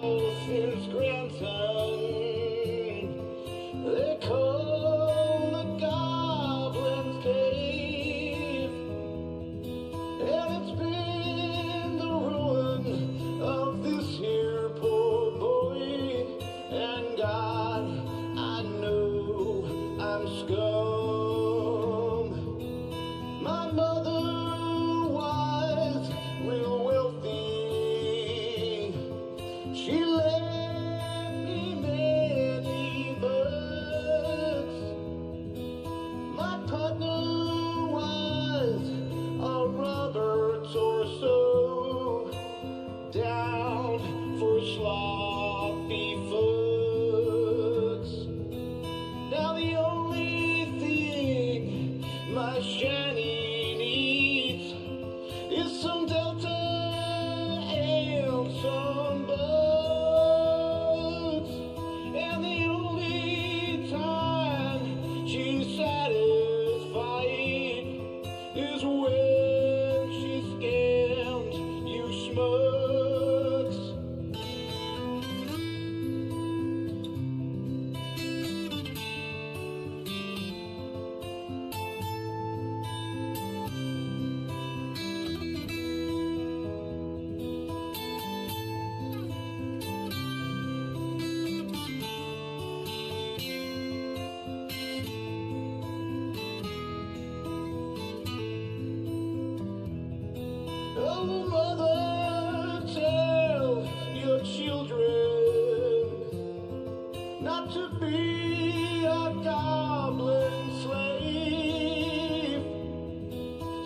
Since Granton, they call the Goblin's Cave, and it's been the ruin of this here poor boy. And God, I know I'm scum. My mother was real wealthy. She left me many bucks. My partner was a Roberts or so, down for sloppy fucks. Now the only thing my Shanny needs is some Delta and some bugs. And the only time she's satisfied is when she scams you schmucks. Oh, mother, tell your children not to be a goblin slave.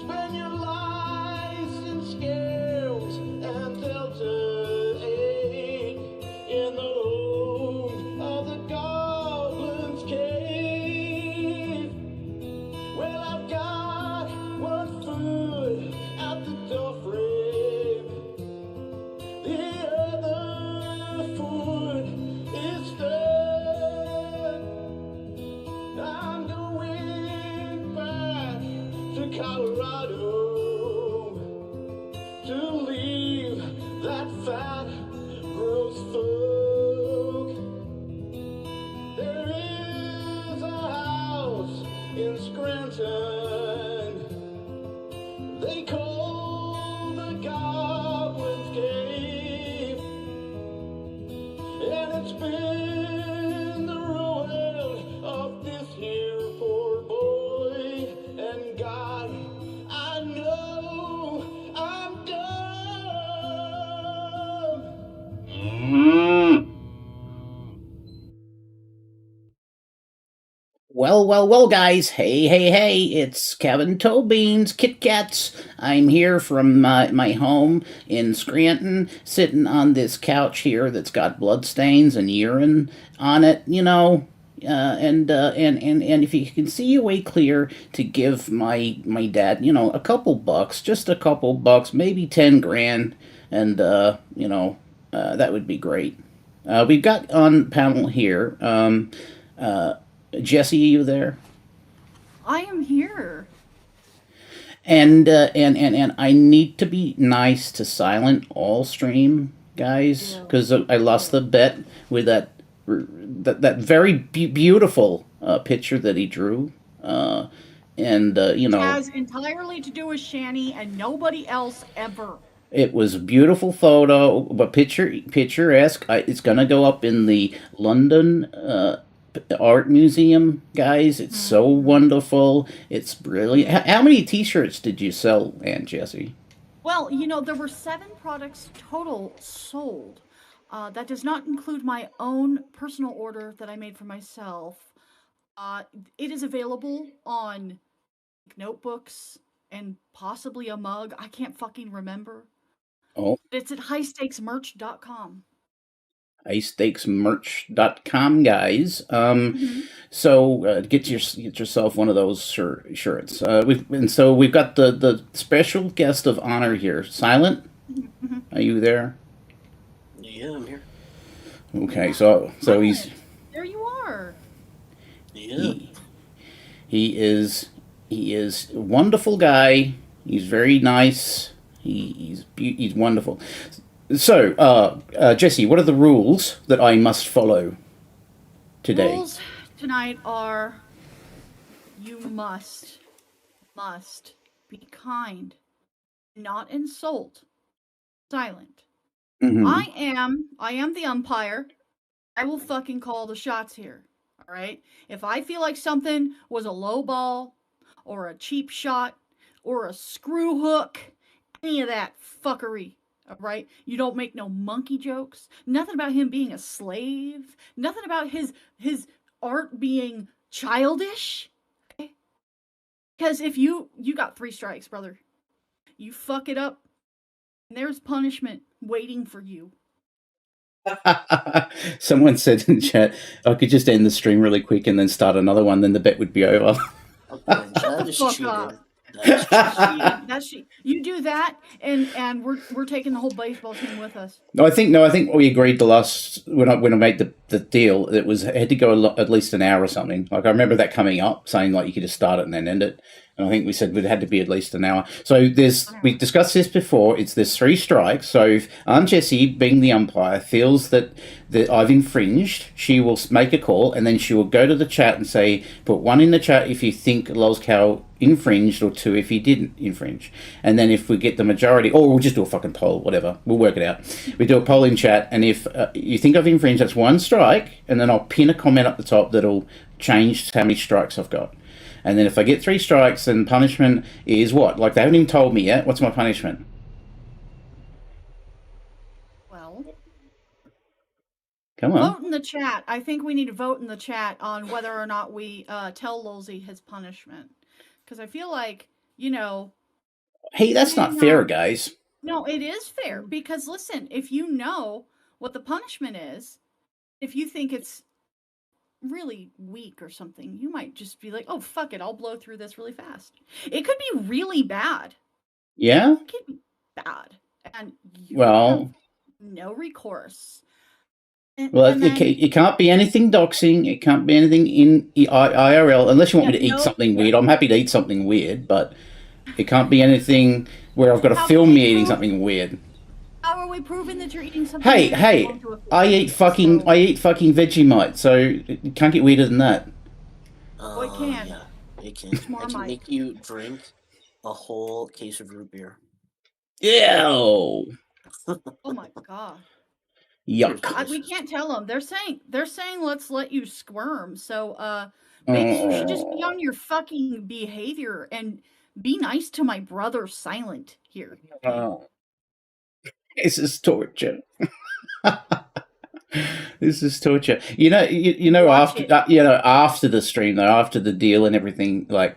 Spend your lives in scales and delta aid in the home of the Goblin's Cave. Well, I've got one foot at the door frame. The other foot is stuck. I'm going back to Colorado to leave that fat, gross folk. There is a house in Scranton they call the Goblin's Cave, and it's been the ruin of this here poor boy. And God, I know I'm dumb. Well, guys. Hey. It's Kevin Tobeans, Kit Kats. I'm here from my home in Scranton, sitting on this couch here that's got bloodstains and urine on it, and if you can see your way clear to give my dad, a couple bucks, just a couple bucks, maybe 10 grand, and, that would be great. We've got on panel here, Jesse, are you there? I am here. And I need to be nice to silent all stream guys because I lost the bet with that very beautiful picture that he drew, and It has entirely to do with Shanny and nobody else ever. it was a beautiful photo, but picturesque. It's gonna go up in the London art museum, guys. It's so wonderful. It's brilliant. How many T-shirts did you sell, Aunt Jessie? Well, there were 7 products total sold. That does not include my own personal order that I made for myself. It is available on notebooks and possibly a mug. I can't fucking remember. Oh, It's at highstakesmerch.com. highstakesmerch.com, guys. Mm-hmm. So get yourself one of those shirts. And so we've got the special guest of honor here. Silent, Mm-hmm. are you there? Yeah, I'm here. Okay, so he's There you are. Yeah. he is a wonderful guy. He's very nice. He's wonderful. So, Jesse, what are the rules that I must follow today? Rules tonight are you must be kind, not insult, silent. Mm-hmm. I am the umpire. I will fucking call the shots here. All right? If I feel like something was a low ball or a cheap shot or a screw hook, any of that fuckery, all right? You don't make no monkey jokes. Nothing about him being a slave. Nothing about his art being childish. Okay? Because if you got 3 strikes, brother. You fuck it up, and there's punishment waiting for you. Someone said in chat, I could just end the stream really quick and then start another one, then the bet would be over. That is Fuck cheating. off. That's cheating. You do that, and we're taking the whole baseball team with us. No, I think we agreed the last when I made the deal, it had to go at least an hour or something. Like I remember that coming up, saying like you could just start it and then end it. And I think we said it had to be at least an hour. So we discussed this before. There's 3 strikes. So if Aunt Jessie, being the umpire, feels that I've infringed, she will make a call and then she will go to the chat and say, put 1 in the chat if you think LolzCow infringed, or 2 if he didn't infringe. And then if we get the majority, or we'll just do a fucking poll, whatever. We'll work it out. We do a poll in chat, and if you think I've infringed, that's 1 strike, and then I'll pin a comment up the top that'll change how many strikes I've got. And then if I get 3 strikes, then punishment is what? Like, they haven't even told me yet. What's my punishment? Well, come on. Vote in the chat. I think we need to vote in the chat on whether or not we tell Lolzy his punishment. Because I feel like, Hey, that's not fair, guys. No, it is fair. Because, listen, if you know what the punishment is, if you think it's really weak or something, you might just be like, oh, fuck it, I'll blow through this really fast. It could be really bad. Yeah? It could be bad. And you have no recourse. It can't be anything doxing. It can't be anything in IRL, unless you want me to eat something weird. I'm happy to eat something weird, but it can't be anything where I've got to film me eating something weird. How are we proving that you're eating something? Hey! I eat fucking Vegemite, so you can't get weirder than that. Well, it can. Yeah, it can. I can make you drink a whole case of root beer. Ew! Oh my god! Yuck! We can't tell them. They're saying let's let you squirm. So maybe you should just be on your fucking behavior and be nice to my brother Silent here. Oh. This is torture. This is torture. After the stream though, after the deal and everything, like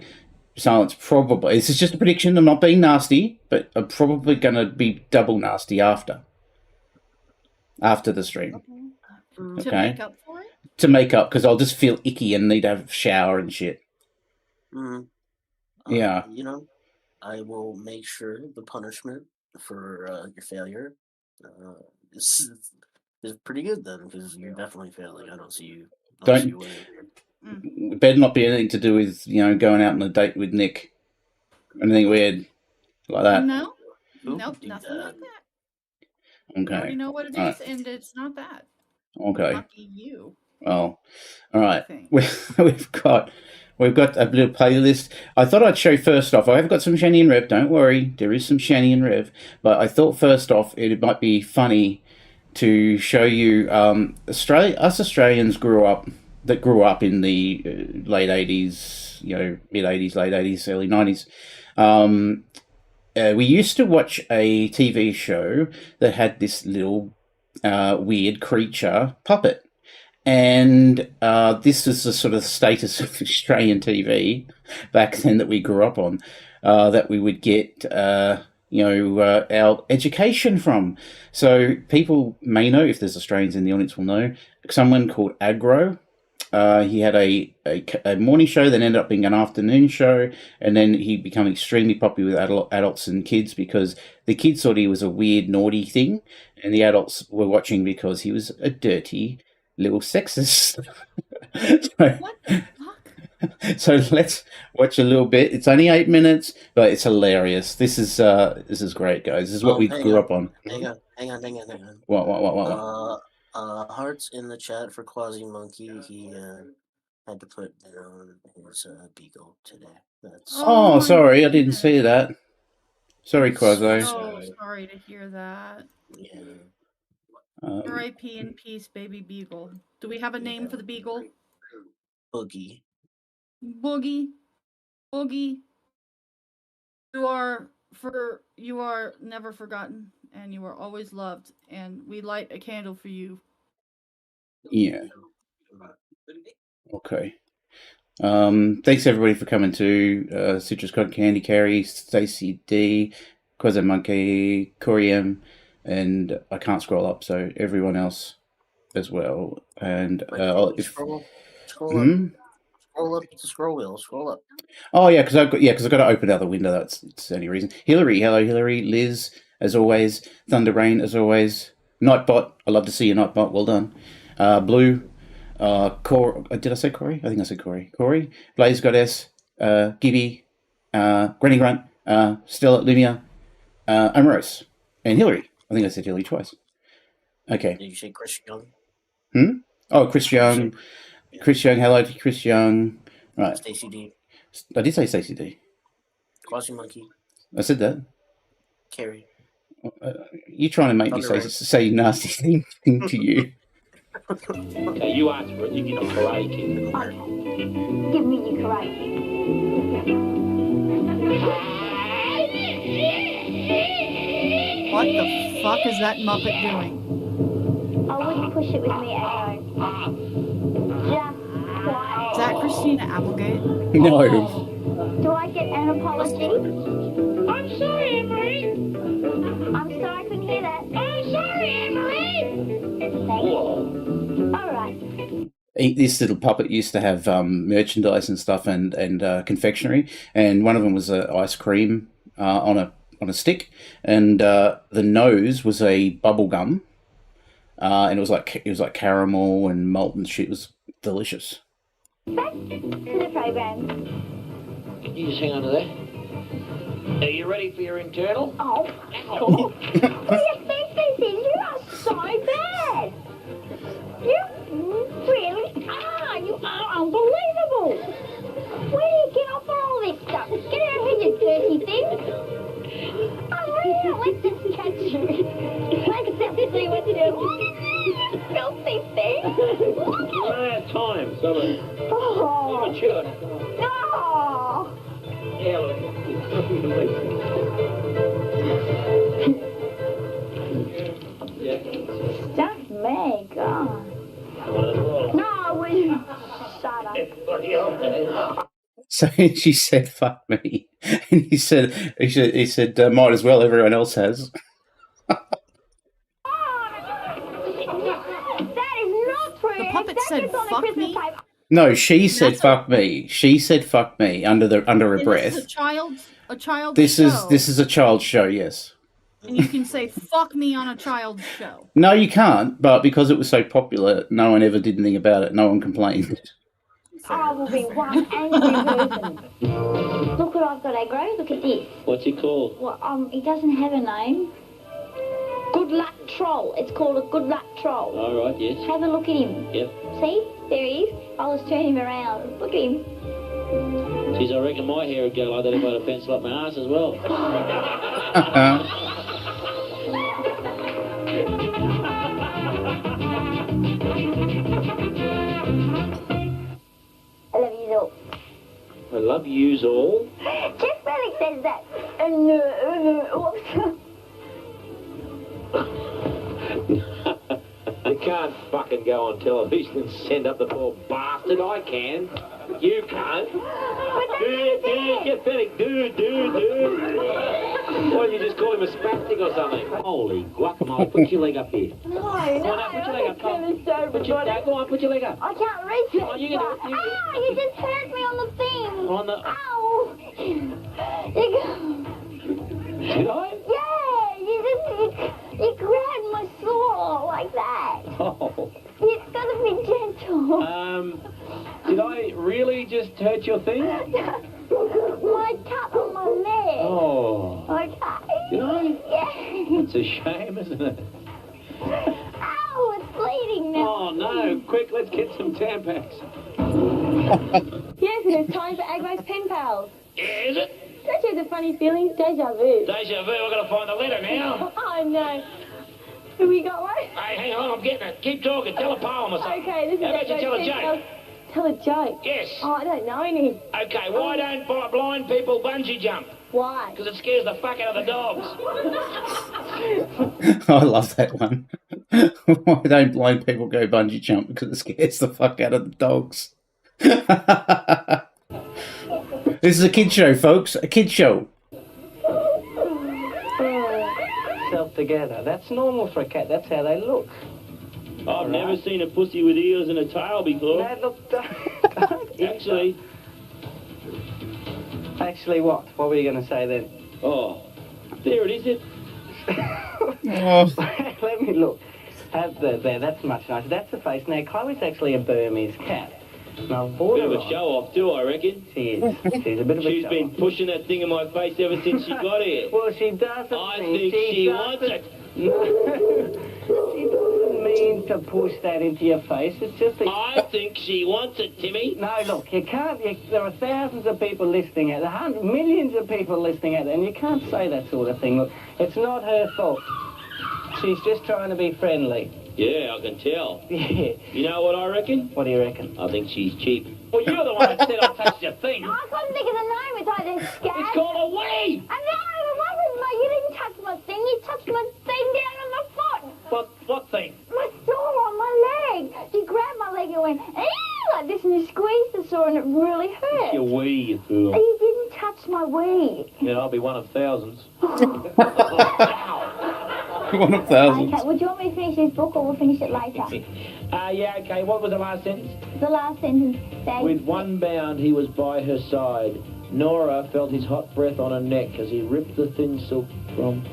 Silent's probably, this is just a prediction. I'm not being nasty, but I'm probably gonna be double nasty after the stream. Okay. To make up for it. To make up, because I'll just feel icky and need to have a shower and shit. Yeah. I will make sure the punishment for your failure is pretty good then, because you're definitely failing. I don't see you. It better not be anything to do with going out on a date with Nick. Anything weird like that. No, nope, nothing like that. Okay. I already know what it is, and it's not that. Okay. Lucky you. Oh, all right. We've got a little playlist. I thought I'd show first off. I have got some Shanny and Rev. Don't worry, there is some Shanny and Rev. But I thought first off it might be funny to show you us Australians grew up in the late 80s, mid 80s, late 80s, early 90s. We used to watch a TV show that had this little weird creature puppet. And this is the sort of status of Australian TV back then that we grew up on, that we would get, our education from. So people may know, if there's Australians in the audience will know, someone called Agro. He had a morning show that ended up being an afternoon show, and then he became extremely popular with adults and kids because the kids thought he was a weird, naughty thing, and the adults were watching because he was a dirty little sexist. What the fuck? So let's watch a little bit. It's only 8 minutes, but it's hilarious. This is great, guys. This is what we grew up on. Hang on. Hang on. What? Hearts in the chat for Quasi Monkey. He had to put down his beagle today. That's Oh, my sorry, I didn't goodness. see that. Sorry, Quasi. So sorry to hear that. yeah. R.I.P. in peace, baby beagle. Do we have a name for the beagle? Boogie. Boogie. Boogie. You are never forgotten, and you are always loved, and we light a candle for you. Yeah. Okay. Thanks everybody for coming to Citrus Cotton Candy Carry, Stacey D, Quasi Monkey, Corey M, and I can't scroll up, so everyone else as well. And Scroll Hmm? up the scroll wheel. Scroll up. Oh yeah, because I've got to open out the window. That's the only reason. Hillary, hello Hillary. Liz, as always. Thunder Rain, as always. Nightbot, I love to see you, Nightbot. Well done. Blue, did I say Corey? I think I said Corey. Corey, Blaze Goddess, Gibby, Granny Grunt, Stella, Lumia, Amorous, and Hillary. I think I said Hillary twice. Okay. Did you say Chris Young? Oh, Chris Young. Chris Young, hello to Chris Young. Right. Stacey D. I did say Stacey D. Quasi Monkey. I said that. Carrie. You're trying to make me say nasty thing to you. Okay, you asked for it, you get the Karate Kid. Okay. Give me your Karate Kid. What the fuck is that Muppet doing? I wouldn't push it with me at home. Just quiet. Is that Christina Applegate? No. Do I get an apology? I'm sorry, Anne-Marie. I'm sorry, I couldn't hear that. I'm sorry, Anne-Marie. Thank you. All right. This little puppet used to have merchandise and stuff and confectionery, and one of them was ice cream on a stick, and the nose was a bubble gum, and it was like caramel and malt and shit. It was delicious. Back to the program. Can you just hang on to that? Are you ready for your internal? Oh. Oh. What do you think this is? You are so bad. You really are. You are unbelievable. Where do you get off on all this stuff? Get out of here, you dirty thing. Unreal. Let's just catch you. Let's just see what you do. Filthy thing. I don't have time, so Oh. mature. No. Yeah, look. Yeah. Stuff me, God. No, we. Shut up. So she said, "Fuck me," and he said, "Might as well. Everyone else has." That is not true. The puppet That said, is on the "Fuck Christmas me"? paper. No, she said, That's "Fuck me." She said, "Fuck me" under her And breath. this is a child's This show. is a child's show. Yes. And you can say "fuck me" on a child's show. No, you can't. But because it was so popular, no one ever did anything about it. No one complained. I will be one angry person. Look what I've got, Aggro. Look at this. What's it called? Well, he doesn't have a name. Good luck troll. It's called a good luck troll. All right, yes. Have a look at him. Yep. See? There he is. I'll just turn him around. Look at him. Geez, I reckon my hair would go like that if I had a pencil up my ass as well. I love you all. I love yous all. Jeff Bellick says that. You can't fucking go on television and send up the poor bastard. I can. You can't. Get pathetic. Dude. Why don't you just call him a spastic or something? Holy guacamole. Put your leg up here. No, Come on now, put your leg up. Come on. Go on, put your leg up. I can't reach it. Oh, you can do it. Ow, you just hurt me on the thing. On the... Ow. Did I? Yeah, you grabbed my saw like that. Oh. You've got to be gentle. Did I really just hurt your thing? My cut on my leg. Oh. Okay. Did I? Yeah. That's It's a shame, isn't it? Ow, it's bleeding now. Oh, no. Quick, let's get some Tampax. Yes, and it's time for Agbo's pen pals. Yeah, is it? Don't you have the funny feeling? Deja vu. Deja vu, I've got to find the letter now. Oh, no. Have we got one? Hey, hang on, I'm getting it. Keep talking. Tell a poem or something. Okay, this is How about you Agbo's tell a pen joke? pals. Tell a joke? Yes. Oh, I don't know any. Okay, why don't blind people bungee jump? Why? Because it scares the fuck out of the dogs. I love that one. Why don't blind people go bungee jump? Because it scares the fuck out of the dogs. This is a kid show, folks. A kid show. Self together. That's normal for a cat. That's how they look. I've never seen a pussy with ears and a tail before. They look. Actually, what? What were you going to say then? Oh, there it is. Let me look. There, that's much nicer. That's the face. Now, Chloe's actually a Burmese cat. Now, Bit of a show off too, I reckon. She is. She's a bit of a She's show been off. pushing that thing in my face ever since she got here. Well, she doesn't. I think she wants it. She doesn't mean to push that into your face. It's just a... I think she wants it, Timmy. No, look, you can't. There are thousands of people listening at it, millions of people listening at it, and you can't say that sort of thing. Look, it's not her fault. She's just trying to be friendly. Yeah, I can tell. Yeah. You know what I reckon? What do you reckon? I think she's cheap. Well, you're the one that said I touched your thing. I couldn't think of the name. It's like this scab. It's called a wee. I know, it wasn't, mate. You didn't touch my thing. You touched my thing down on my foot. What thing? My sore on my leg. You grabbed my leg and went, ew, like this, and you squeezed the sore, and it really hurt. Your wee, you fool. You didn't touch my wee. Yeah, I'll be one of thousands. One of thousands. Okay, would you want me to finish this book, or we'll finish it later? Yeah, okay. What was the last sentence? The last sentence. With one bound, he was by her side. Nora felt his hot breath on her neck as he ripped the thin silk from...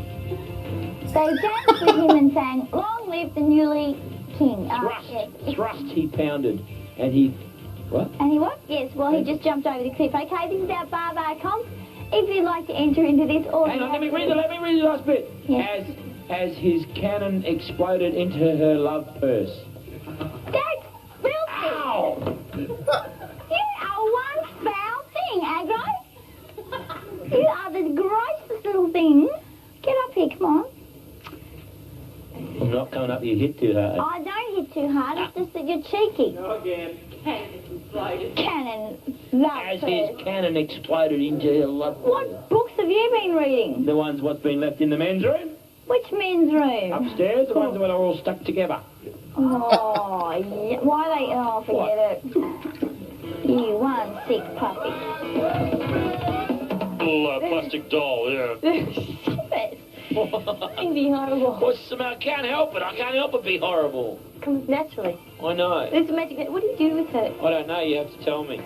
They danced with him and sang, "Long live the newly king." Thrust, Yes. thrust he pounded. And he... What? And he what? Yes, well, he just jumped over the cliff. Okay, this is our bar comp. If you'd like to enter into this, or... Hang on, let me read the last bit. Yes. As his cannon exploded into her love purse. That's filthy. Ow! You are one foul thing, Agro. You are the grossest little thing. Get up here, come on. I'm not coming up, you hit too hard. I don't hit too hard, it's just that you're cheeky. Go again. Cannon, love As purse. his cannon exploded into her love purse. What books have you been reading? The ones what's been left in the men's room? Which men's room? Upstairs, the ones that are all stuck together. Oh, yeah. Why they... Oh, forget it. You one sick puppy. Little plastic doll, yeah. Stop it. It'd be horrible. What's the matter? I can't help it. I can't help it be horrible. Comes naturally. I know. It's a magic. What do you do with it? I don't know. You have to tell me.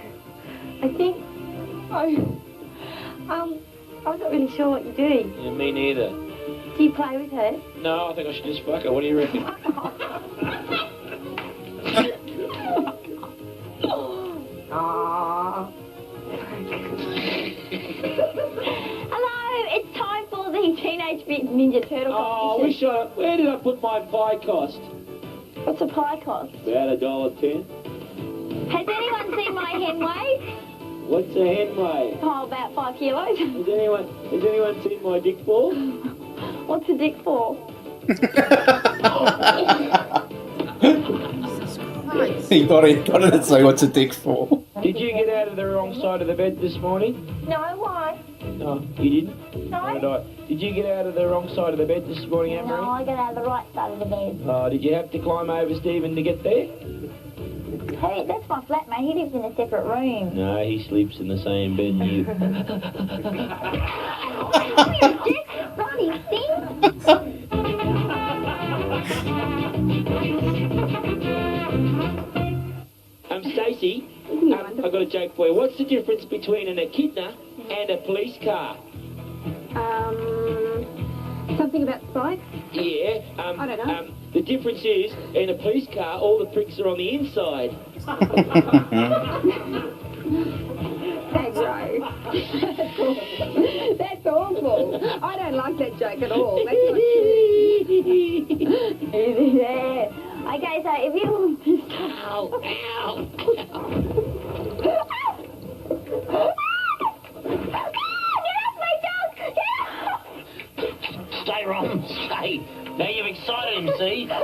I think... I'm not really sure what you do. Yeah, me neither. Do you play with it? No, I think I should just fuck her. What do you reckon? Aww. Hello, it's time for the Teenage Mutant Ninja Turtle Oh, competition. where did I put my pie cost? What's a pie cost? About $1.10. Has anyone seen my hen weigh? What's a hen weigh? Oh, about 5 kilos. Has anyone seen my dick ball? What's a dick for? You got it to say what's a dick for. Did you get out of the wrong side of the bed this morning? No, why? No, you didn't? No. Or did I? Did you get out of the wrong side of the bed this morning, Anne-Marie? No, I got out of the right side of the bed. Did you have to climb over Stephen to get there? Hey, that's my flatmate. He lives in a separate room. No, he sleeps in the same bed as you. Bloody thing. Stacey, I've got a joke for you. What's the difference between an echidna and a police car? Something about spikes? Yeah. I don't know. The difference is, in a police car, all the pricks are on the inside. Agro. That's awful. I don't like that joke at all. That's not true. There. Okay, so if you... Ow, ow. Get off my dog! Get off! Stay, Ron, stay. Now you've excited him, see? Stay.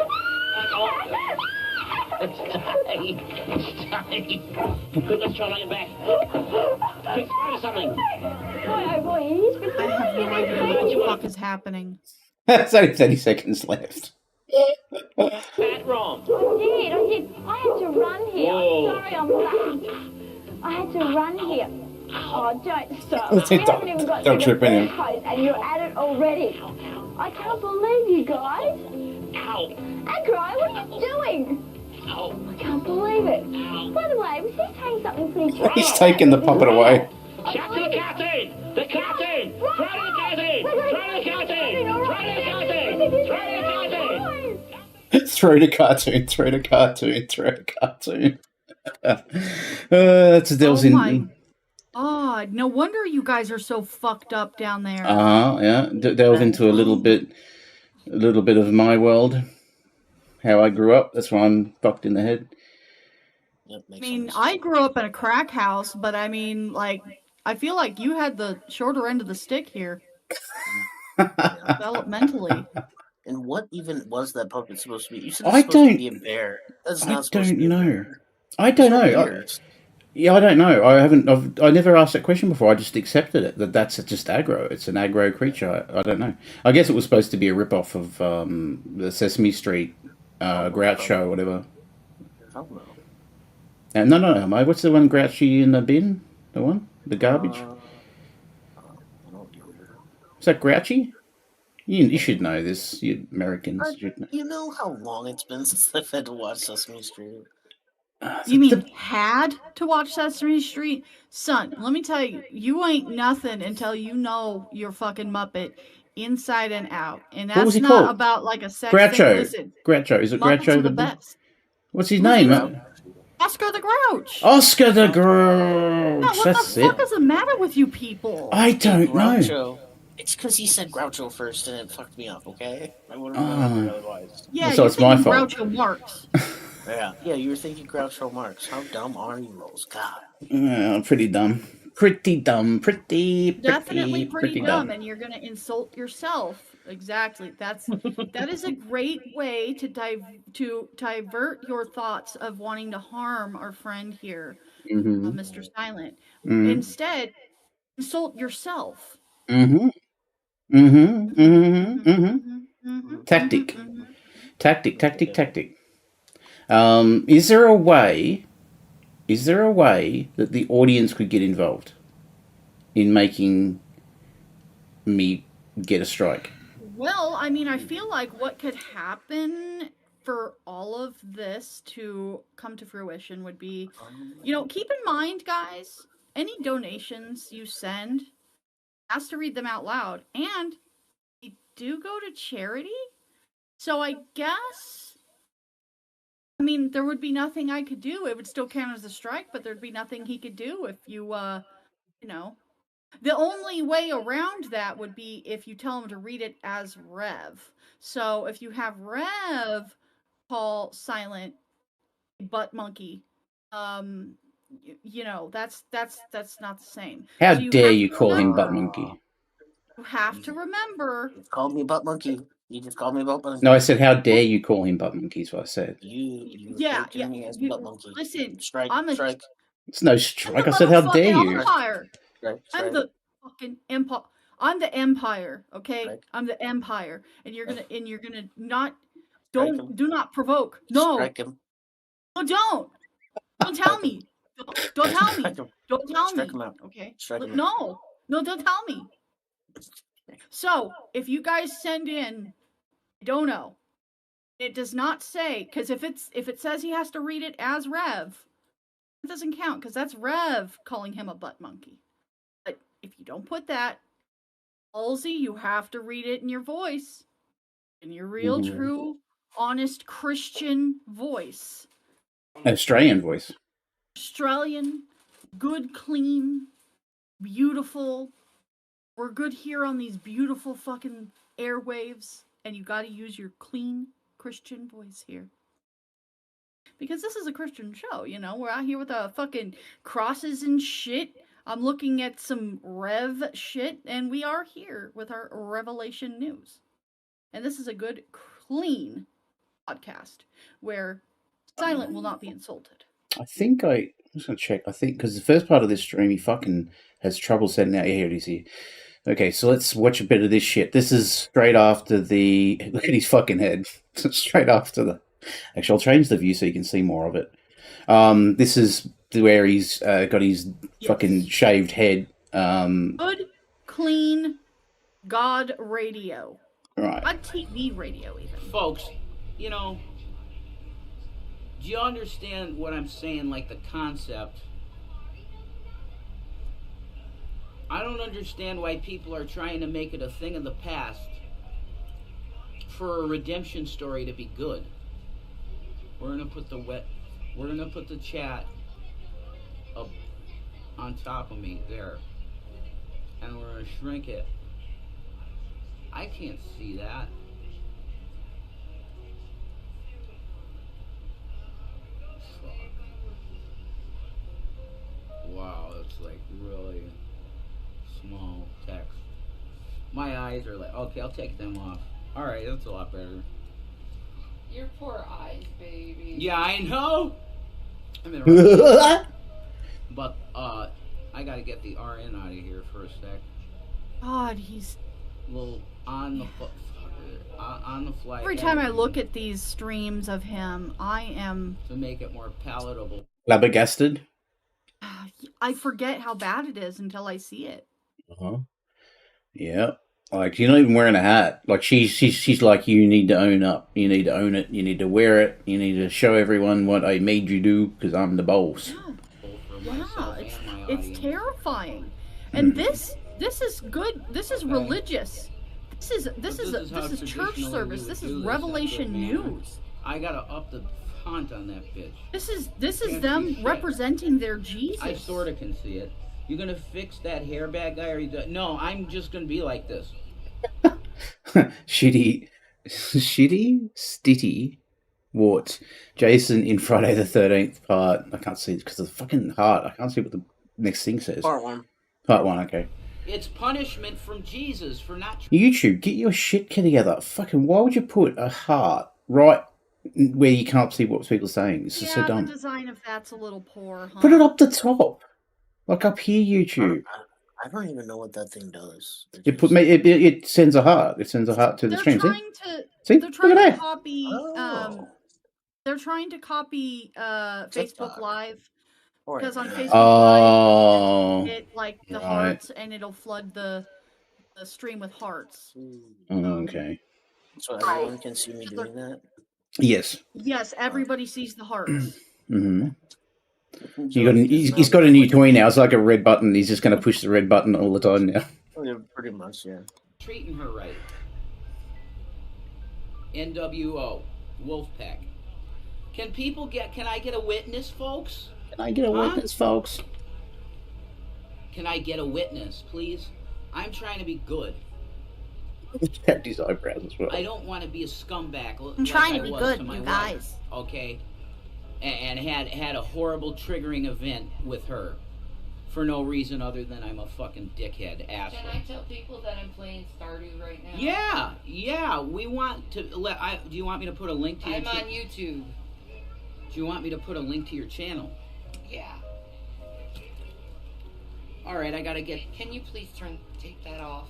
Good, let's try and make it back. Quick, throw to something. Oh boy, he's been... I have no idea what the fuck is happening. It's only 30 seconds left. Fat Ron. I did. I had to run here. Whoa. I'm sorry, I'm late. I had to run here. Oh, don't stop. Don't- We haven't even got don't to trip the in first place and you're at it already. I can't believe you guys. Ow. Agro, what are you doing? Ow. I can't believe it. By the way, was he saying something pretty true? He's taking the puppet away. Chuck to the cartoon! The cartoon! Throw to the cartoon! Throw to the cartoon! Throw to the cartoon! Throw to the cartoon! Throw the cartoon, throw the cartoon, throw the cartoon. That's a Dells Oh in. my god! No wonder you guys are so fucked up down there. Yeah. Delve into a little bit of my world, how I grew up. That's why I'm fucked in the head. Yep, I makes mean, sense. I grew up in a crack house, but I mean, like, I feel like you had the shorter end of the stick here, developmentally. And what even was that puppet supposed to be? You said I it's supposed to don't- be a bear. That's I not supposed to don't be a know. bear. I don't There's no know. ears. Yeah, I don't know. I never asked that question before. I just accepted it. That's just aggro. It's an aggro creature. I don't know. I guess it was supposed to be a rip-off of the Sesame Street Groucho or whatever. Oh, no. No. What's the one Grouchy in the bin? The one? The garbage? I don't know. Is that Grouchy? You should know this. You Americans should know. You know how long it's been since I've had to watch Sesame Street? You mean had to watch Sesame Street? Son, let me tell you, you ain't nothing until you know your fucking Muppet inside and out. And What was that's he not called? about like a sex thing. Groucho. Listen, Groucho. Is it Muppets Groucho are the best. What's his Listen, name? Oscar the Grouch. Oscar the Now, Grouch. what That's the fuck it. is the matter with you people? I don't know. Groucho. It's because he said Groucho first and it fucked me up, okay? I would have known otherwise. Yeah, So you're it's my thinking fault. Groucho Marx. Yeah, you were thinking Groucho Marx. How dumb are you, Rolls? God. Pretty dumb. Pretty Definitely pretty dumb, dumb. and you're gonna insult yourself. Exactly. That is a great way to divert your thoughts of wanting to harm our friend here, Mm-hmm. Mr. Silent. Mm-hmm. Instead, insult yourself. Mm-hmm. Mm-hmm. Mm-hmm. Mm-hmm. Mhm, Tactic. mhm. Tactic. Is there a way that the audience could get involved in making me get a strike? Well, I mean, I feel like what could happen for all of this to come to fruition would be, keep in mind, guys, any donations you send has to read them out loud, and they do go to charity. So I guess, I mean, there would be nothing I could do. It would still count as a strike, but there'd be nothing he could do if you, The only way around that would be if you tell him to read it as Rev. So if you have Rev call Silent butt monkey, that's not the same. How So you dare have you to call him remember- butt monkey? You have to remember. You called me butt monkey. You just called me butt monkey. No, I said how dare you call him butt monkey is what I said. You Yeah, referred to me as you- butt monkey. listen, Strike. I'm a- Strike. It's no I'm strike. the I said how dare motherfucking you. Empire. Strike. I'm Strike. the fucking empire. I'm the empire, okay? Right. I'm the empire, and you're gonna not Strike him. do not provoke. No, Strike him. no, don't tell me. Don't tell me. Strike him. Don't tell Strike me. him out. Okay? Strike him out. No, don't tell me. So if you guys send in, I don't know. It does not say, because if it says he has to read it as Rev, it doesn't count because that's Rev calling him a butt monkey. But if you don't put that, Halsey, you have to read it in your voice, in your real, Mhm. true, honest Christian voice. Australian voice. Australian, good, clean, beautiful. We're good here on these beautiful fucking airwaves, and you gotta use your clean Christian voice here. Because this is a Christian show, you know? We're out here with our fucking crosses and shit. I'm looking at some Rev shit, and we are here with our Revelation news. And this is a good, clean podcast where silent will not be insulted. I'm just going to check. I think, because the first part of this stream, he fucking has trouble setting out. Yeah, here it is here. Okay, so let's watch a bit of this shit. This is straight after the... Look at his fucking head. Straight after the... Actually, I'll change the view so you can see more of it. This is where he's got his fucking shaved head. Good, clean God radio. Right. God TV radio, even. Folks, you know, do you understand what I'm saying, like the concept? I don't understand why people are trying to make it a thing of the past for a redemption story to be good. We're gonna put the chat up on top of me there, and we're gonna shrink it. I can't see that. Fuck. Wow, it's like really small text. My eyes are like, okay, I'll take them off. Alright, that's a lot better. Your poor eyes, baby. Yeah, I know. But I gotta get the RN out of here for a sec. God, he's A little on the fly. Every time I look at these streams of him, I am to make it more palatable. Flabbergasted. I forget how bad it is until I see it. Yeah. Like, you're not even wearing a hat. Like, she's like, you need to own up. You need to own it. You need to wear it. You need to show everyone what I made you do because I'm the boss. Yeah, it's terrifying. And this is good. This is religious. This is church service. This is Revelation news. I gotta up the font on that bitch. This is them representing their Jesus. I sorta can see it. You gonna fix that hair bag guy, or you do- No, I'm just gonna be like this. Shitty, stitty, warts. Jason in Friday the 13th part. I can't see it because of the fucking heart. I can't see what the next thing says. Part 1. Part 1, okay. It's punishment from Jesus for not... YouTube, get your shit together. Fucking, why would you put a heart right where you can't see what people are saying? This is so dumb. The design of that's a little poor, huh? Put it up the top. Like up here, YouTube. I don't even know what that thing does. It sends a heart. It sends a heart to the stream. They're trying to copy. They're trying to copy Facebook Live because on Facebook Live, it like the hearts and it'll flood the stream with hearts. Okay. So everyone can see me doing that. Yes. Yes, everybody sees the hearts. Mm-hmm. He's got a new toy now. It's like a red button. He's just going to push the red button all the time now. Yeah, pretty much, yeah. Treating her right. NWO, Wolfpack. Can I get a witness, folks? Can I get a witness, folks? Can I get a witness, please? I'm trying to be good. Tapped his eyebrows as well. I don't want to be a scumbag. I'm trying to be good, you guys. Wife, okay? And had a horrible triggering event with her for no reason other than I'm a fucking dickhead asshole. Can I tell people that I'm playing Stardew right now? Yeah. We want to do you want me to put a link to your I'm on YouTube. Do you want me to put a link to your channel? Yeah. All right, I gotta get. Can you please take that off?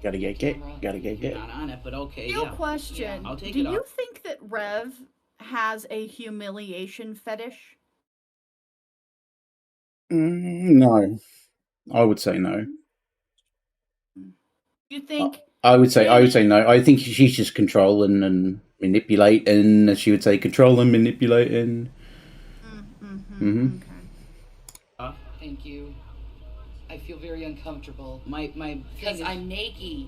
Gotta get. Not on it, but okay. Real question. Yeah, I'll take Do it off. you think that Rev has a humiliation fetish? No. I would say no. You think? I would say no. I think she's just controlling and manipulating, as she would say, control and manipulating. Okay. Thank you. I feel very uncomfortable. Because I'm naked.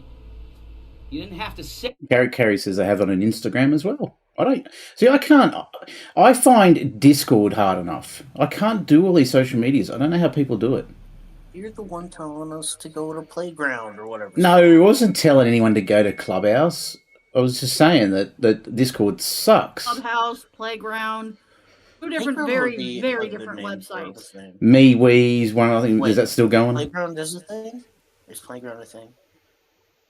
You didn't have to say. Carrie says they have it on Instagram as well. I can't. I find Discord hard enough. I can't do all these social medias. I don't know how people do it. You're the one telling us to go to playground or whatever. No, I wasn't telling anyone to go to Clubhouse. I was just saying that Discord sucks. Clubhouse, Playground, two different, Playground would be very a good different name for websites. this thing. MeWe's one. I think Wait, is that still going? Playground is a thing? Is Playground a thing?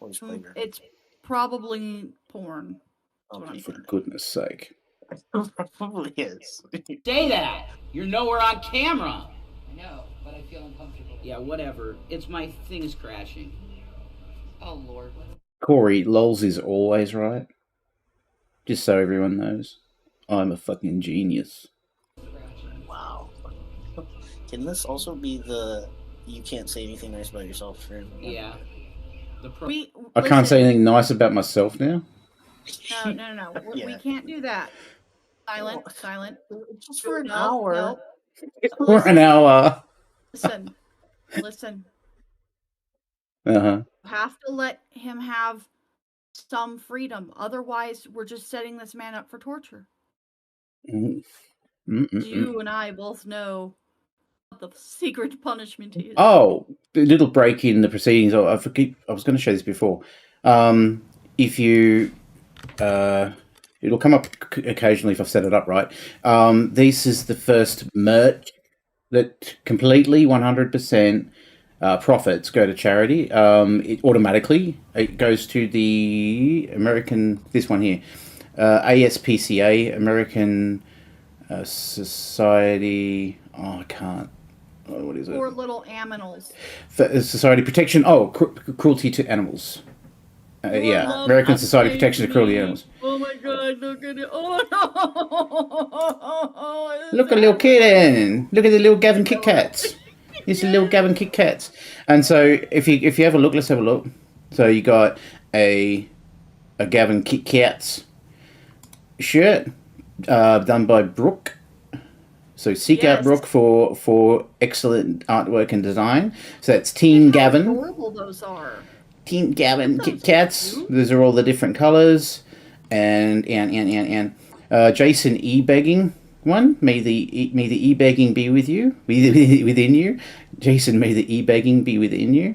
What is Playground? It's probably porn. Okay, For goodness sake. probably is. Say that. You're nowhere on camera. I know, but I feel uncomfortable. Yeah, whatever. It's my thing is crashing. Oh, Lord. Corey, Lols is always right. Just so everyone knows. I'm a fucking genius. Wow. Can this also be the you can't say anything nice about yourself stream? Yeah. I can't say anything nice about myself now? No. We can't do that. Silent. Just for an hour. No. For an hour. Listen. Uh-huh. You have to let him have some freedom. Otherwise, we're just setting this man up for torture. You and I both know what the secret punishment is. Oh, a little break in the proceedings. I was going to show this before. If you... it'll come up occasionally if I've set it up right. This is the first merch that completely 100% profits go to charity. It automatically it goes to the American, this one here, ASPCA, American Society. Oh, I can't. What is it? For little aminals. Society Protection. Oh, Cruelty to Animals. Yeah, American Society Protection of Cruelty to Animals. Oh my God! Look at it! Oh no! Look at little kitten. Look at the little Gavin Kit Kats. It's a little Gavin Kit Kats. And so if you have a look, let's have a look. So you got a Gavin Kit Kats shirt done by Brooke. So seek out Brooke for excellent artwork and design. So that's Team Gavin. How adorable those are. Team Gavin Kit Kats. Those are all the different colors. And Jason e-begging one. May the e-begging be with you, within you. Jason, may the e-begging be within you.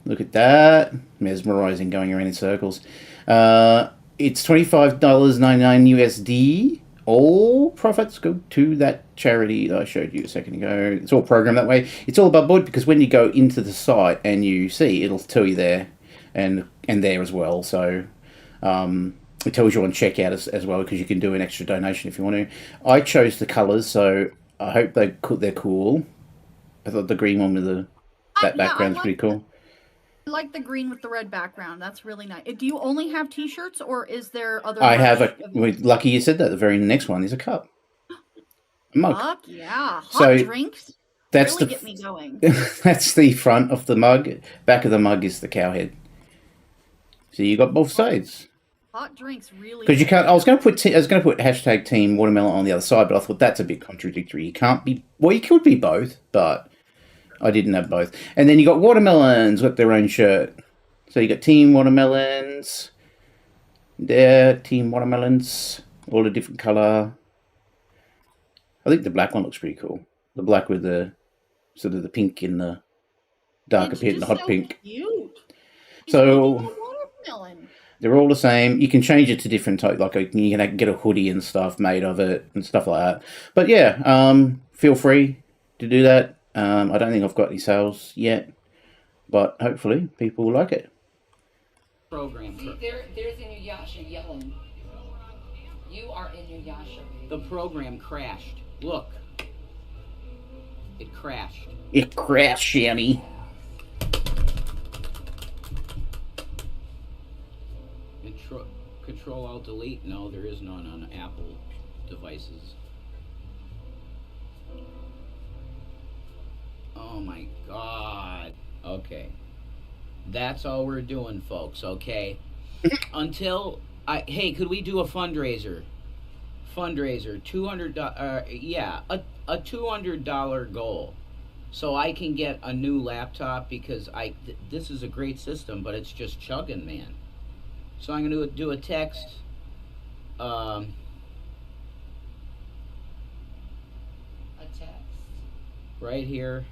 Look at that, mesmerizing, going around in circles. It's $25.99 USD. All profits go to that charity that I showed you a second ago. It's all programmed that way. It's all above board because when you go into the site and you see, it'll tell you there and there as well. So it tells you on checkout as well because you can do an extra donation if you want to. I chose the colours, so I hope they're cool. I thought the green one with that background's pretty cool. I like the green with the red background. That's really nice. Do you only have T-shirts, or is there other? I have lucky you said that. The very next one is a cup, a mug. Fuck yeah! Hot drinks. That's really get me going. That's the front of the mug. Back of the mug is the cow head. So you got both sides. Hot drinks really. Because you can't. I was going to put hashtag Team Watermelon on the other side, but I thought that's a bit contradictory. You can't be. Well, you could be both, but I didn't have both. And then you got watermelons with their own shirt. So you got Team Watermelons. There, Team Watermelons. All a different colour. I think the black one looks pretty cool. The black with the sort of the pink in the darker pink, the hot pink. Cute. So they're all the same. You can change it to different types. Like you can get a hoodie and stuff made of it and stuff like that. But yeah, feel free to do that. I don't think I've got any sales yet, but hopefully people will like it. Program. See, there's Inuyasha yelling. You are Inuyasha. The program crashed. Look. It crashed. It crashed, Shanny. Control Alt Delete? No, there is none on Apple devices. Oh my God. Okay. That's all we're doing, folks, okay? Until hey, could we do a fundraiser? Fundraiser, $200 yeah, a $200 goal. So I can get a new laptop because this is a great system, but it's just chugging, man. So I'm going to do a text A text. right here,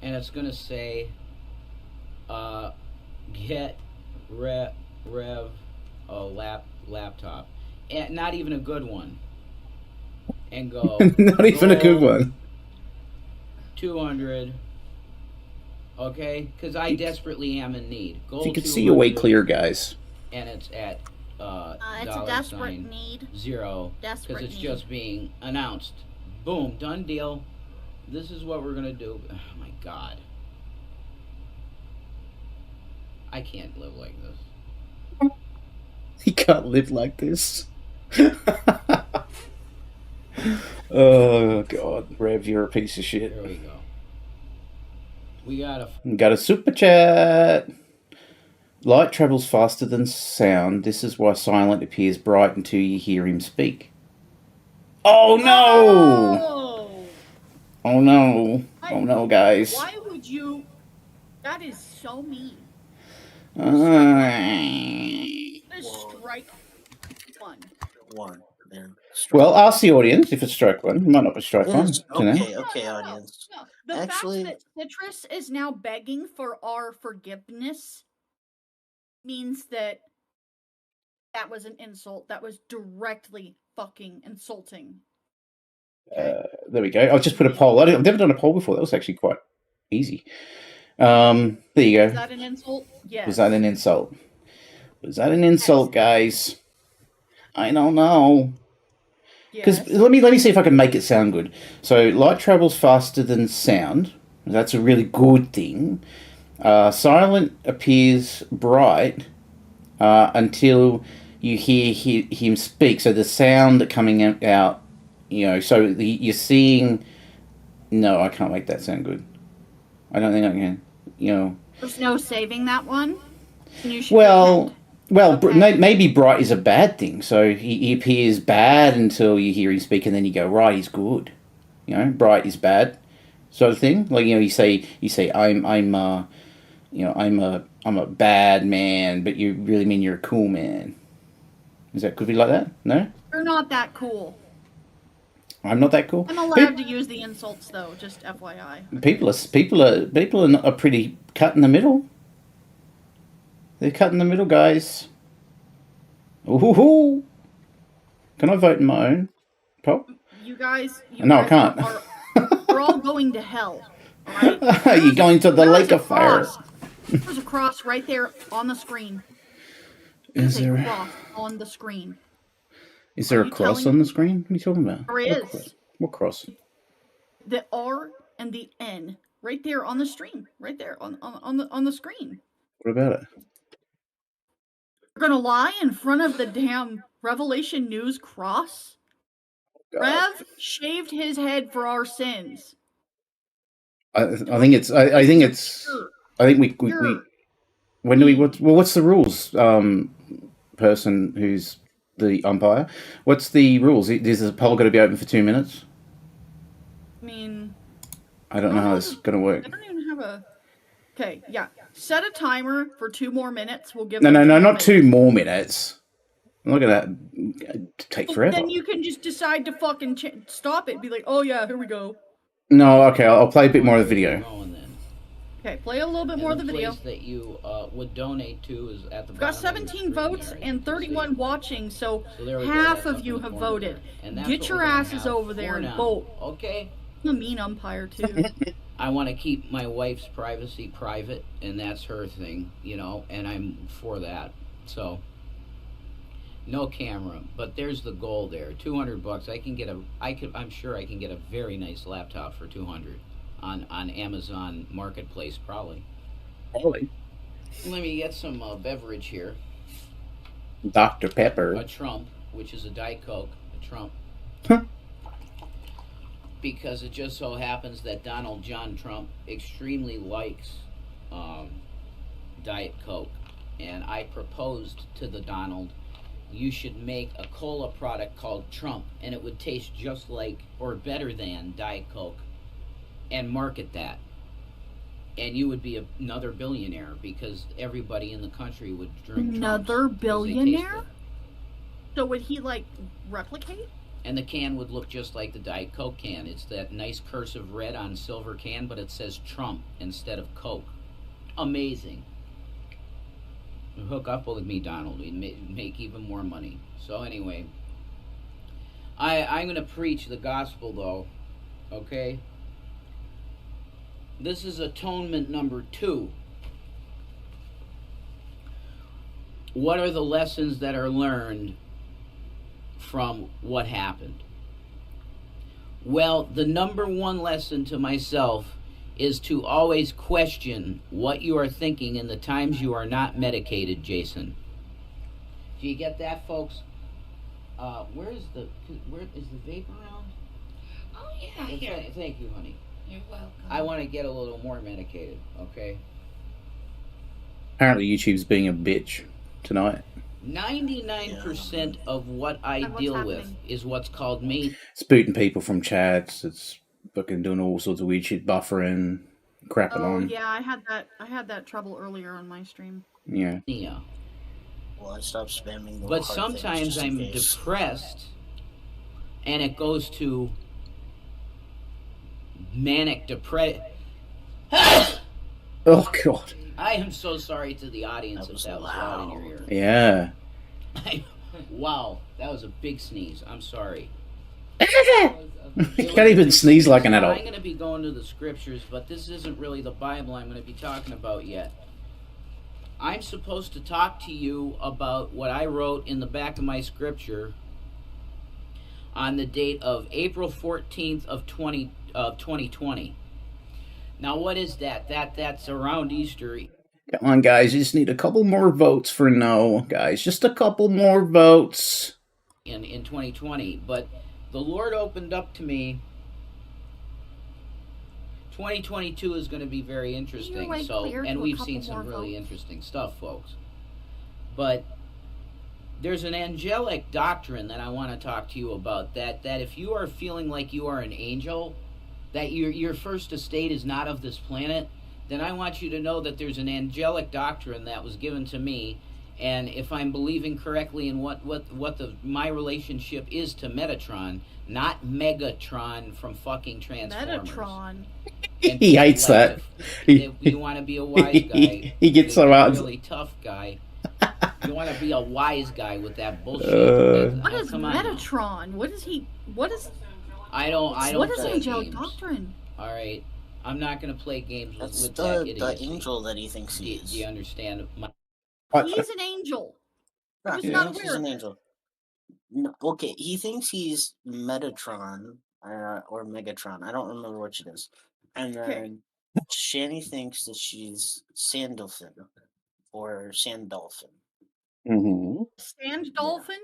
and it's gonna say, get rev a laptop, and not even a good one, and go Not even a good one. 200. Okay, because I desperately am in need. If you could see your way clear, guys. And it's at it's a desperate need. $0, because it's just being announced. Boom, done deal. This is what we're gonna do. Oh my God, I can't live like this. You can't live like this. Oh God, Rev, you're a piece of shit. There we go. We got a super chat. Light travels faster than sound. This is why silent appears bright until you hear him speak. Oh no! Oh, Oh no! Oh no, guys! Why would you? That is so mean. Strike one. One. Then Well, ask the audience if it's strike one. It might not be strike one. Okay, audience. No. The Actually, fact that Citrus is now begging for our forgiveness means that was an insult. That was directly fucking insulting. There we go. I'll just put a poll. I've never done a poll before. That was actually quite easy. There you go. Was that an insult? Yes. Was that an insult? Was that an insult, guys? I don't know. Because let me see if I can make it sound good. So light travels faster than sound. That's a really good thing. Silent appears bright until you hear him speak. So the sound coming out, so you're seeing... No, I can't make that sound good. I don't think I can, There's no saving that one? Maybe bright is a bad thing. So he appears bad until you hear him speak, and then you go, right, he's good. Bright is bad, sort of thing. Like you say I'm a bad man, but you really mean you're a cool man. Could be like that? No. You're not that cool. I'm not that cool. I'm allowed to use the insults though, just FYI. People are pretty cut in the middle. They're cut in the middle, guys. Ooh. Can I vote in my own poll? You guys. I can't. We're all going to hell. All right? You're going to the lake of fire. There's a cross right there on the screen. Is there a cross on the screen? Is there a cross on the screen? What are you talking about? There is. What cross? The R and the N right there on the screen. Right there on the screen. What about it? You're gonna lie in front of the damn Revelation News cross? God. Rev shaved his head for our sins. I think it's. I think we. When do we? What's the rules? Person who's the umpire. What's the rules? Is the poll got to be open for 2 minutes? I mean, I don't know how this is going to work. I don't even have a. Okay, yeah. Set a timer for 2 more minutes. We'll give. No, not 2 more minutes. Look at that. Take forever. Then you can just decide to fucking stop it. Be like, oh yeah, here we go. No, okay. I'll play a bit more of the video. Okay, play a little bit more of the video. The place that you would donate to is at the We've got 17 votes and 31 watching, so half of you have voted. Get your asses over there and vote. Okay. I'm a mean umpire, too. I want to keep my wife's privacy private, and that's her thing, and I'm for that. So, no camera, but there's the goal there. $200. I'm sure I can get a very nice laptop for $200 on Amazon Marketplace, probably. Probably. Let me get some beverage here. Dr. Pepper. A Trump, which is a Diet Coke. A Trump. Because it just so happens that Donald John Trump extremely likes Diet Coke. And I proposed to the Donald, you should make a cola product called Trump, and it would taste just like, or better than, Diet Coke, and market that. And you would be another billionaire, because everybody in the country would drink Another billionaire? So would he, replicate? And the can would look just like the Diet Coke can. It's that nice cursive red on silver can, but it says Trump instead of Coke. Amazing. Hook up with me, Donald. We make even more money. So anyway, I'm going to preach the gospel, though. Okay? This is atonement number 2. What are the lessons that are learned from what happened? Well, the number 1 lesson to myself is to always question what you are thinking in the times you are not medicated, Jason. Do you get that, folks? Where is the vape around? Oh, yeah, here. Thank you, honey. You're welcome. I want to get a little more medicated, okay? Apparently YouTube's being a bitch tonight. 99% of what I deal with is what's called me. It's booting people from chats. It's fucking doing all sorts of weird shit, buffering, crapping on. Yeah, I had that trouble earlier on my stream. Yeah. Well, I stopped spamming the But hard sometimes things I'm just in case. depressed, and it goes to manic depression. Oh, God. I am so sorry to the audience if that was loud in your ear. Yeah. Wow, that was a big sneeze. I'm sorry. You can't even sneeze like an adult. I'm going to be going to the scriptures, but this isn't really the Bible I'm going to be talking about yet. I'm supposed to talk to you about what I wrote in the back of my scripture on the date of April 14th of 2020. Now, what is that? That's around Easter. Come on, guys. You just need a couple more votes for no, guys. Just a couple more votes. In 2020. But the Lord opened up to me. 2022 is going to be very interesting. And we've seen some really interesting stuff, folks. But there's an angelic doctrine that I want to talk to you about. That if you are feeling like you are an angel, that your first estate is not of this planet, then I want you to know that there's an angelic doctrine that was given to me, and if I'm believing correctly in what my relationship is to Metatron, not Megatron from fucking Transformers. Metatron. He hates that. You want to be a wise guy. He gets so out. Really tough guy. You want to be a wise guy with that bullshit. What is Metatron? What is he? What is? I don't. What is play angelic games. Doctrine? All right, I'm not gonna play games with the, that idiot. The angel that he thinks he is. Do you understand? He's an angel. Right, He's he not thinks he's aware. an angel. No, okay, he thinks he's Metatron or Megatron. I don't remember which it is. And then Shanny thinks that she's Sandolphin or Sandolphin. Mm-hmm. Sand dolphin?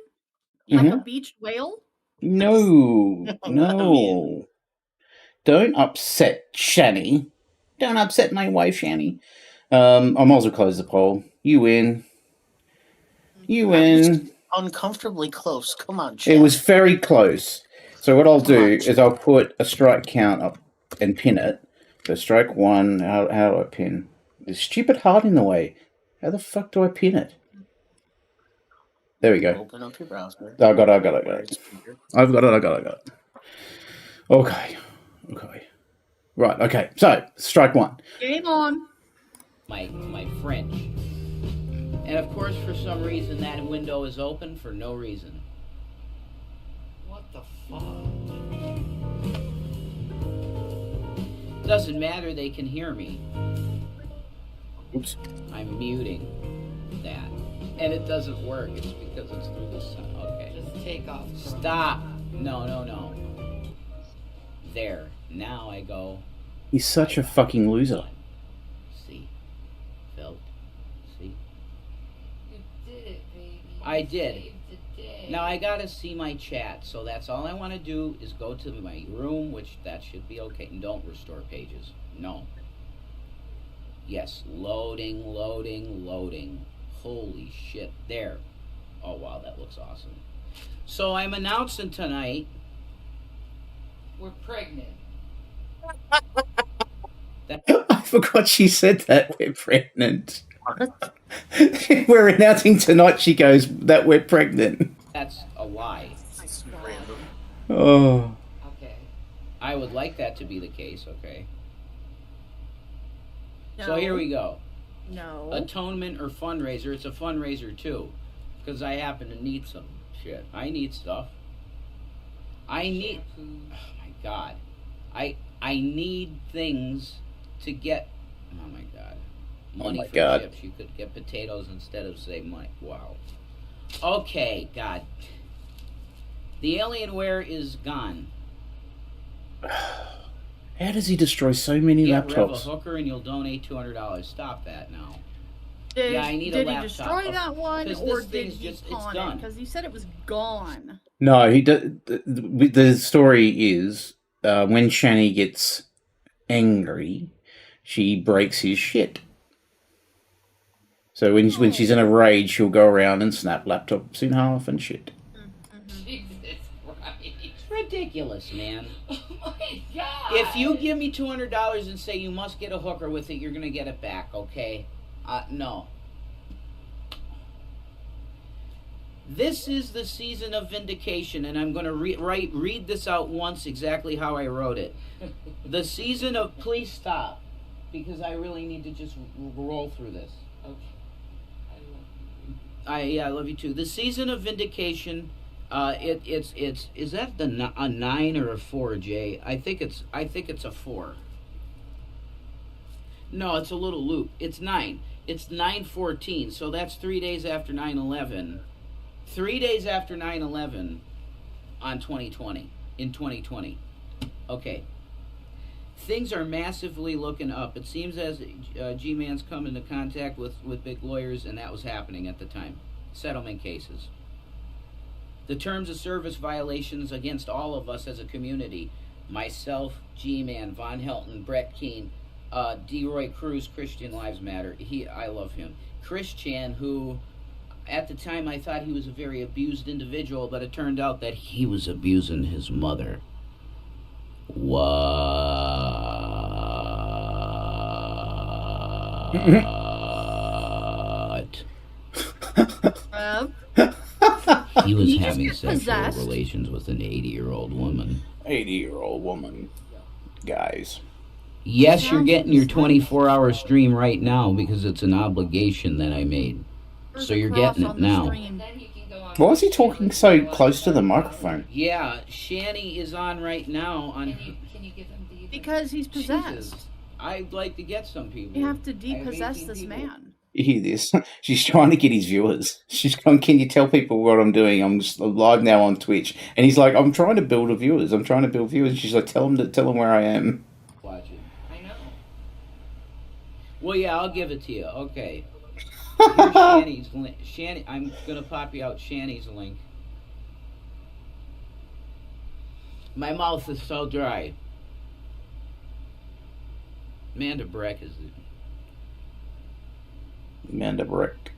Yeah. Like a beached whale? No. No. Don't upset Shanny. Don't upset my wife, Shanny. I might as well close the poll. You win. You win. Uncomfortably close. Come on, Chad. It was very close. So what I'll do is I'll put a strike count up and pin it. So strike 1. How do I pin? There's stupid heart in the way. How the fuck do I pin it? There we go. Open up your browser. I got it. I've got it. Okay. Right, okay. So, strike 1. Game on. My French. And of course, for some reason, that window is open for no reason. What the fuck? Doesn't matter, they can hear me. Oops. I'm muting that. And it doesn't work. It's because it's through the sun. Okay. Just take off. Stop. No. There. Now I go. He's such a fucking loser. See? Felt? See? You did it, baby. I did. Saved the day. Now I gotta see my chat, so that's all I want to do is go to my room, which that should be okay. And don't restore pages. No. Yes, loading. Holy shit, there. Oh wow, that looks awesome. So I'm announcing tonight. We're pregnant. I forgot she said that we're pregnant. We're announcing tonight, she goes, that we're pregnant. That's a lie. Random. Oh. Okay. I would like that to be the case, okay? No. So here we go. No. Atonement or fundraiser. It's a fundraiser too. Because I happen to need some shit. I need stuff. I need... Oh my God. I need things to get... Oh my God. Money for chips. You could get potatoes instead of, say, money. Wow. Okay, God. The Alienware is gone. How does he destroy so many laptops? Rev a hooker and you'll donate $200. Stop that now. I need a laptop. Did he destroy that one, or did he pawn it? Because he said it was gone. No, he did. The story is when Shanny gets angry, she breaks his shit. So when she's in a rage, she'll go around and snap laptops in half and shit. Jesus Christ. It's ridiculous, man. Oh my God. If you give me $200 and say you must get a hooker with it, you're going to get it back, okay? No. This is the season of vindication, and I'm going to read this out once exactly how I wrote it. The season of... Please stop, because I really need to just roll through this. Okay. I love you too. The season of vindication. It's is that a 9 or a 4, Jay? I think it's a 4. No, it's a little loop. It's 9. It's 9/14. So that's 3 days after 9/11. 3 days after 9/11 on 2020 in 2020. Okay. Things are massively looking up. It seems as G-Man's come into contact with big lawyers, and that was happening at the time. Settlement cases. The terms of service violations against all of us as a community, myself, G-Man, Von Helton, Brett Keane, DeRoy Cruz, Christian Lives Matter. I love him. Chris Chan, who at the time I thought he was a very abused individual, but it turned out that he was abusing his mother. What? He was having sexual relations with an 80-year-old woman. 80-year-old woman. Guys. Yes, you're getting your 24-hour stream right now because it's an obligation that I made. So you're getting it now. Why is he talking so close to the microphone? Yeah, Shanny is on right now. Can you give him the... Because he's possessed. Jesus. I'd like to get some people. You have to depossess this man. You hear this? She's trying to get his viewers. She's going, can you tell people what I'm doing? I'm just live now on Twitch. And he's like, I'm trying to build viewers. I'm trying to build viewers. She's like, tell them where I am. Watch it. I know. Well, yeah, I'll give it to you. Okay. Here's Shanny's link. Shanny, I'm going to pop you out Shanny's link. My mouth is so dry. Amanda Breck is it. Amanda Breck.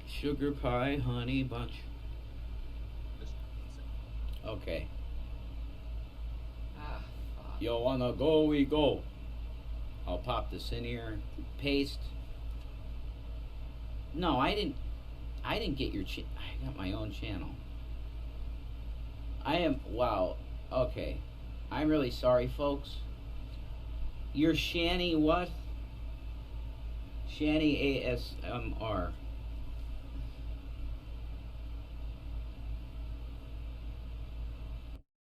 Sugar pie, honey bunch. Okay. You wanna go, we go. I'll pop this in here. Paste. No, I didn't get your I got my own channel. Wow. Okay. I'm really sorry, folks. You're Shanny what? Shanny ASMR.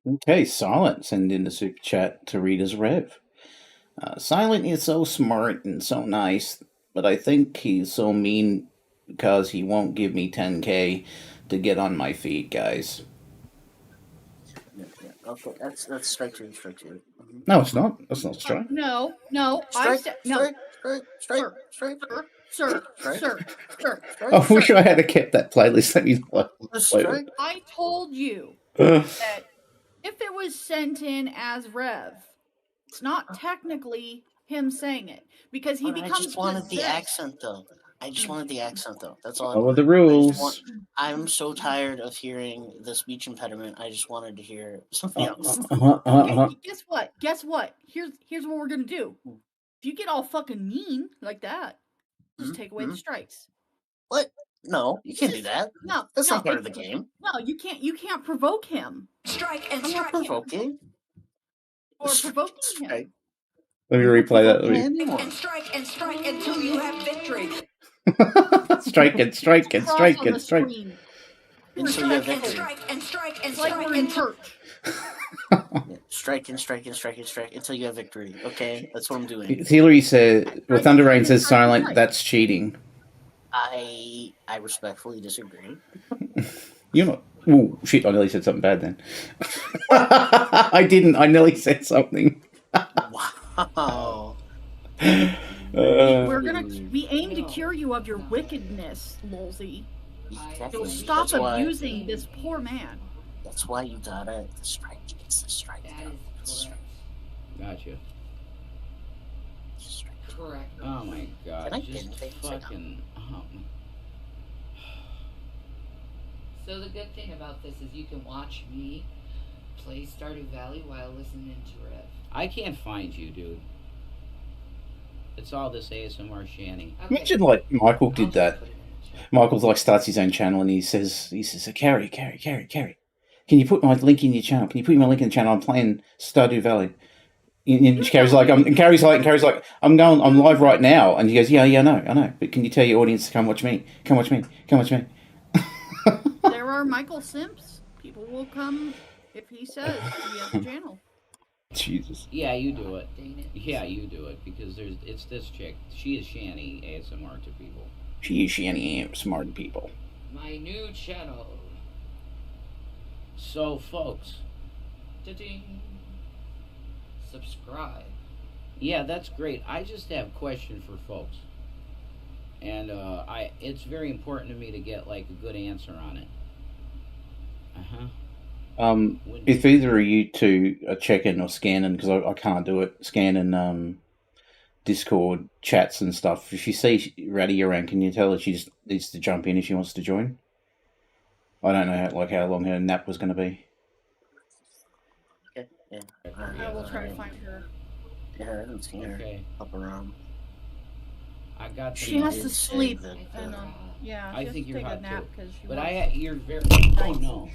Okay, Silent send in the super chat to Reader's Rev. Silent is so smart and so nice, but I think he's so mean because he won't give me 10K to get on my feet, guys. Yeah. Okay, that's strike two. Mm-hmm. No, it's not. That's not strike. No. Strike. Sir. I wish I had kept that playlist. That you play. I told you that if it was sent in as Rev, it's not technically him saying it because he becomes. I just wanted the accent, though. That's all. Follow the rules. I'm so tired of hearing the speech impediment. I just wanted to hear something else. Guess what? Here's what we're gonna do. If you get all fucking mean like that, just take away the strikes. What? No, you can't do that. No, That's no, not part of the game. No, you can't. You can't provoke him. Strike and I'm not strike him. provoking. Or provoking him. Strike. Let me I'm not replay that. provoking anyone. And strike until you have victory. Strike and strike and Cross strike on and the strike. screen. Until you have And victory. strike and strike and It's like strike we're in and church. Yeah, strike and strike and strike and strike until you have victory. Okay, that's what I'm doing. Hillary said, "Well, Thunder Rain says silent. That's cheating." I respectfully disagree. You're not. Oh shit! I nearly said something bad then. I didn't. I nearly said something. Wow. We aim to cure you of your wickedness, Lolzy. Exactly. You'll stop That's why- abusing this poor man. That's why you gotta strike. It's the strike. Gotcha. Correct. Oh my god. Can I Just pin things? fucking. So the good thing about this is you can watch me play Stardew Valley while listening to Riff. I can't find you, dude. It's all this ASMR Shanny. Okay. Imagine like Michael did that. Michael's like starts his own channel and he says, Carrie, can you put my link in your channel? Can you put my link in the channel? I'm playing Stardew Valley. And Carrie's like, I'm live right now. And he goes, yeah, I know. But can you tell your audience to come watch me? Come watch me. There are Michael Simps. People will come if he says he has a channel. Jesus. Yeah, you do it. Yeah, you do it because it's this chick. She is Shanny ASMR to people. She is Shanny smart people. My new channel. So, folks. Da-ding. Subscribe. Yeah, that's great. I just have a question for folks. And it's very important to me to get like a good answer on it. If either of you two are checking or scanning, because I can't do it, scanning Discord chats and stuff. If you see Ratty around, can you tell her she just needs to jump in if she wants to join? I don't know how long her nap was going to be. Okay, yeah. I will try to find her. Yeah, I haven't seen her up around. I got. She has to sleep. That, And, yeah, she I has think to you're take hot a nap too. because she But wants you're very. Oh no.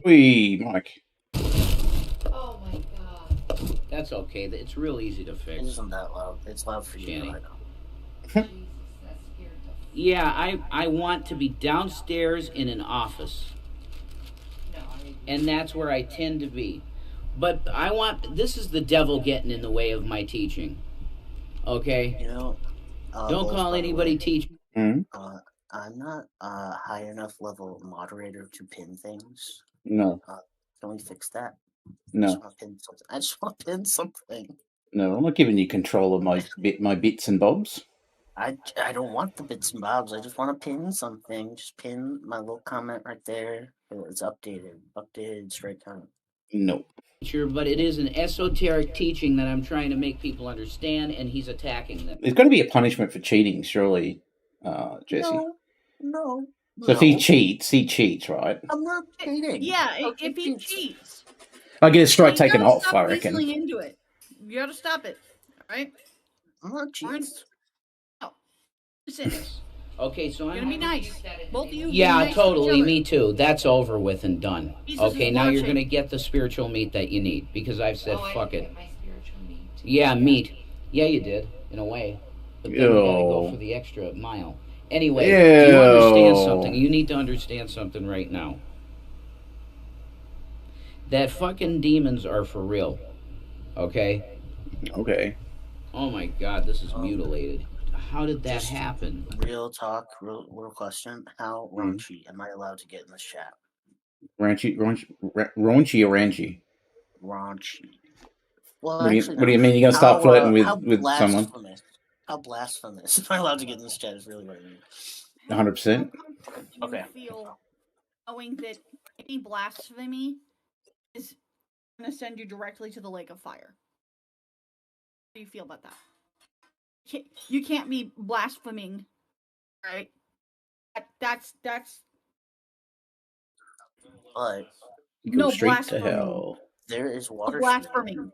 Wee, Mike. Oh my god. That's okay. It's real easy to It fix. isn't that loud. It's loud for you, Shanny. I know. Jesus, that scared the Yeah, I want to be downstairs in an office. And that's where I tend to be. But this is the devil getting in the way of my teaching. Okay? You know, Don't call anybody teacher. Mm-hmm. I'm not a high enough level moderator to pin things. No. Can we fix that? No. I just want to pin something. No, I'm not giving you control of my bits and bobs. I don't want the bits and bobs. I just want to pin something. Just pin my little comment right there. It's updated. Updated straight comment. No. But it is an esoteric teaching that I'm trying to make people understand, and he's attacking them. There's got to be a punishment for cheating, surely, Jesse. No. So if he cheats, right? I'm not cheating. Yeah, if he cheats. I get a strike you taken gotta off, stop I reckon. weaseling into it. You gotta stop it. Alright? I'm not cheating. Oh. Listen. Okay, so You're gonna be nice. Both of you. be Yeah, nice to each totally. other. Me too. That's over with and done. Jesus Okay, is now you're watching. going to get the spiritual meat that you need because I've said Oh, I fuck didn't it. get my spiritual meat. Yeah, meat. Yeah, you did, in a way. But then you got to go Ew. for the extra mile. Anyway, do you understand Ew. something? You need to understand something right now. That fucking demons are for real. Okay? Okay. Oh my god, this is mutilated. How did that happen? Real talk, real question. How raunchy am I allowed to get in this chat? Raunchy or raunchy? Raunchy. Well, What do you actually, mean? You're gonna start flirting how with someone? How blasphemous am I allowed to get in this chat is really what I mean. 100%. Okay. Feel knowing that any blasphemy is going to send you directly to the lake of fire. How do you feel about that? You can't be blaspheming, right? That's But You go no straight to blasphemy. hell. there is water. Blaspheming.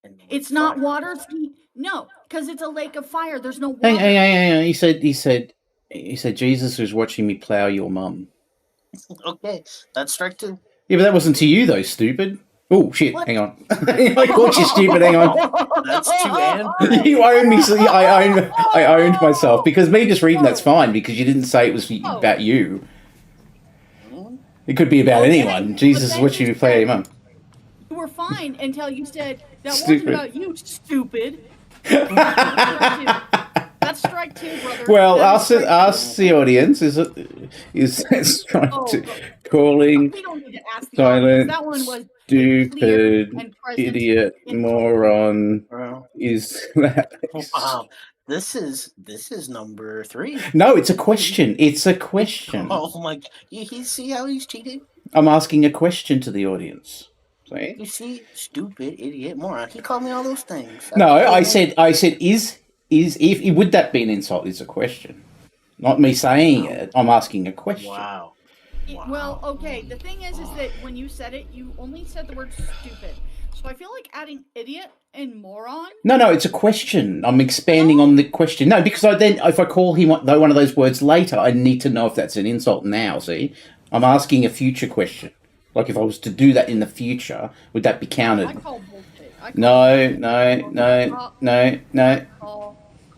and It's not fire. water ski. No, because it's a lake of fire. There's no water. Hey, he said He said, Jesus was watching me plow your mum. Okay, that's strike 2. Yeah, but that wasn't to you, though, stupid. Oh, shit, What? hang on. I caught you, stupid, hang on. That's 2 and You own me, so I owned myself. Because me just reading that's fine, because you didn't say it was about you. It could be about anyone. Jesus is watching me plow your mum. You were fine until you said, that Stupid. wasn't about you, stupid. That's strike 2, brother. Well, That is ask the audience. Is that trying to calling we don't need to ask the audience. That one was clear stupid and present. idiot moron? Is that? Wow, this is number 3. No, it's a question. It's a question. Oh my! You see how he's cheating? I'm asking a question to the audience. See? You see, stupid idiot moron. He called me all those things. No, I said is if would that be an insult? Is a question, not me saying it. I'm asking a question. Wow. Well, okay. The thing is that when you said it, you only said the word stupid. So I feel like adding idiot and moron. No, it's a question. I'm expanding on the question. No, because if I call him one of those words later, I need to know if that's an insult now. See, I'm asking a future question. Like if I was to do that in the future, would that be counted? I call bullshit. No.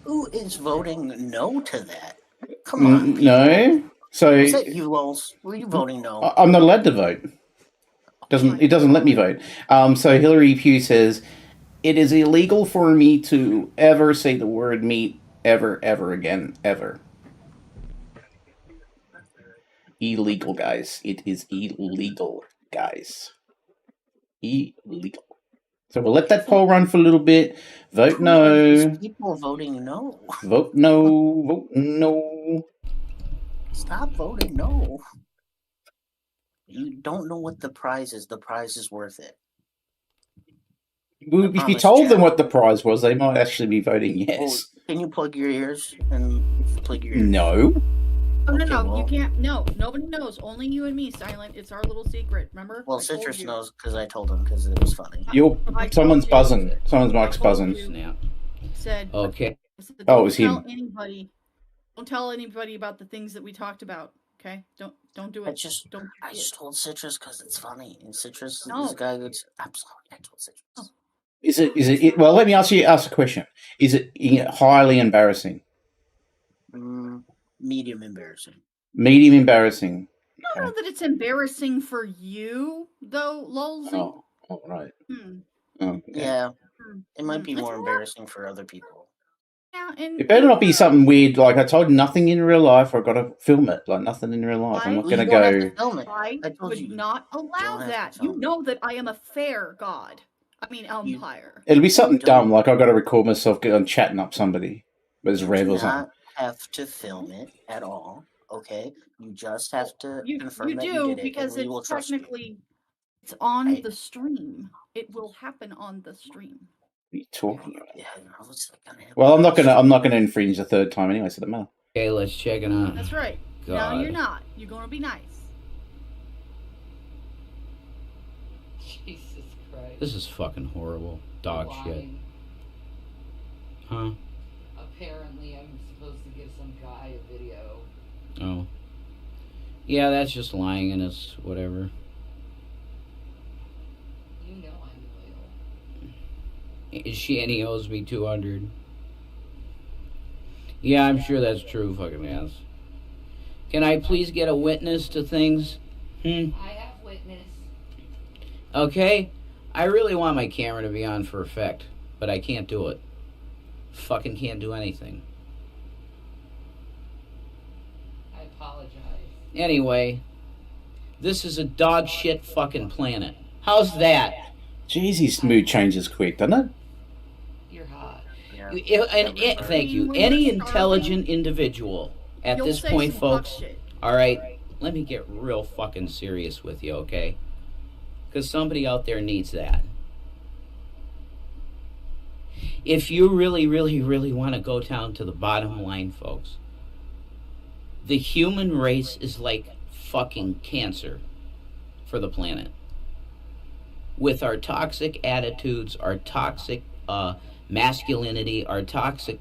Who is voting no to that? Come on. No. So is that you, Lols? Were you voting no? I'm not allowed to vote. It doesn't let me vote. So Hillary Pugh says it is illegal for me to ever say the word meat ever again ever. Illegal, guys. It is illegal, guys. Illegal. So we'll let that poll run for a little bit. Vote no. People voting no. Vote no. Vote no. Stop voting no. You don't know what the prize is. The prize is worth it. Well, if you told them what the prize was, they might actually be voting yes. Well, can you plug your ears and plug your ears? No. No, you can't. No, nobody knows. Only you and me, Silent. It's our little secret. Remember? Well, Citrus knows because I told him because it was funny. Someone's buzzing. Someone's mic's buzzing. Snap. Said. Okay. Oh, it was him. Don't tell anybody about the things that we talked about. Okay? Don't do it. I just told Citrus because it's funny, and Citrus is the guy that's absolutely. I told Citrus. Is it? Well, let me ask a question. Is it highly embarrassing? Medium embarrassing. Medium embarrassing. I don't know that it's embarrassing for you, though, Lolz. Oh, right. Okay. Yeah, it might be more embarrassing for other people. Yeah, and it better not be something weird. Like I told nothing in real life. I've got to film it. Like nothing in real life. I'm not going to go. I would not allow that. You know that I am a fair god. I mean, umpire. It'll be something dumb. Like I've got to record myself chatting up somebody. But it's Rev or something. Have to film it at all, okay? You just have to confirm that you did it, because and we will trust you. It's on the stream. It will happen on the stream. What are you talking about? Yeah, well, I'm not gonna infringe the third time anyway, so the matter. Okay, let's check it out. That's right. God. No, you're not. You're gonna be nice. Jesus Christ. This is fucking horrible. Dog shit. Huh? Apparently, I'm supposed to give some guy a video. Oh. Yeah, that's just lying and it's whatever. You know I'm loyal. Shanny owes me 200. Yeah, I'm sure that's true, fucking ass. Can I please get a witness to things? I have witness. Okay? I really want my camera to be on for effect, but I can't do it. Fucking can't do anything. I apologize. Anyway, this is a dog shit fucking planet. How's that? Jeez, his mood changes quick, doesn't it? You're hot. Yeah. Thank you. Any intelligent individual at this point, folks. All right, let me get real fucking serious with you, okay? Because somebody out there needs that. If you really, really, really want to go down to the bottom line, folks, the human race is like fucking cancer for the planet. With our toxic attitudes, our toxic masculinity, our toxic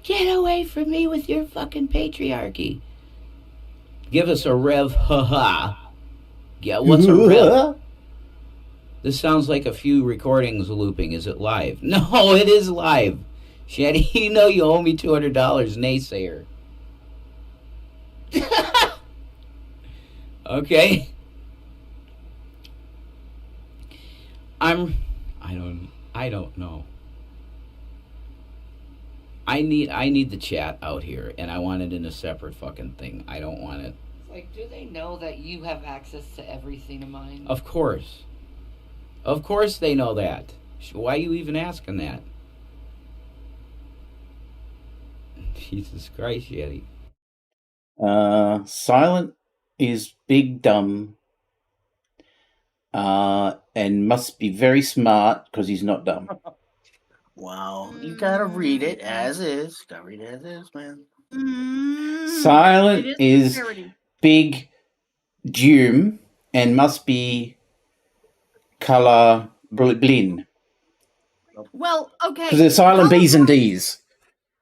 Get away from me with your fucking patriarchy. Give us a rev, ha. Yeah, what's a rev? This sounds like a few recordings looping. Is it live? No, it is live. Shanny, you know you owe me $200, naysayer. Okay. I don't know. I need the chat out here, and I want it in a separate fucking thing. I don't want it. Like, do they know that you have access to everything of mine? Of course. Of course they know that. Why are you even asking that? Jesus Christ, Yeti. Silent is big dumb. And must be very smart because he's not dumb. Wow, you gotta read it as is. Gotta read it as is, man. Silent is big doom and must be color blind. Well, okay. Because they're silent B's and D's.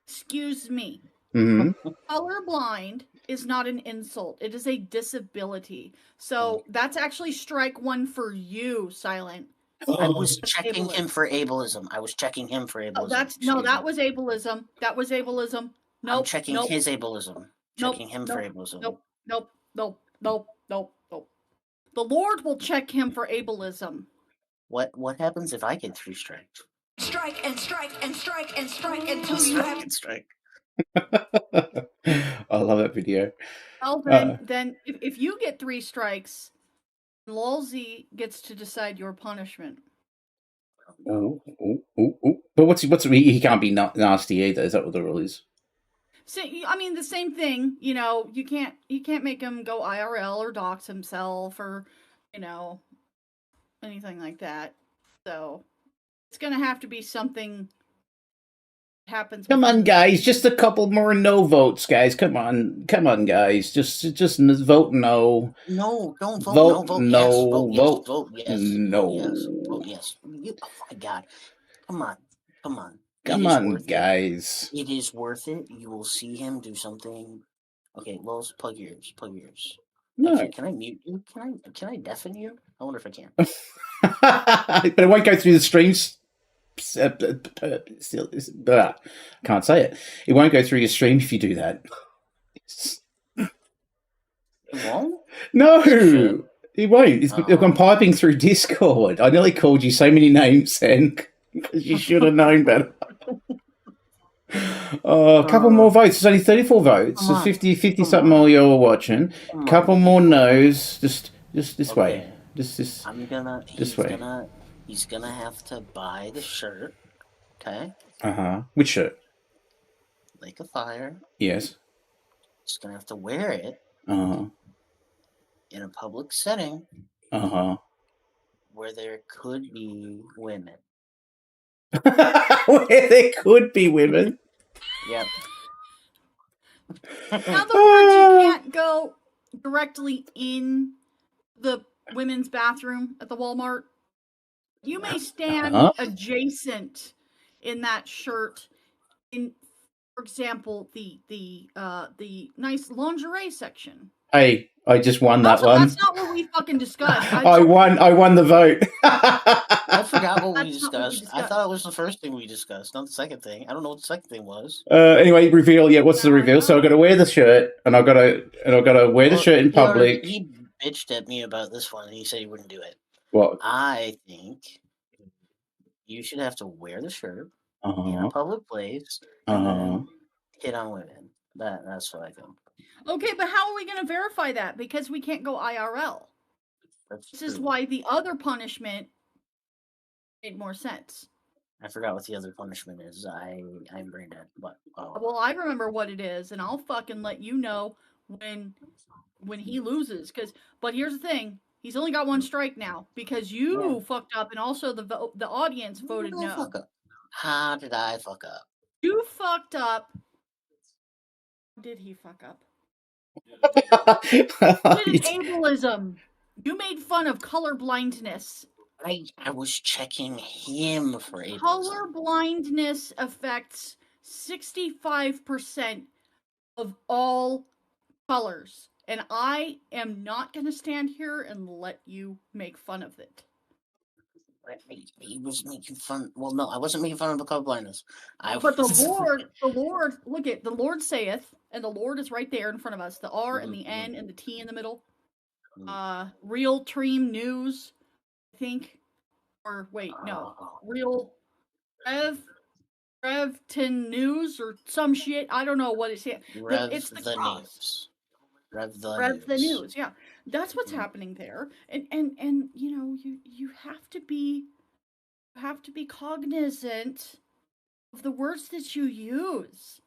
Excuse me. Mm-hmm. Colorblind is not an insult. It is a disability. So that's actually strike one for you, Silent. I was checking him for ableism. Oh, that was ableism. That was ableism. Nope. I'm checking his ableism. Checking him for ableism. Nope. The Lord will check him for ableism. What happens if I get 3 strikes? Strike and strike and strike and strike until you have strike. I love that video. Well, then if you get 3 strikes, Lolzy gets to decide your punishment. Oh. But he can't be nasty either. Is that what the rule is? I mean, the same thing. You know, you can't make him go IRL or dox himself or, you know, anything like that. So it's gonna have to be something that happens. Come on, guys! Just a couple more no votes, guys. Come on, guys! Just vote no. No, don't vote. Vote no. Vote yes. No. Vote yes. Oh my God! Come on. Come on, guys! It is worth it. You will see him do something. Okay, Lols, plug your ears. No. Actually, can I mute you? Can I deafen you? I wonder if I can. But it won't go through the streams. Can't say it. It won't go through your stream if you do that. It won't? No, it won't. It's gone piping through Discord. I nearly called you so many names, Sen, because you should have known better. A couple more votes. There's only 34 votes. There's 50 something more you're watching. A couple more no's. Just this way. Just this. He's gonna have to buy the shirt. Okay. Which shirt? Lake of Fire. Yes. He's gonna have to wear it. In a public setting. Where there could be women. Where there could be women. Yep. In other words, you can't go directly in the women's bathroom at the Walmart. You may stand adjacent in that shirt in, for example, the nice lingerie section. Hey, I just won that one. That's not what we fucking discussed. I won the vote. I forgot what we discussed. I thought it was the first thing we discussed, not the second thing. I don't know what the second thing was. Anyway, reveal. Yeah, what's the reveal? So I've got to wear the shirt, and I've got to wear the shirt in public. He bitched at me about this one, and he said he wouldn't do it. What? I think you should have to wear the shirt in a public place and then hit on women. That's what I think. Okay, but how are we going to verify that? Because we can't go IRL. This is why the other punishment made more sense. I forgot what the other punishment is. I'm brain dead. But well, I remember what it is, and I'll fucking let you know when he loses. But here's the thing: he's only got 1 strike now because you fucked up, and also the audience voted no. Fuck up. How did I fuck up? You fucked up. Did he fuck up? Did ableism. You made fun of color blindness. I was checking him for ableism. Color blindness affects 65% of all colors. And I am not going to stand here and let you make fun of it. He was making fun. Well, no, I wasn't making fun of the colorblindness. But the Lord, look at the Lord saith, and the Lord is right there in front of us. The R and the N and the T in the middle. Real Tream News, I think. Or wait, no. Real Revton News or some shit. I don't know what it's here. It's the cross. Rev the news. Yeah. That's what's happening there. And you know, you have to be cognizant of the words that you use.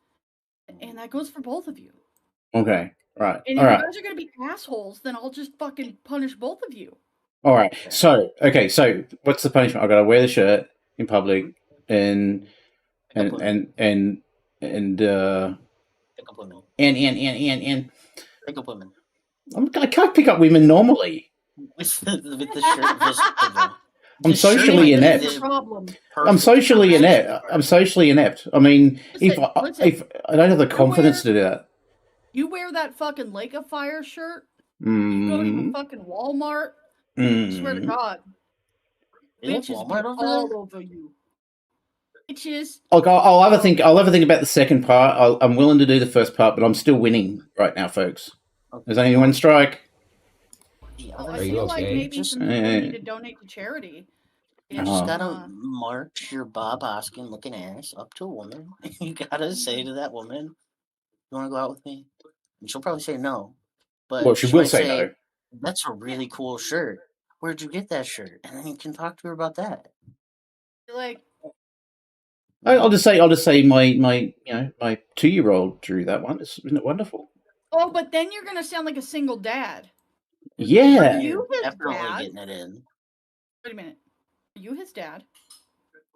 And that goes for both of you. Okay. Right. And if you guys are gonna be assholes, then I'll just fucking punish both of you. All right. So what's the punishment? I've got to wear the shirt in public and pick up women. I can't pick up women normally. With the shirt visible. I'm socially inept. I'm socially inept. I mean, if I don't have the confidence to do that. You wear that fucking Lake of Fire shirt. You go to the fucking Walmart. I swear to God. Bitches be all over you. Bitches. Look, I'll have a think. I'll have a think about the second part. I'm willing to do the first part, but I'm still winning right now, folks. Okay. Does anyone strike? I feel like maybe some people need to donate to charity. You just gotta march your Bob Hoskin looking ass up to a woman. You gotta say to that woman, "You want to go out with me?" And she'll probably say no. But well, she will say no. That's a really cool shirt. Where'd you get that shirt? And then you can talk to her about that. Like, I'll just say my 2-year-old drew that one. Isn't it wonderful? Oh, but then you're gonna sound like a single dad. Yeah. Are you his definitely dad? Getting it in. Wait a minute. Are you his dad?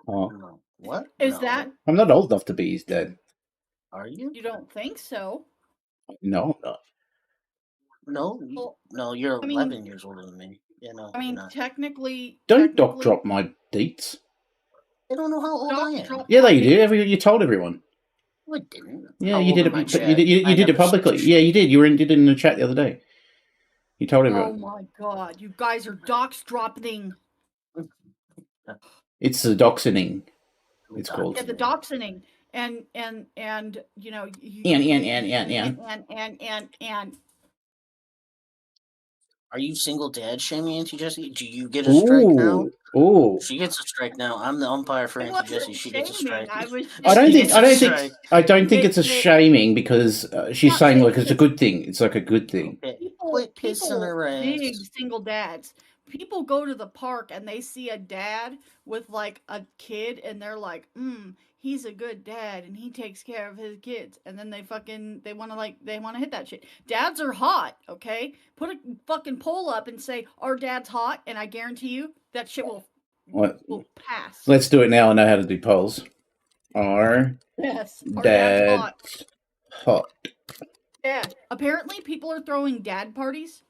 Oh. No. What? Is that? I'm not old enough to be his dad. Are you? You don't think so? No, I'm not. No, you're 11 years older than me. Yeah, no. I mean, technically. Don't doc drop my deets. They don't know how old I am. Yeah, they do. You told everyone. I didn't. Yeah, you did it. You did it publicly. Yeah, you did. You did it in the chat the other day. You told everyone. Oh my God! You guys are dox dropping. It's the doxing. It's called. Yeah, the doxing, and you know. And. Are you single dad shaming Auntie Jessie? Do you get a strike now? Oh, she gets a strike now. I'm the umpire for Auntie Jessie. She gets a strike. I don't think it's a shaming because she's saying like it's a good thing. It's like a good thing. Big single dads. People go to the park and they see a dad with like a kid and they're like, he's a good dad and he takes care of his kids. And then they want to hit that shit. Dads are hot, okay? Put a fucking poll up and say, are dads hot? And I guarantee you that shit will pass. Let's do it now. I know how to do polls. Are dads hot? Yeah. Apparently people are throwing dad parties.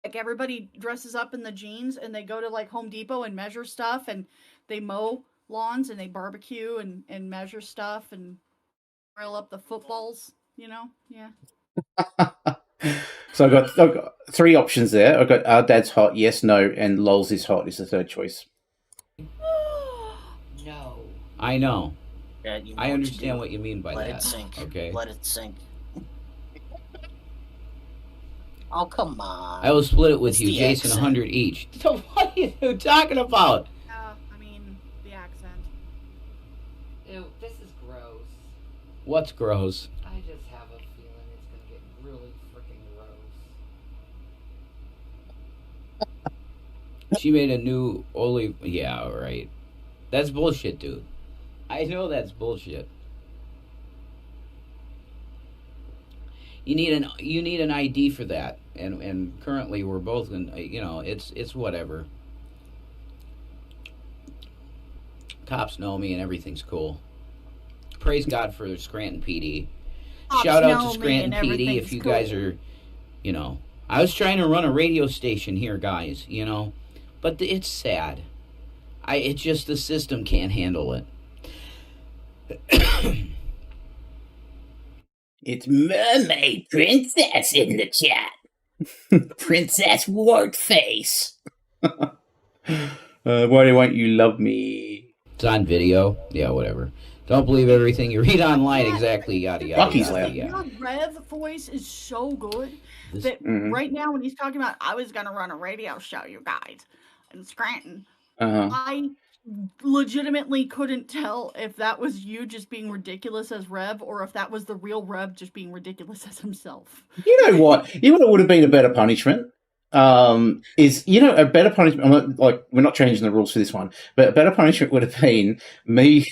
Like everybody dresses up in the jeans and they go to like Home Depot and measure stuff and they mow lawns and they barbecue and measure stuff and grill up the footballs, you know? Yeah. So I've got 3 options there. I've got our dad's hot, yes, no, and Lols is hot is the third choice. No. I know. Yeah, I understand what you mean by that. Let it sink. Okay. Let it sink. Oh, come on. I will split it with you, Jason, 100 each. So what are you talking about? I mean, the accent. Ew, this is gross. What's gross? I just have a feeling it's going to get really freaking gross. She made a new Oli. Yeah, right. That's bullshit, dude. I know that's bullshit. You need an ID for that, and currently we're both in. It's whatever. Cops know me and everything's cool. Praise God for Scranton PD. Shout out to Scranton PD if you guys are, I was trying to run a radio station here, guys. But it's sad. It's just the system can't handle it. It's Mermaid Princess in the chat. Princess Wartface. Why won't you love me? It's on video. Yeah, whatever. Don't believe everything you read online. Exactly. Yada yada. Lucky's yada, loud. Your Rev voice is so good that right now when he's talking about, I was gonna run a radio show, you guys, in Scranton, I legitimately couldn't tell if that was you just being ridiculous as Rev or if that was the real Rev just being ridiculous as himself. You know what? You know what would have been a better punishment? Is, you know, a better punishment. I'm not, like, we're not changing the rules for this one, but a better punishment would have been me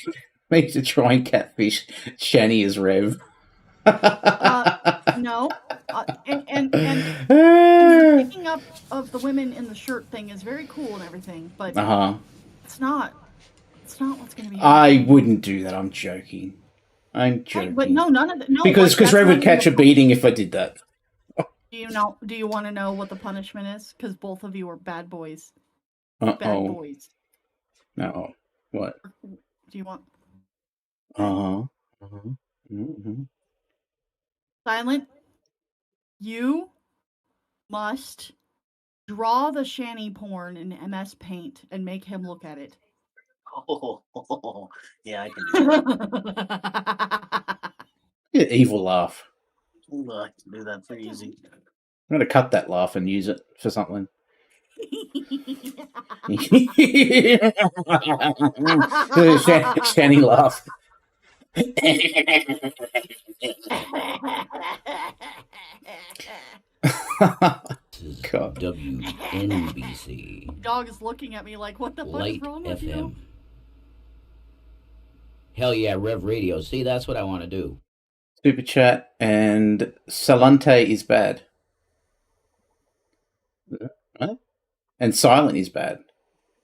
to try and catfish Shanny as Rev. No, and picking up of the women in the shirt thing is very cool and everything, but it's not what's going to be happening. I wouldn't do that. I'm joking. I'm joking. But no, none of the no. Because Rev would catch a beating if I did that. Do you want to know what the punishment is? Because both of you are bad boys. Bad boys. No. What? Do you want? Silent. You must draw the Shanny porn in MS Paint and make him look at it. Oh, yeah, I can do that. Evil laugh. I can do that pretty easy. I'm going to cut that laugh and use it for something. Shanny laugh. God. WNBC. Dog is looking at me like, what the fuck is wrong with you? Hell yeah, Rev Radio. See, that's what I want to do. Super chat, and Salante is bad. What? And Silent is bad.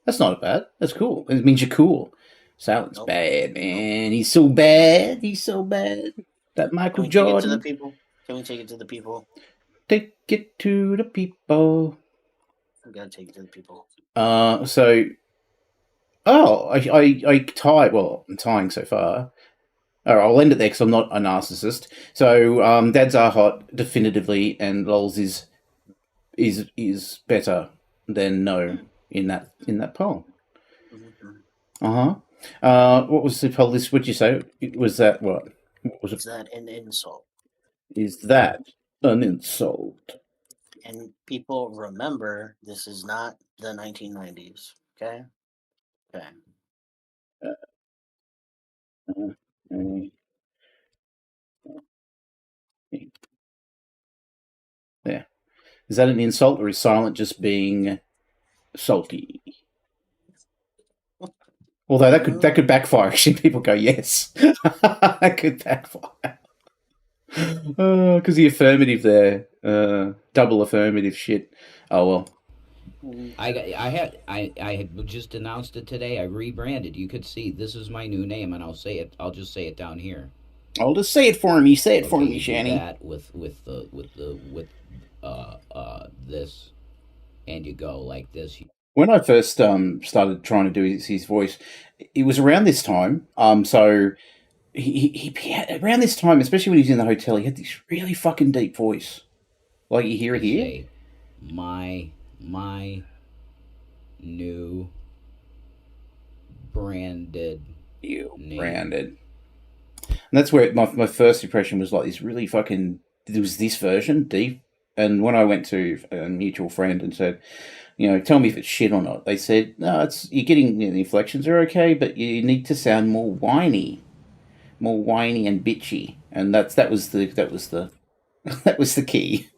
That's not bad. That's cool. It means you're cool. Silent's bad, man. He's so bad. He's so bad. That Michael Jordan. Can we take it to the people? Take it to the people. We gotta take it to the people. I tie. Well, I'm tying so far. All right, I'll end it there because I'm not a narcissist. So, Dads Are Hot definitively, and Lols is better than No in that poll. What was the poll list? What'd you say? Was that what? What was it? Is that an insult? Is that an insult? And people remember, this is not the 1990s. Okay. Okay. Yeah. Is that an insult, or is Silent just being salty? Although that could backfire. Actually, people go, yes. That could backfire. Because the affirmative there, double affirmative shit. Oh well. I had just announced it today. I rebranded. You could see this is my new name, and I'll say it. I'll just say it down here. I'll just say it for me. Say it for me, Shanny. That with this, and you go like this. When I first started trying to do his voice, it was around this time. So he around this time, especially when he was in the hotel, he had this really fucking deep voice. Like you hear it here. My new branded name. Branded. And that's where my first impression was like this really fucking. There was this version deep, and when I went to a mutual friend and said, you know, tell me if it's shit or not, they said, no, you're getting, the inflections are okay, but you need to sound more whiny and bitchy, and that was the that was the key.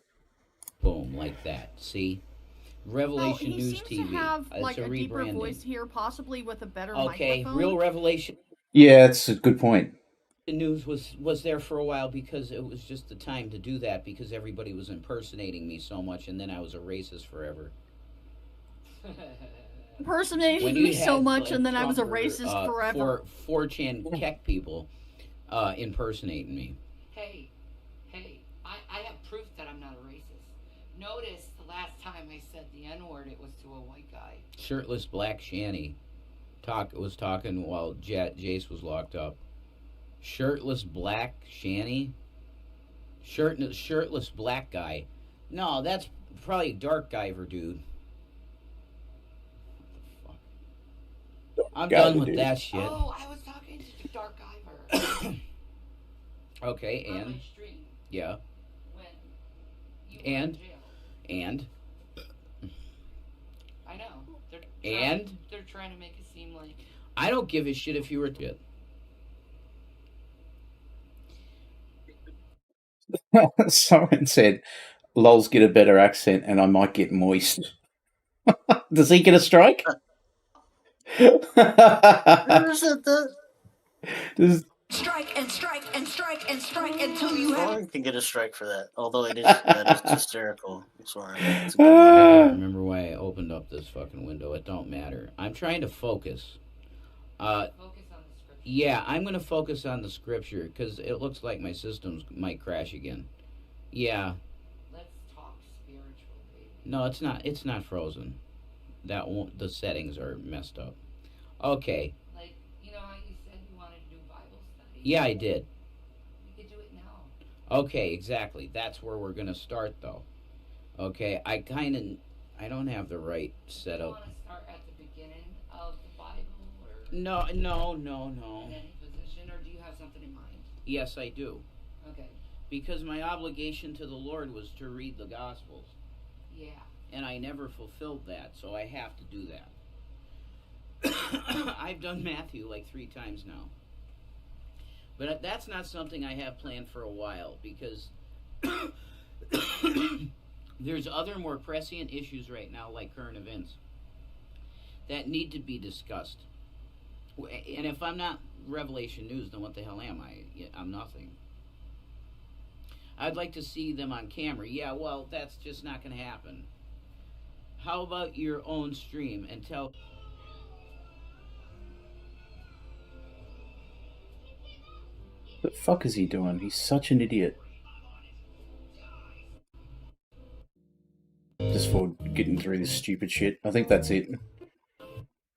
Boom, like that. See. Revelation he News seems TV. to have like a deeper voice here, possibly with a better microphone. Real Revelation. Yeah, that's a good point. The news was there for a while because it was just the time to do that because everybody was impersonating me so much, and then I was a racist forever. Impersonating me so much, and then I was a racist forever. 4chan Keck people impersonating me. Hey, I have proof that I'm not a racist. Notice the last time I said the N-word, it was to a white guy. Shirtless black Shanny was talking while Jace was locked up. Shirtless black Shanny? Shirtless black guy. No, that's probably Dark Guyver, dude. What the fuck? I'm done with that shit. Oh, I was talking to Dark Guyver. Okay, on and? my stream Yeah. when you And? were in jail. And? I know. They're trying to make it seem like I don't give a shit if you were good. Someone said, "Lols get a better accent, and I might get moist." Does he get a strike? Does... Strike and strike and strike and strike until you have. Soren can get a strike for that. Although that is hysterical. Soren. It's a good I one. don't remember why I opened up this fucking window. It don't matter. I'm trying to focus. focus on the scripture. Yeah, I'm going to focus on the scripture because it looks like my systems might crash again. Yeah. Let's talk spiritual, baby. No, it's not. It's not frozen. That won't. The settings are messed up. Okay. Like, you know how you said you wanted to do Bible study? Yeah, I did. We could do it now. Okay, exactly. That's where we're going to start, though. Okay, I don't have the right Do you setup. want to start at the beginning of the Bible, or No. in any position, or do you have something in mind? Yes, I do. Okay. Because my obligation to the Lord was to read the Gospels. Yeah. And I never fulfilled that, so I have to do that. I've done Matthew like 3 times now. But that's not something I have planned for a while, because there's other more prescient issues right now, like current events, that need to be discussed. And if I'm not Revelation News, then what the hell am I? I'm nothing. I'd like to see them on camera. Yeah, well, that's just not going to happen. How about your own stream and tell... What the fuck is he doing? He's such an idiot. Just for getting through this stupid shit. I think that's it.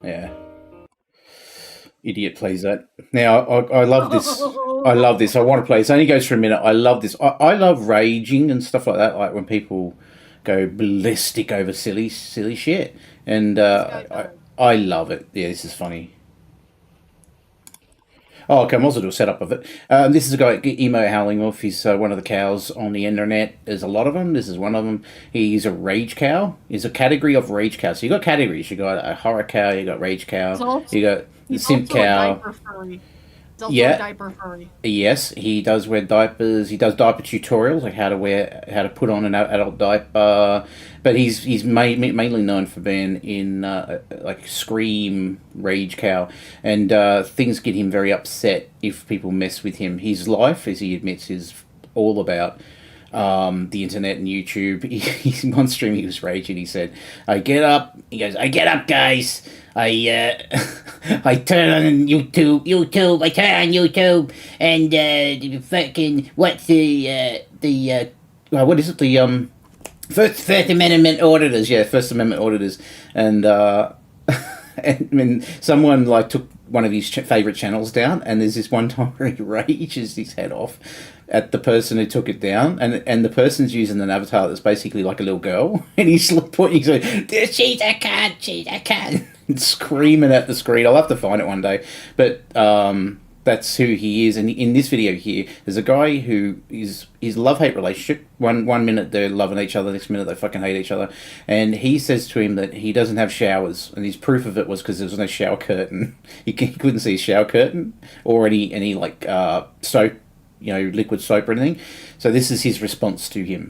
Yeah. Idiot plays that. Now, I love this. I love this. I want to play. It only goes for a minute. I love this. I love raging and stuff like that. Like when people go ballistic over silly shit. And I love it. Yeah, this is funny. Oh, okay, I'm also do a setup of it. This is a guy, Emo Howling Wolf. He's one of the cows on the internet. There's a lot of them. This is one of them. He's a rage cow. He's a category of rage cow. So you got categories. You got a horror cow. You got rage cow. You got the simp cow. He's also a diaper furry. Yes, he does wear diapers. He does diaper tutorials, like how to put on an adult diaper. But he's mainly known for being in like Scream, Rage Cow, and things get him very upset if people mess with him. His life, as he admits, is all about the internet and YouTube. He's one stream he was raging. He said, "I get up." He goes, "I get up, guys. I turn on YouTube. I turn on YouTube, and fucking what's the what is it? The First Amendment auditors. Yeah, First Amendment auditors, and and when someone like took one of his favorite channels down, and there's this one time where he rages his head off at the person who took it down, and the person's using an avatar that's basically like a little girl, and he's pointing, he's like, she's a cunt, and screaming at the screen. I'll have to find it one day, but that's who he is. And in this video here, there's a guy who is love-hate relationship. One minute they're loving each other, next minute they fucking hate each other. And he says to him that he doesn't have showers, and his proof of it was because there was no shower curtain. He couldn't see his shower curtain or any like soap, liquid soap or anything. So this is his response to him.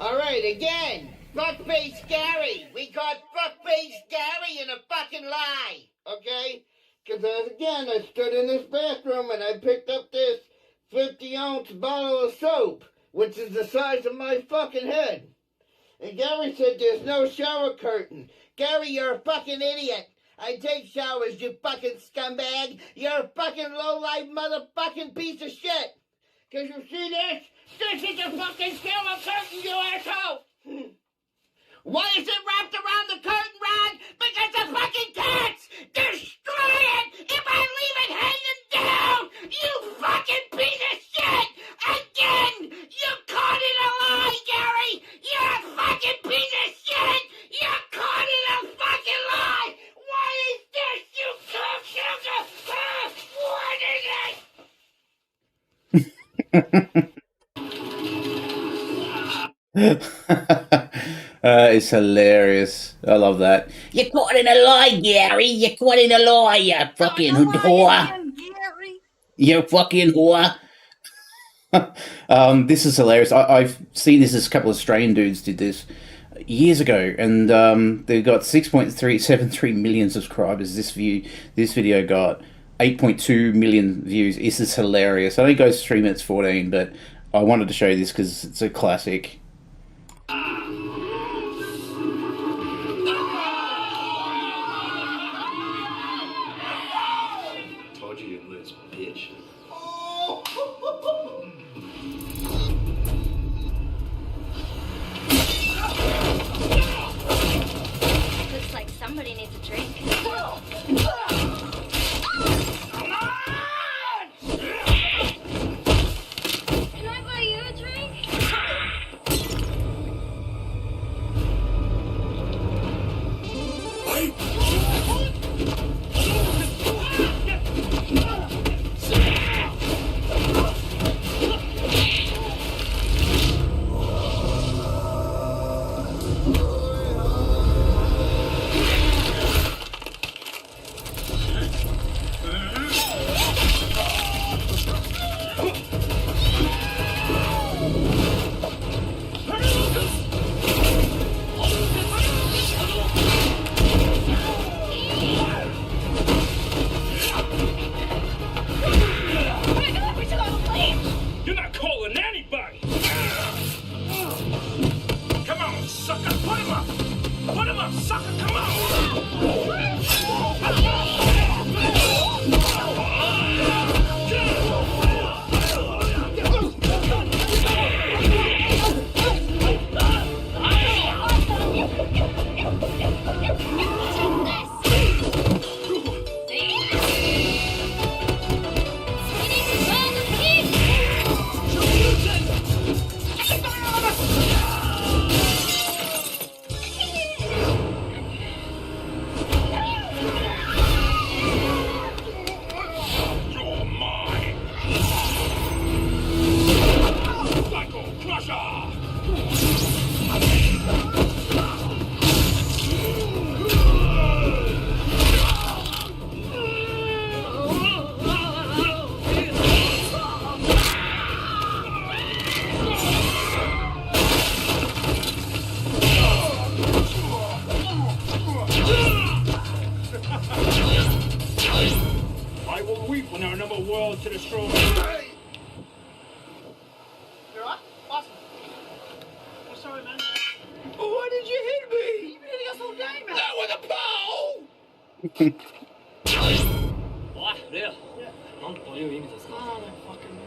All right, again, fuckface Gary. We caught fuckface Gary in a fucking lie, okay? Because, again, I stood in this bathroom and I picked up this 50-ounce bottle of soap, which is the size of my fucking head. And Gary said there's no shower curtain. Gary, you're a fucking idiot. I take showers, you fucking scumbag. You're a fucking low-life motherfucking piece of shit. Because you see this? This is a fucking shower curtain, you asshole. Why is it wrapped around the curtain rod? Because the fucking cats destroy it if I leave it hanging down! You It's hilarious. I love that. You're caught in a lie, Gary. You're caught in a lie, you fucking whore. You fucking whore. This is hilarious. I've seen this. A couple of Australian dudes did this years ago, and they've got 6.373 million subscribers. This video got 8.2 million views. This is hilarious. I know it goes 3 minutes 14, but I wanted to show you this because it's a classic. Told you you'd lose, bitch. Looks like somebody needs a drink. Can I buy you a drink? You're not calling anybody! Come on, sucker! Put him up! Put him up, sucker! Come You're mine! Psycho Crusher! I will weep when there are no more worlds to destroy. You're right? Awesome. I'm sorry, man. Why did you hit me? You've been hitting us all day, man. That was a pole! おい、レア。なんという意味ですか。 Oh, that fucking man.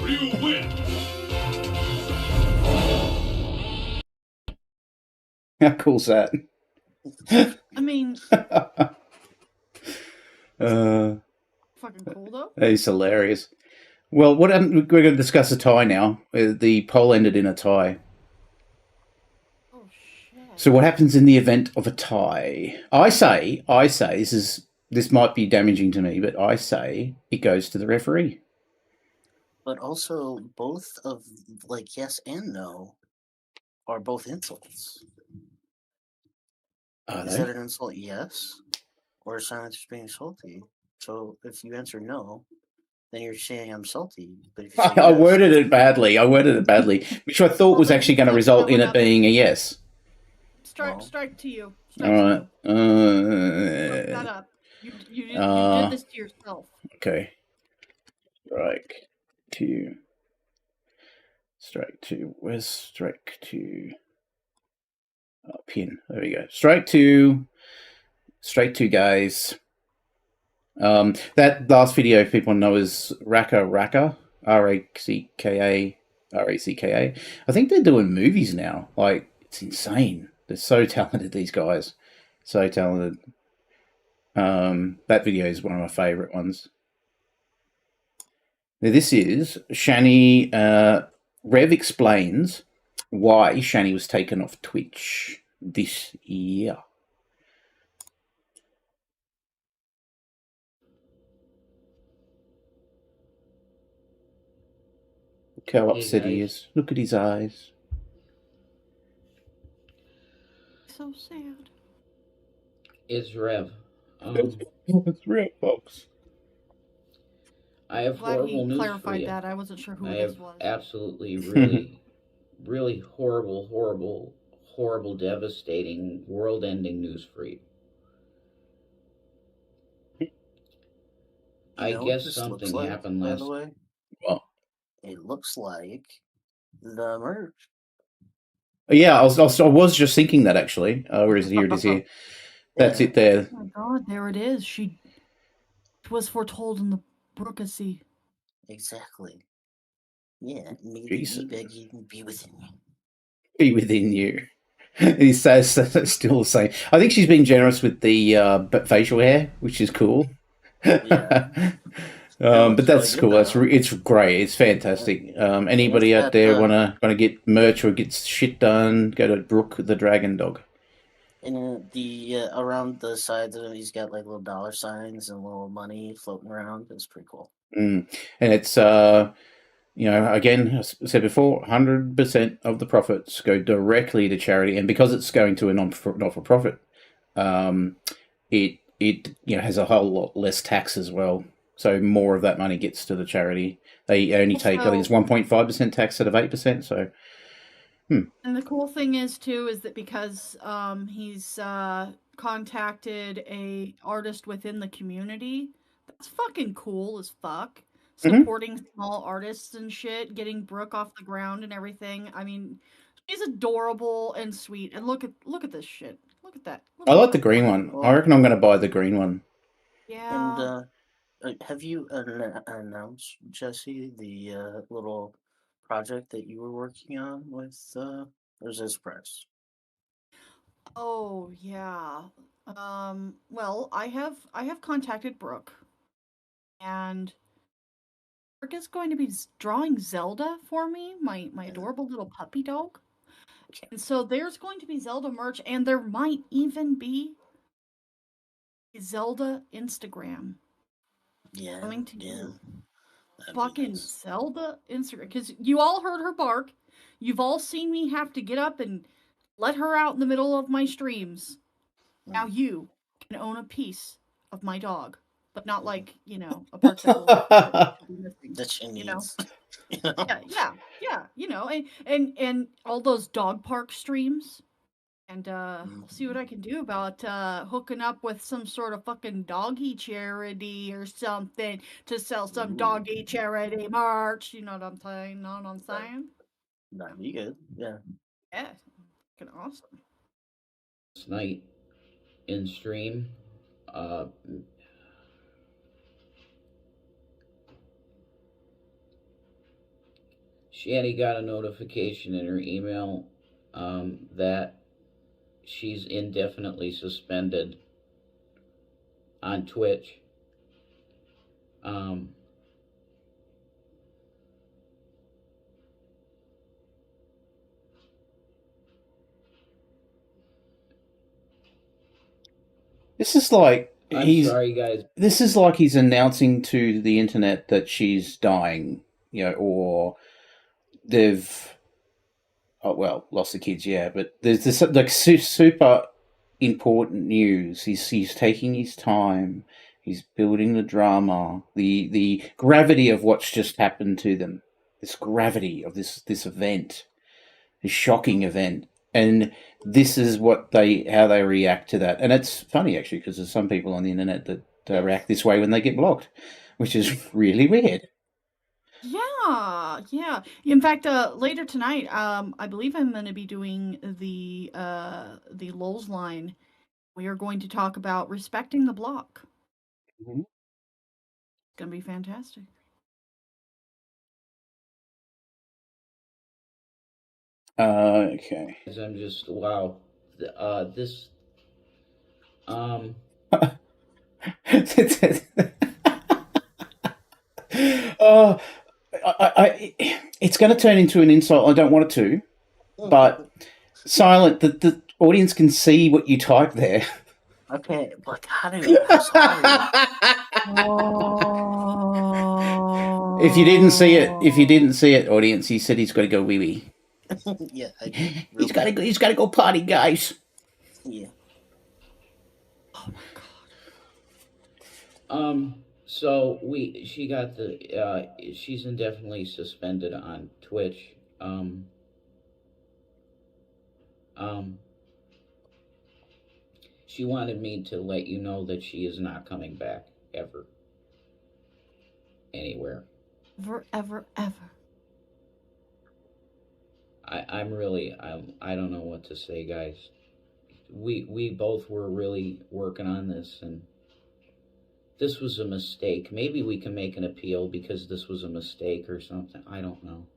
You win! How cool's that? I mean, fucking cool though. It's hilarious. Well, we're going to discuss a tie now. The poll ended in a tie. Oh shit. So what happens in the event of a tie? I say this might be damaging to me, but I say it goes to the referee. But also, both of, like, yes and no are both insults. Is that an insult? Yes. Or silence is being salty. So if you answer no, then you're saying I'm salty. But if you say I yes, worded it badly, which I thought was actually going to result in it being a yes. Strike to you. All right. Shut up. You did this to yourself. Okay. Strike two. Where's strike two? Oh, pin. There we go. Strike two, guys. That last video, if people know, is Raka, Rackka. I think they're doing movies now. Like, it's insane. They're so talented, these guys. So talented. That video is one of my favorite ones. Now this is Shanny. Rev explains why Shanny was taken off Twitch this year. Look how upset he is. Look at his eyes. So sad. It's Rev. It's Rev, folks. I have Glad horrible he news for clarified you. that. I wasn't sure who I this have was. absolutely, really, really horrible, devastating, world-ending news for you. I guess something happened by last. the way? What? It looks like the merch. Yeah, I was just thinking that actually. Where is it? Here it is. Here. That's it there. Oh my God, there it is. It was foretold in the Brookacy. Exactly. Yeah, may the Jesus. e-begging be within you. Be within you. He says still the same. I think she's been generous with the facial hair, which is cool. Yeah. But that's cool. It's great. It's fantastic. Anybody out there wanna get merch or get shit done? Go to Brooke the Dragon Dog. And the around the sides of him, he's got like little dollar signs and little money floating around. It's pretty cool. And it's again, as I said before, 100% of the profits go directly to charity, and because it's going to a not for profit, it has a whole lot less tax as well. So more of that money gets to the charity. They only take, I think it's 1.5% tax instead of 8%. So, And the cool thing is too is that because he's contacted a artist within the community, that's fucking cool as fuck. Supporting small artists and shit, getting Brooke off the ground and everything. I mean, she's adorable and sweet. And look at this shit. Look at that. I like the green one. I reckon I'm going to buy the green one. Yeah. And have you announced, Jesse, the little project that you were working on with Resist Press? Oh yeah. Well, I have contacted Brooke, and Brooke is going to be drawing Zelda for me, my adorable little puppy dog. And so there's going to be Zelda merch, and there might even be a Zelda Instagram. Yeah. Coming to you. That'd Fucking nice. Zelda Instagram. Because you all heard her bark. You've all seen me have to get up and let her out in the middle of my streams. Now you can own a piece of my dog, but not like, a part that will be missing. That she needs. Yeah, and all those dog park streams. And I'll see what I can do about hooking up with some sort of fucking doggy charity or something to sell some doggy charity merch. You know what I'm saying? That'd be good. Yeah. Yeah. Fucking awesome. Last night in stream, Shanny got a notification in her email that she's indefinitely suspended on Twitch. This is like sorry, guys. This is like he's announcing to the internet that she's dying, or they've lost the kids, yeah. But there's this like super important news. He's taking his time. He's building the drama, the gravity of what's just happened to them. This gravity of this event, this shocking event. And this is how they react to that. And it's funny, actually, because there's some people on the internet that react this way when they get blocked, which is really weird. Yeah. In fact, later tonight, I believe I'm going to be doing the Lols line. We are going to talk about respecting the block. Mm-hmm. It's going to be fantastic. Okay. I'm just wow. This Oh, it's going to turn into an insult. I don't want it to, but silent. The audience can see what you type there. Okay, but how do? I'm sorry. If you didn't see it, audience, he said he's got to go wee wee. Yeah, I did. He's got to go potty, guys. Yeah. So she got she's indefinitely suspended on Twitch. She wanted me to let you know that she is not coming back ever. Anywhere. Ever. I don't know what to say, guys. We both were really working on this, and this was a mistake. Maybe we can make an appeal because this was a mistake or something. I don't know.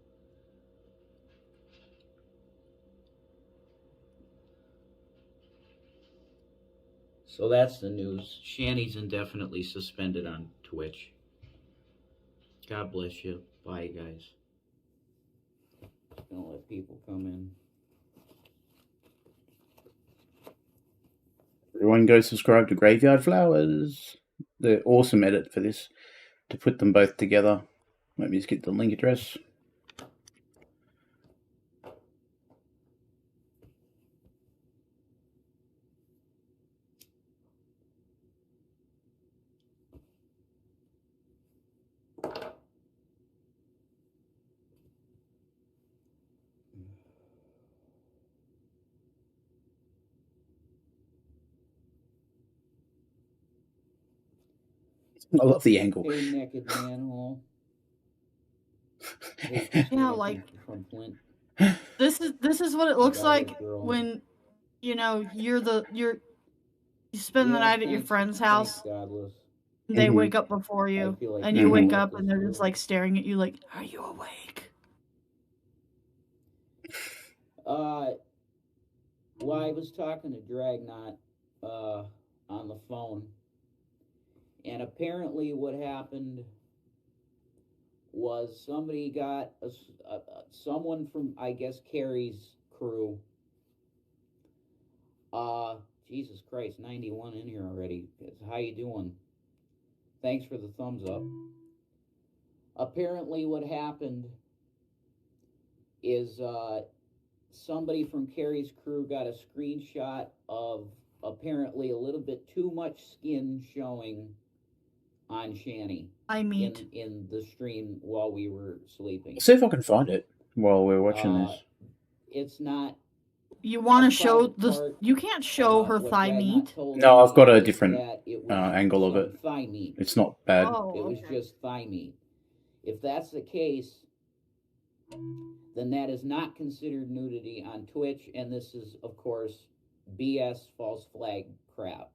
So that's the news. Shanny's indefinitely suspended on Twitch. God bless you. Bye, guys. Gonna let people come in. Everyone go subscribe to Graveyard Flowers. The awesome edit for this to put them both together. Let me just get the link address. I love the angle. Hey, naked manhole. Yeah, like this is what it looks like when you spend the night at your friend's house. They wake up before you, and you wake up and they're just like staring at you like, "Are you awake?" Well, I was talking to Dragnot on the phone, and apparently what happened was somebody got someone from, I guess, Carrie's crew. Jesus Christ, 91 in here already. How you doing? Thanks for the thumbs up. Apparently what happened is somebody from Carrie's crew got a screenshot of apparently a little bit too much skin showing on Shanny. In the stream while we were sleeping. See if I can find it while we're watching this. It's not. You want to show the? You can't show her thigh meat. No, I've got a different angle of it. Thigh meat. It's not bad. It was just thigh meat. If that's the case, then that is not considered nudity on Twitch, and this is, of course, BS false flag crap.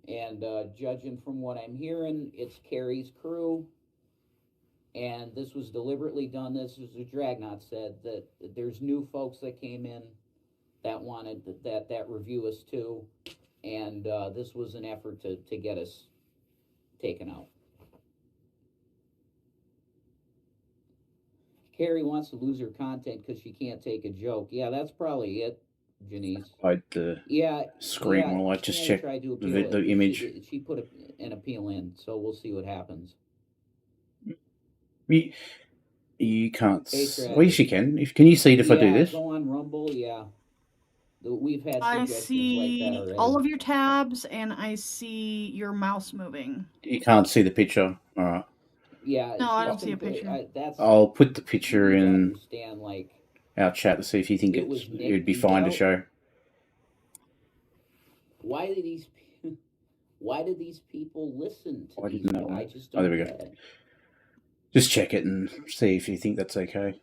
And judging from what I'm hearing, it's Carrie's crew, and this was deliberately done. This is what Dragnot said, that there's new folks that came in that wanted that review us too, and this was an effort to get us taken out. Carrie wants to lose her content because she can't take a joke. Yeah, that's probably it, Janice. Hide the screen while I just check the image. She put an appeal in, so we'll see what happens. You can't. Well, yes, you can. Can you see it if I do this? Go on Rumble, yeah. We've had I suggestions see like that already. all of your tabs, and I see your mouse moving. You can't see the picture. All right. Yeah. No, I don't see a picture. I'll put the picture in like, our chat to see if you think it would be fine to show. Why did these people listen to I didn't know. I just don't there we go. get it. Just check it and see if you think that's okay.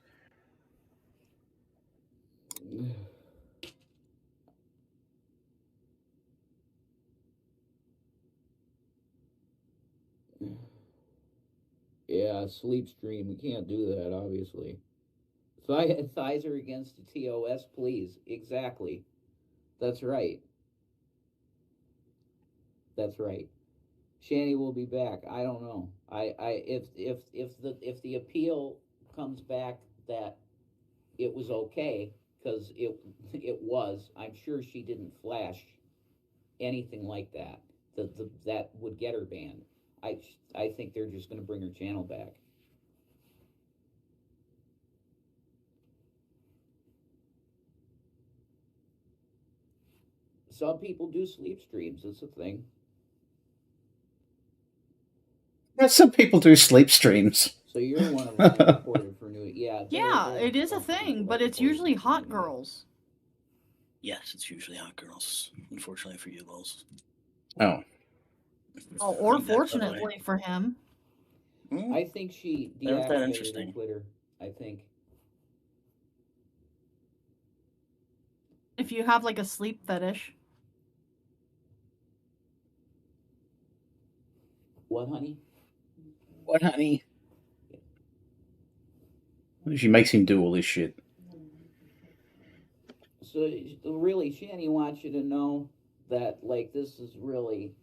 Yeah, sleep stream. We can't do that, obviously. Thighs are against the TOS, please. Exactly. That's right. That's right. Shanny will be back. I don't know. If the appeal comes back that it was okay, because it was. I'm sure she didn't flash anything like that. That would get her banned. I think they're just going to bring her channel back. Some people do sleep streams. It's a thing. Some people do sleep streams. So you're one of them that reported for new. Yeah. Yeah, it is a thing, but it's usually hot girls. Yes, it's usually hot girls. Unfortunately for you, Lols. Oh. Oh, or fortunately for him. I think she That's that deactivated interesting. Twitter. I think. If you have like a sleep fetish. What, honey? What, honey? She makes him do all this shit. So really, Shanny wants you to know that like this is really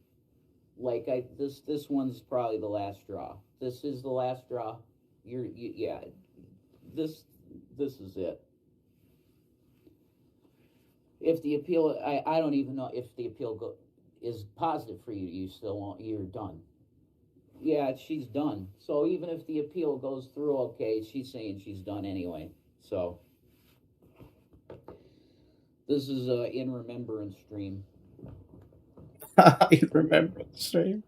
like this one's probably the last straw. This is the last straw. Yeah. This is it. If the appeal, I don't even know if the appeal is positive for you. You still won't. You're done. Yeah, she's done. So even if the appeal goes through, okay, she's saying she's done anyway. So this is a in remembrance stream. In remembrance stream.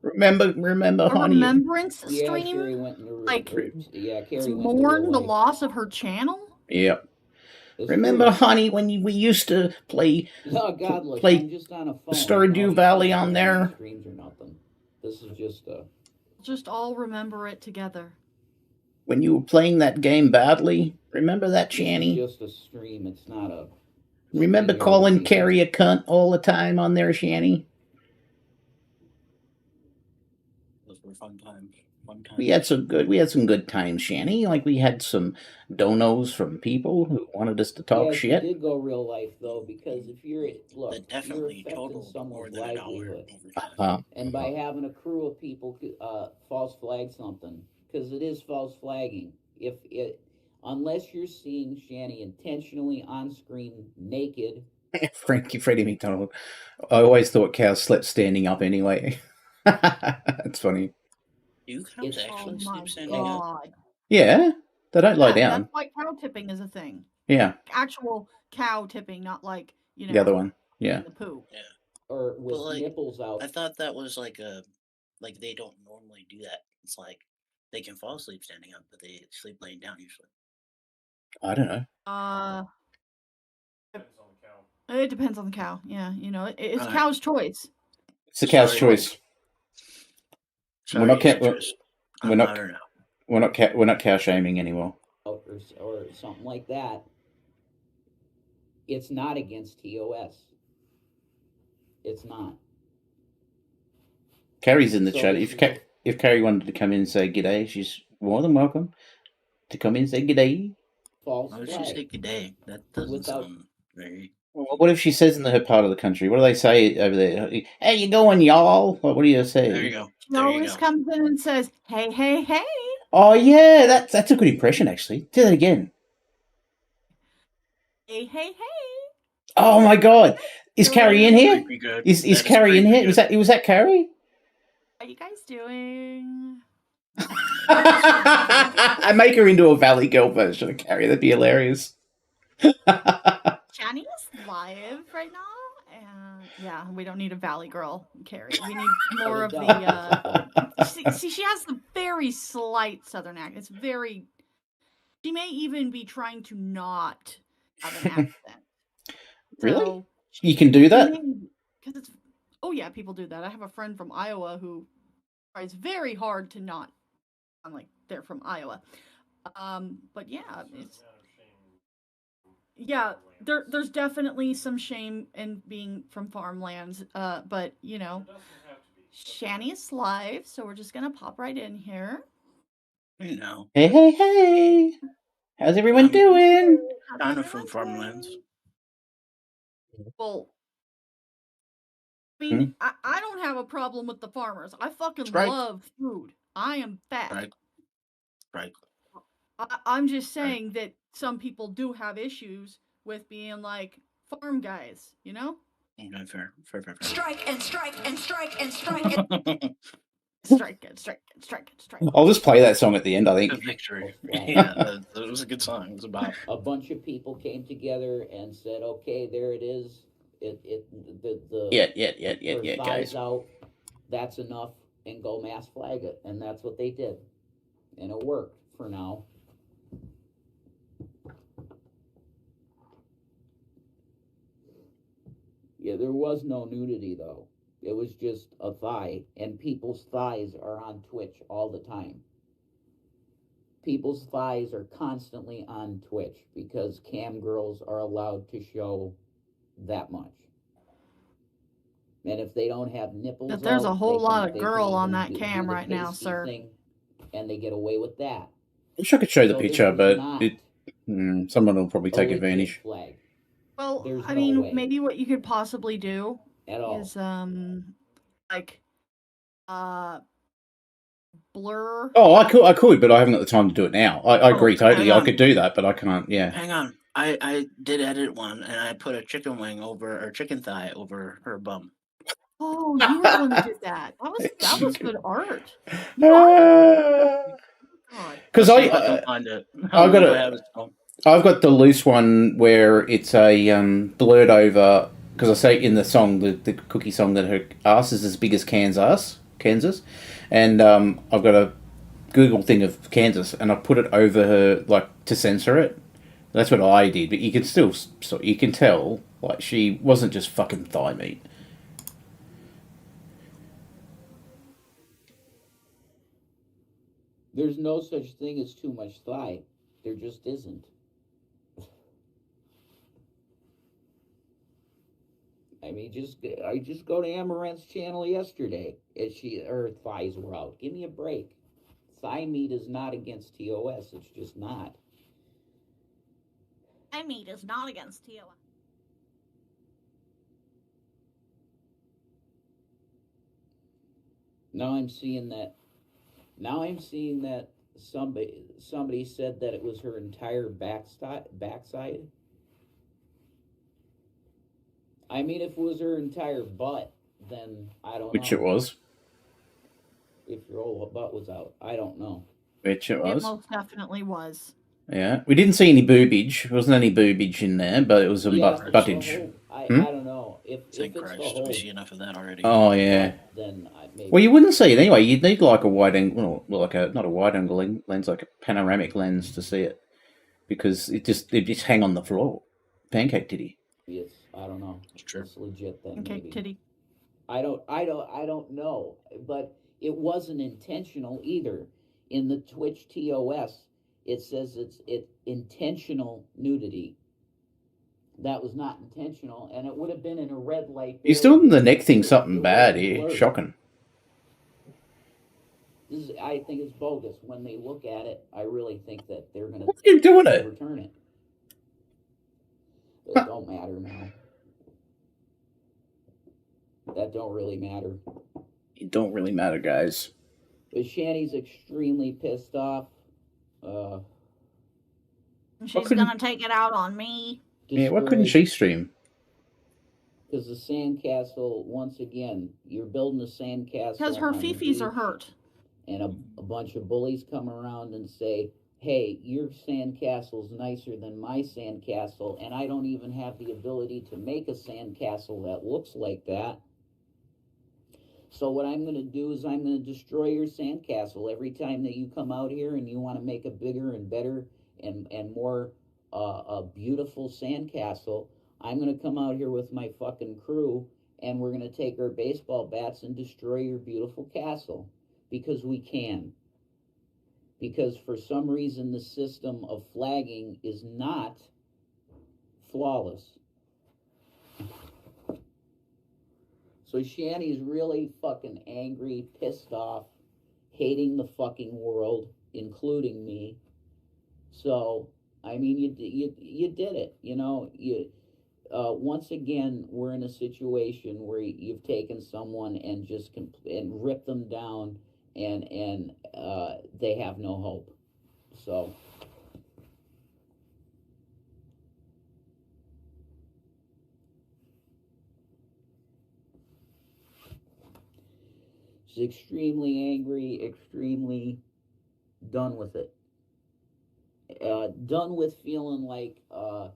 Remember, A honey. remembrance stream? Yeah, Carrie went into like, Carrie went mourn the loss of her channel? Yep. Remember, honey, when we used to play play I'm just on a phone. Stardew Valley on there? Streams or nothing. This is just all remember it together. When you were playing that game badly, remember that, Shanny? It's just a stream. It's not a. Remember calling Carrie a cunt all the time on there, Shanny? Those were fun times. We had some good times, Shanny. Like we had some donos from people who wanted us to talk shit. It did go real life though, because if you're that definitely totaled more than $1 over time. And by having a crew of people false flag something, because it is false flagging. Unless you're seeing Shanny intentionally on screen naked. Freddie McDonald. I always thought cows slept standing up anyway. That's funny. You cows actually sleep standing up? Yeah, they don't lie down. That's why cow tipping is a thing. Yeah. Actual cow tipping, not like, the other one. Yeah. The poo. Yeah. Or with nipples out. I thought that was like they don't normally do that. It's like they can fall asleep standing up, but they sleep laying down usually. I don't know. It depends on the cow. Yeah, it's cow's choice. It's the cow's choice. We're not cow shaming anymore. Or something like that. It's not against TOS. It's not. Carrie's in the chat. If Carrie wanted to come in and say g'day, she's more than welcome to come in and say g'day. False flag. Why would she say g'day? That doesn't sound very. Well, what if she says in her part of the country? What do they say over there? Hey, you going, y'all? What do you say? There you go. She always comes in and says, "Hey, hey, hey." Oh yeah, that's a good impression actually. Do that again. Hey, hey, hey. Oh my God, is Carrie in here? Is Carrie in here? Was that Carrie? How you guys doing? I make her into a Valley Girl version of Carrie. That'd be hilarious. Shanny is live right now, and yeah, we don't need a Valley Girl, Carrie. We need more of the. See, she has the very slight Southern accent. It's very. She may even be trying to not have an accent. Really? So, you can do that? Because it's. Oh yeah, people do that. I have a friend from Iowa who tries very hard to not. I'm like they're from Iowa, but yeah, it's. Yeah, there's definitely some shame in being from farmlands, but Shanny is live, so we're just gonna pop right in here. You know. Hey, hey, hey! How's everyone doing? Kind of from farmlands. Well, mean, I don't have a problem with the farmers. I fucking love food. I am fat. Right. I'm just saying that some people do have issues with being like farm guys, you know? Okay, fair. Strike and strike and strike and strike and strike and strike and strike and strike. I'll just play that song at the end, I think. Good victory. Yeah, it was a good song. It was about a bunch of people came together and said, "Okay, there it is. Yeah, guys. Out. That's enough, and go mass flag it." And that's what they did, and it worked for now. Yeah, there was no nudity though. It was just a thigh, and people's thighs are on Twitch all the time. People's thighs are constantly on Twitch because cam girls are allowed to show that much. And if they don't have nipples, but there's a whole lot of girl on that cam right now, sir. And they get away with that. I wish I could show the picture, but someone will probably take advantage. Flag. Well, There's I no mean, way. maybe what you could possibly do is like blur. Oh, I could, but I haven't got the time to do it now. I agree totally. I could do that, but I can't. Yeah. Hang on. I did edit one, and I put a chicken wing over or chicken thigh over her bum. Oh, you were the one that did that. That was good art. Because I've got the loose one where it's a blurred over, because I say in the song, the Cookie song, that her ass is as big as Kansas, and I've got a Google thing of Kansas, and I put it over her like to censor it. That's what I did, but you can still, so you can tell like she wasn't just fucking thigh meat. There's no such thing as too much thigh. There just isn't. I mean, I just go to Amaranth's channel yesterday, and her thighs were out. Give me a break. Thigh meat is not against TOS. It's just not. Thigh meat is not against TOS. Now I'm seeing that somebody said that it was her entire backside. I mean, if it was her entire butt, then I don't know. Which it was. If your old butt was out, I don't know. Which it was. It most definitely was. Yeah, we didn't see any boobage. There wasn't any boobage in there, but it was a buttage. I don't know if Thank it's Christ, the whole. we see enough of that already. Oh yeah. Then maybe. Well, you wouldn't see it anyway. You'd need like a wide angle, well, like not a wide angle lens, like a panoramic lens to see it, because it just hang on the floor. Pancake titty. Yes, I don't know. It's true. It's legit then. Pancake titty. I don't know, but it wasn't intentional either. In the Twitch TOS, it says it's intentional nudity. That was not intentional, and it would have been in a red light. You're still in the neck thing something bad here. Shocking. I think it's bogus. When they look at it, I really think that they're going to. What are you doing it? Return it. It don't matter now. That don't really matter. It don't really matter, guys. But Shanny's extremely pissed off. She's gonna take it out on me. Yeah, why couldn't she stream? Because the sandcastle, once again, you're building a sandcastle. Because her fifis are hurt. And a bunch of bullies come around and say, hey, your sandcastle's nicer than my sandcastle, and I don't even have the ability to make a sandcastle that looks like that. So what I'm going to do is I'm going to destroy your sandcastle every time that you come out here and you want to make a bigger and better and more a beautiful sandcastle. I'm going to come out here with my fucking crew, and we're going to take our baseball bats and destroy your beautiful castle. Because we can. Because for some reason the system of flagging is not flawless. So Shanny's really fucking angry, pissed off, hating the fucking world, including me. So, I mean, you did it, you know. once again, we're in a situation where you've taken someone and just and ripped them down, and they have no hope. So. She's extremely angry, extremely done with it. Done with feeling like, I'm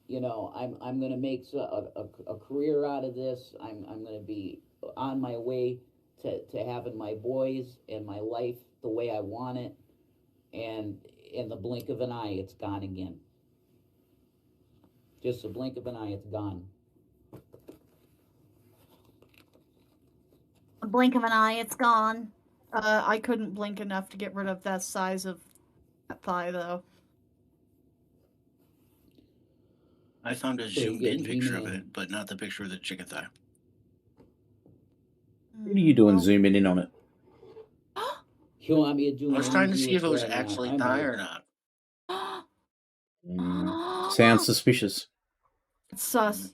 going to make a career out of this. I'm going to be on my way to having my boys and my life the way I want it. And in the blink of an eye, it's gone again. Just a blink of an eye, it's gone. A blink of an eye, it's gone. I couldn't blink enough to get rid of that size of that thigh, though. I found a zoomed-in picture of it, but not the picture of the chicken thigh. What are you doing zooming in on it? You want me to do? I was trying to see if it was actually thigh or not. Sounds suspicious. It's sus.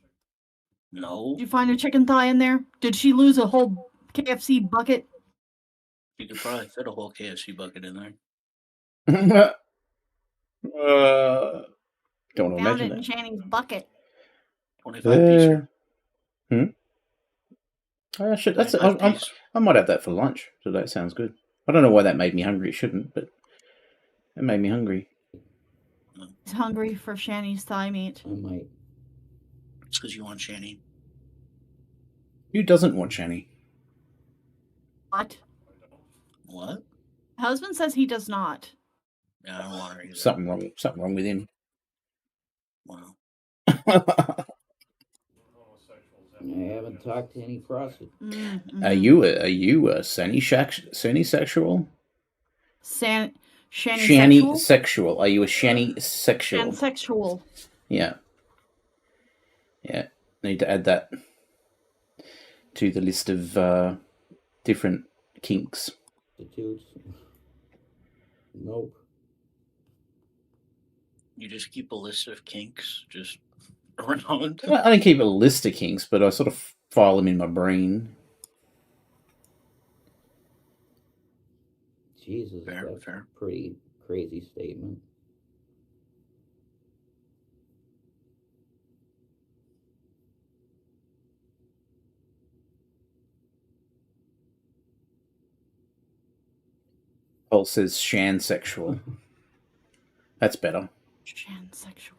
No. Did you find a chicken thigh in there? Did she lose a whole KFC bucket? You could probably fit a whole KFC bucket in there. Don't Found imagine it in Shanny's bucket. 25 pieces. I might have that for lunch today. Sounds good. I don't know why that made me hungry. It shouldn't, but it made me hungry. He's hungry for Shanny's thigh meat. I might. It's because you want Shanny. Who doesn't want Shanny? What? What? Husband says he does not. Yeah, I don't want her either. Something wrong with him. Wow. I haven't talked to any prostitutes. Mm-hmm. Are you a Shanny sexual? Shanny sexual. Are you a Shanny sexual? Pansexual. Yeah. Yeah. Need to add that to the list of different kinks. Nope. You just keep a list of kinks just around? I don't keep a list of kinks, but I sort of file them in my brain. Jesus, that's a pretty crazy statement. Paul says shansexual. That's better. Shansexual.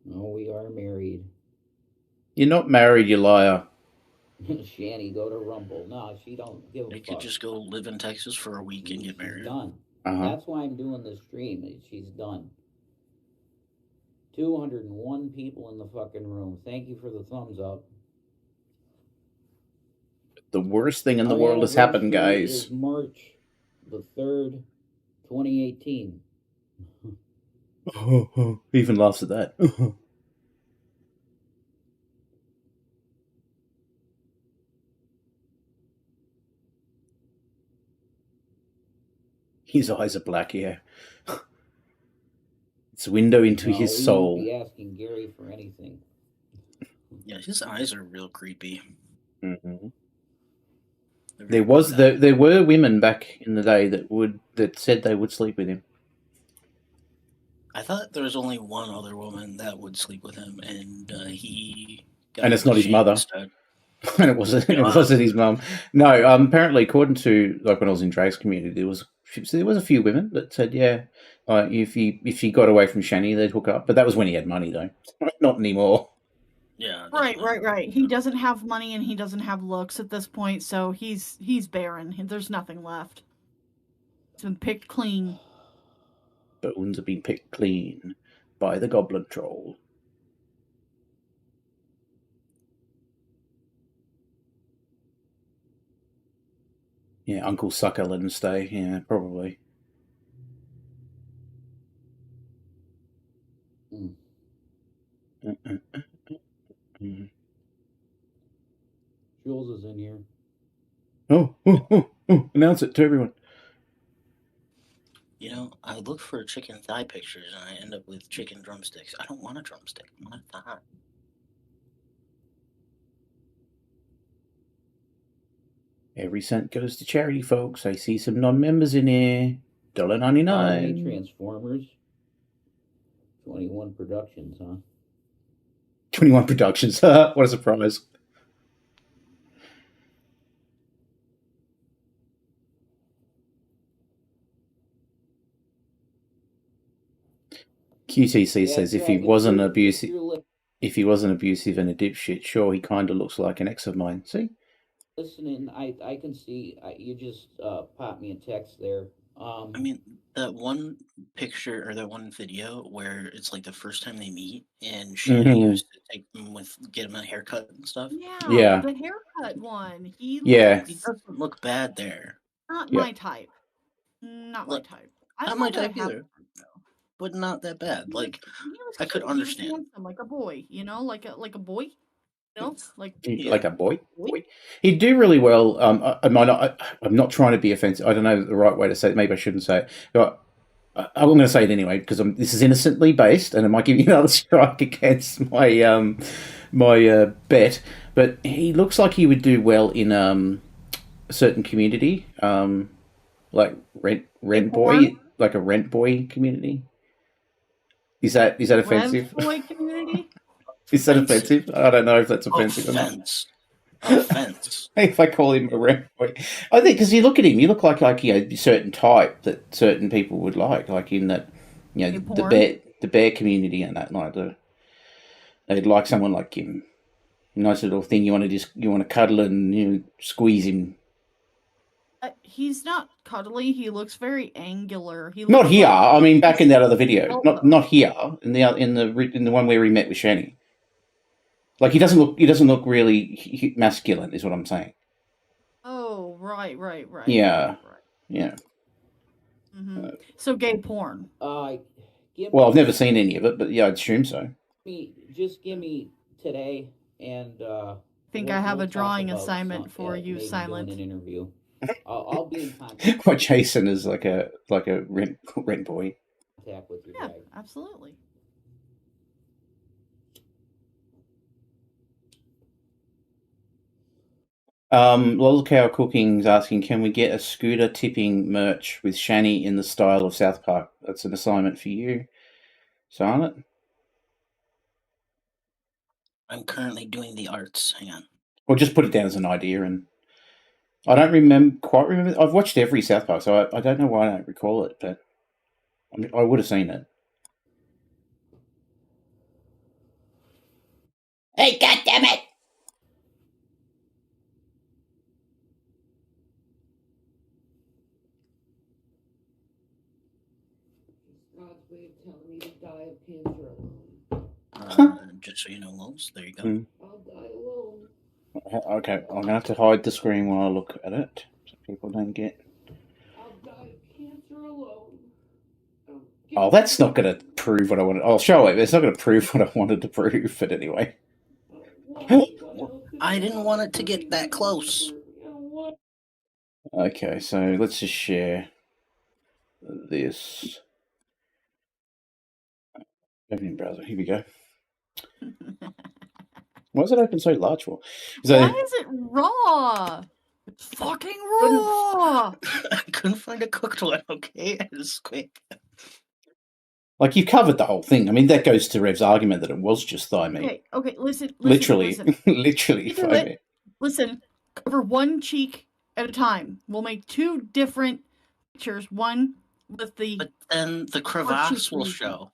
No, we are married. You're not married, you liar. Shanny, go to Rumble. No, she don't give a fuck. They could just go live in Texas for a week and get married. Done. That's why I'm doing this stream. She's done. 201 people in the fucking room. Thank you for the thumbs up. The worst thing in the world has happened, guys. Is March the 3rd, 2018. He even laughs at that. His eyes are black, yeah. It's a window into his soul. Wouldn't be asking Gary for anything. Yeah, his eyes are real creepy. Mm-hmm. There were women back in the day that said they would sleep with him. I thought there was only one other woman that would sleep with him, and he got and it's not his mother. And it wasn't his mum. No, apparently, according to when I was in Drake's community, there was a few women that said, yeah, if he got away from Shanny, they'd hook up. But that was when he had money, though. Not anymore. Yeah. Right. He doesn't have money and he doesn't have looks at this point, so he's barren. There's nothing left. It's been picked clean. Bones have been picked clean by the goblin troll. Yeah, Uncle Sucker let him stay. Yeah, probably. Jules is in here. Oh, announce it to everyone. You know, I look for chicken thigh pictures and I end up with chicken drumsticks. I don't want a drumstick. I want a thigh. Every cent goes to charity, folks. I see some non-members in here. $1.99. Transformers. 21 Productions, huh? 21 Productions. What a surprise. QTC says if he wasn't abusive and a dipshit, sure, he kind of looks like an ex of mine. See? Listening, I can see. You just popped me a text there. I mean, that one picture or that one video where it's like the first time they meet and Shanny used to get him a haircut and stuff. Yeah. The haircut one. He doesn't look bad there. Not my type. Not my type. Not my type either. But not that bad. Like I could understand. He was handsome, like a boy, you know, like a boy. You know, like a boy. He'd do really well. I'm not trying to be offensive. I don't know the right way to say it. Maybe I shouldn't say it. But I'm going to say it anyway because this is innocently based, and it might give you another strike against my my bet. But he looks like he would do well in a certain community, like rent boy, like a rent boy community. Is that offensive? Boy community. Is that offensive? I don't know if that's offensive or not. Offense. If I call him a rent boy, I think because you look at him, you look like a certain type that certain people would like in that the bear community and that they'd like someone like him. Nice little thing you want to cuddle and squeeze him. He's not cuddly. He looks very angular. Not here. I mean, back in that other video. Not here. In the one where he met with Shanny. Like he doesn't look really masculine, is what I'm saying. Oh, right. Yeah. Right. Yeah. Mm-hmm. So gay porn. Well, I've never seen any of it, but yeah, I'd assume so. Just give me today, and I think I have a drawing assignment for you, Silent. An interview. I'll be in contact. Well, Jason is like a rent boy. Contact with your yeah, guy. Absolutely. LolzCow Cooking's asking, can we get a scooter tipping merch with Shanny in the style of South Park? That's an assignment for you, Silent. I'm currently doing the arts. Hang on. Well, just put it down as an idea, and I don't quite remember. I've watched every South Park, so I don't know why I don't recall it, but I would have seen it. Hey, goddammit! God's way of telling me to die of cancer alone. Just so you know, Lols, there you go. I'll die alone. Okay, I'm going to have to hide the screen while I look at it, so people don't get... I'll die of cancer alone. Oh, that's not going to prove what I wanted. I'll show it, but it's not going to prove what I wanted to prove, but anyway. I didn't want it to get that close. Okay, so let's just share this. Open in browser. Here we go. Why is it open so large for? Why is it raw? It's fucking raw. I couldn't find a cooked one. Okay, it was quick. Like you've covered the whole thing. I mean, that goes to Rev's argument that it was just thigh meat. Okay. Listen. Literally thigh meat. Listen. Cover one cheek at a time. We'll make two different pictures. One with the. But then the crevasse will show.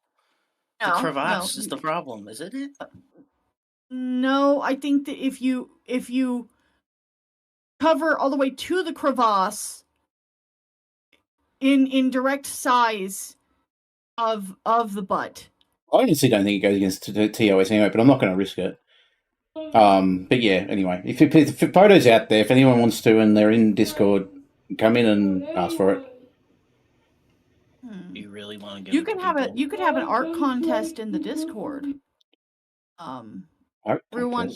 The crevasse is the problem, isn't it? No, I think that if you cover all the way to the crevasse in direct size of the butt. I honestly don't think it goes against TOS anyway, but I'm not going to risk it. But yeah, anyway, if photos out there, if anyone wants to, and they're in Discord, come in and ask for it. You really want to get? You could have an art contest in the Discord. Everyone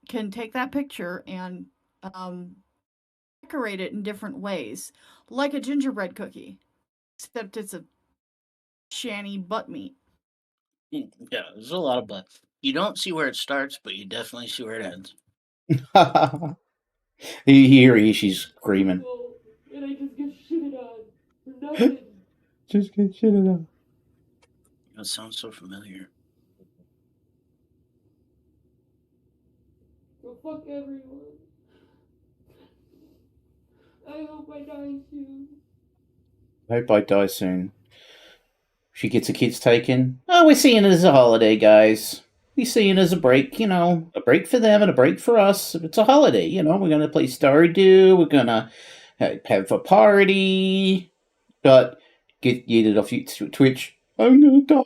can take that picture and decorate it in different ways, like a gingerbread cookie. except it's a Shanny butt meat. Yeah, there's a lot of butt. You don't see where it starts, but you definitely see where it ends. Here she's screaming. And I just get shitted on for nothing. Just get shitted on. That sounds so familiar. Well, fuck everyone. I hope I die soon. I hope I die soon. She gets the kids taken. Oh, we're seeing it as a holiday, guys. We're seeing it as a break, a break for them and a break for us. It's a holiday, We're going to play Stardew. We're going to have a party. But get it off Twitch. I'm going to die.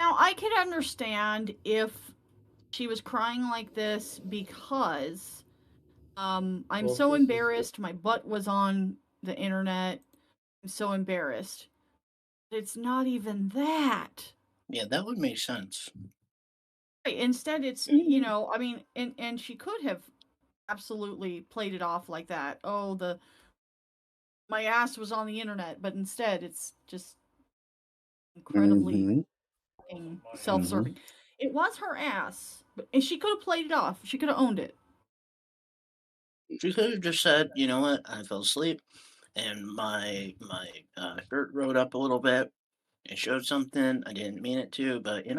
Now, I could understand if she was crying like this because I'm so embarrassed. My butt was on the internet. I'm so embarrassed. It's not even that. Yeah, that would make sense. Right. Instead, it's, and she could have absolutely played it off like that. Oh, my ass was on the internet, but instead it's just incredibly self-serving. It was her ass, and she could have played it off. She could have owned it. She could have just said, "You know what? I fell asleep, and my shirt rode up a little bit. It showed something. I didn't mean it to, but it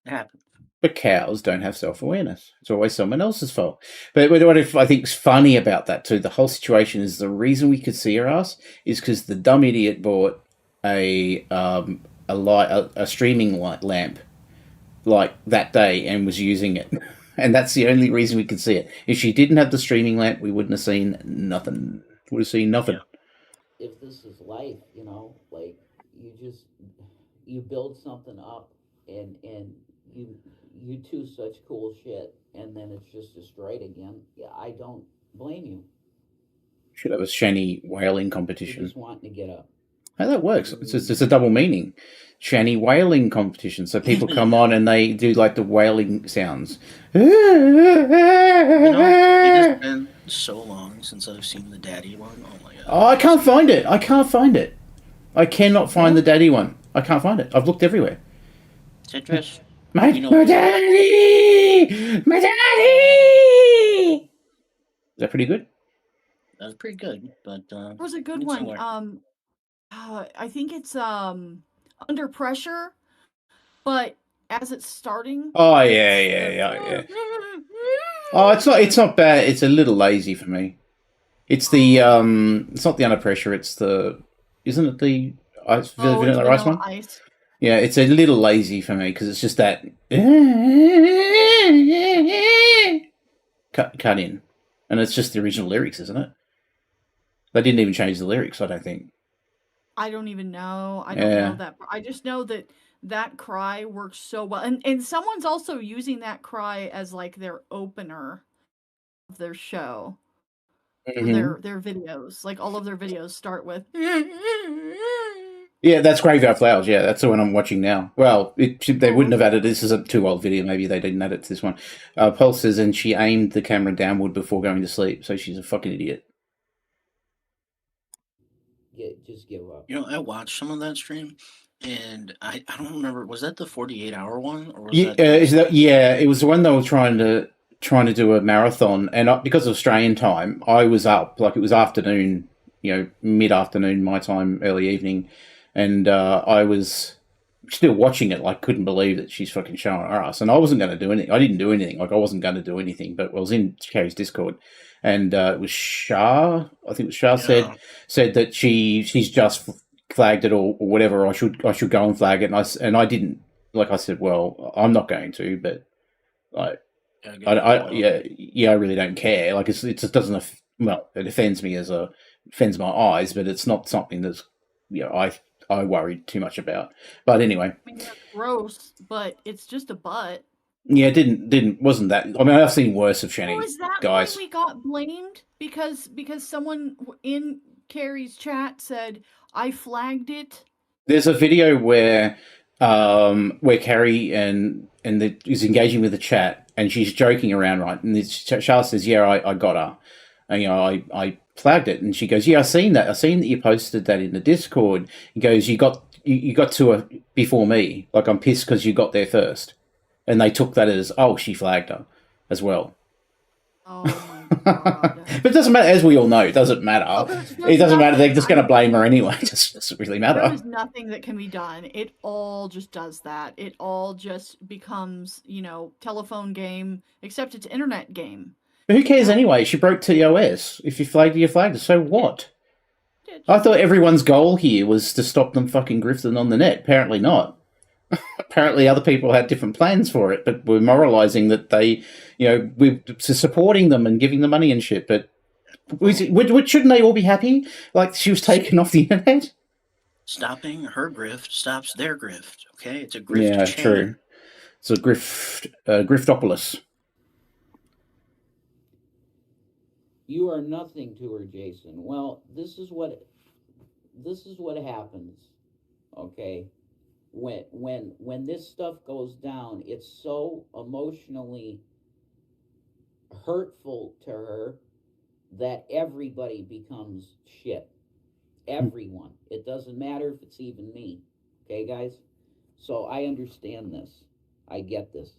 happened." But cows don't have self-awareness. It's always someone else's fault. But what I think is funny about that too, the whole situation is the reason we could see her ass is because the dumb idiot bought a streaming light lamp like that day and was using it. And that's the only reason we could see it. If she didn't have the streaming lamp, we wouldn't have seen nothing. Would have seen nothing. If this is life, like you build something up and you do such cool shit and then it's just destroyed again. Yeah, I don't blame you. Should have a Shanny whaling competition. You're just wanting to get up. How that works? It's a double meaning. Shanny whaling competition. So people come on and they do like the whaling sounds. It has been so long since I've seen the daddy one. Oh my god. Oh, I can't find it. I cannot find the daddy one. I can't find it. I've looked everywhere. Citrus. My daddy! My daddy! Is that pretty good? That's pretty good, but it was a good one. I think it's Under Pressure, but as it's starting. Oh yeah. Oh, it's not bad. It's a little lazy for me. It's the it's not the Under Pressure. It's the isn't it the Vanilla Ice one? Ice. Yeah, it's a little lazy for me because it's just that cut in, and it's just the original lyrics, isn't it? They didn't even change the lyrics, I don't think. I don't even know. I don't know that. I just know that cry works so well, and someone's also using that cry as like their opener of their show, their videos. Like all of their videos start with. Yeah, that's Graveyard Flowers. Yeah, that's the one I'm watching now. Well, they wouldn't have added this. Is a too old video. Maybe they didn't add it to this one. Paul says, and she aimed the camera downward before going to sleep, so she's a fucking idiot. Yeah, just give up. I watched some of that stream, and I don't remember. Was that the 48-hour one? Or was it was the one they were trying to do a marathon, and because of Australian time, I was up. Like it was afternoon, mid-afternoon my time, early evening. And I was still watching it, like, couldn't believe that she's fucking showing her ass. And I wasn't going to do anything. I didn't do anything. Like, I wasn't going to do anything. But I was in Carrie's Discord. And it was Shah. I think it was Shah said that she's just flagged it or whatever. I should go and flag it. And I didn't. Like I said, well, I'm not going to. But, like, I really don't care. Like, it just doesn't. Well, it offends me offends my eyes. But it's not something that's I worried too much about. But anyway. I mean, that's gross, but it's just a butt. Yeah, wasn't that. I mean, I've seen worse of Shanny, is that guys. why we got blamed? Because someone in Carrie's chat said, I flagged it? There's a video where Carrie is engaging with the chat, and she's joking around, right? And Charlotte says, yeah, I got her. And, I flagged it, and she goes, "Yeah, I seen that. I seen that you posted that in the Discord." He goes, "You got to her before me. Like, I'm pissed because you got there first." And they took that as, oh, she flagged her as well. Oh my god! But it doesn't matter, as we all know. It doesn't matter. It doesn't matter. They're just going to blame her anyway. It just doesn't really matter. There is nothing that can be done. It all just does that. It all just becomes, telephone game, except it's internet game. But who cares anyway? She broke TOS. If you flagged her, you flagged her. So what? I thought everyone's goal here was to stop them fucking grifting on the net. Apparently not. Apparently other people had different plans for it, but we're moralizing that they, we're supporting them and giving them money and shit. But shouldn't they all be happy? Like, she was taken off the internet? Stopping her grift stops their grift. Okay, it's a grift Yeah, chain. true. It's a griftopolis. You are nothing to her, Jason. Well, this is what happens. Okay, when this stuff goes down, it's so emotionally hurtful to her that everybody becomes shit. Everyone. It doesn't matter if it's even me. Okay, guys? So I understand this. I get this.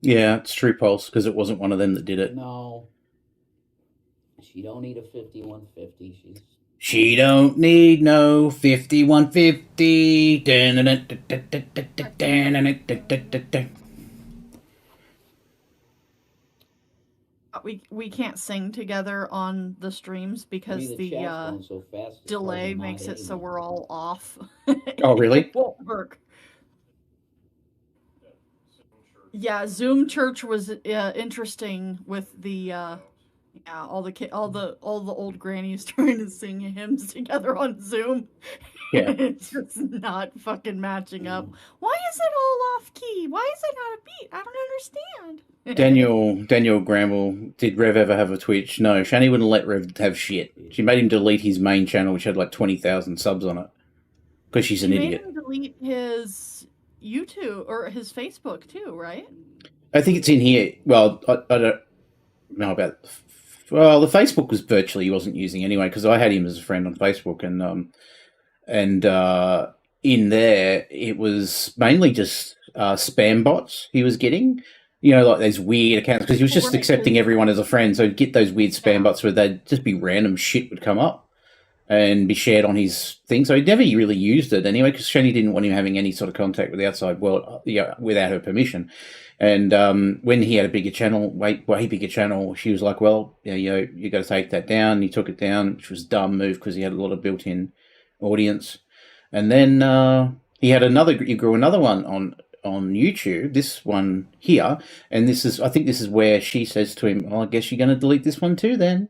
Yeah, it's true, Pulse, because it wasn't one of them that did it. No. She don't need a 5150. She don't need no 5150. We can't sing together on the streams because the so fast, delay makes it so we're all off. Oh, really? It won't work. Yeah, Zoom Church was interesting with the all the old grannies trying to sing hymns together on Zoom. Yeah. It's just not fucking matching up. Why is it all off key? Why is it not a beat? I don't understand. Daniel Gramble, did Rev ever have a Twitch? No, Shanny wouldn't let Rev have shit. She made him delete his main channel, which had like 20,000 subs on it, because she's an idiot. Made him delete his YouTube or his Facebook too, right? I think it's in here. Well, I don't know about. Well, the Facebook was virtually he wasn't using anyway, because I had him as a friend on Facebook, and in there it was mainly just spam bots he was getting. Like those weird accounts, because he was just accepting everyone as a friend. So he'd get those weird spam bots where they'd just be random shit would come up and be shared on his thing. So he never really used it anyway, because Shanny didn't want him having any sort of contact with the outside world without her permission. And when he had a bigger channel, way bigger channel, she was like, well, you got to take that down. And he took it down, which was a dumb move because he had a lot of built-in audience. And then he grew another one on YouTube, this one here. And I think this is where she says to him, well, I guess you're going to delete this one too then.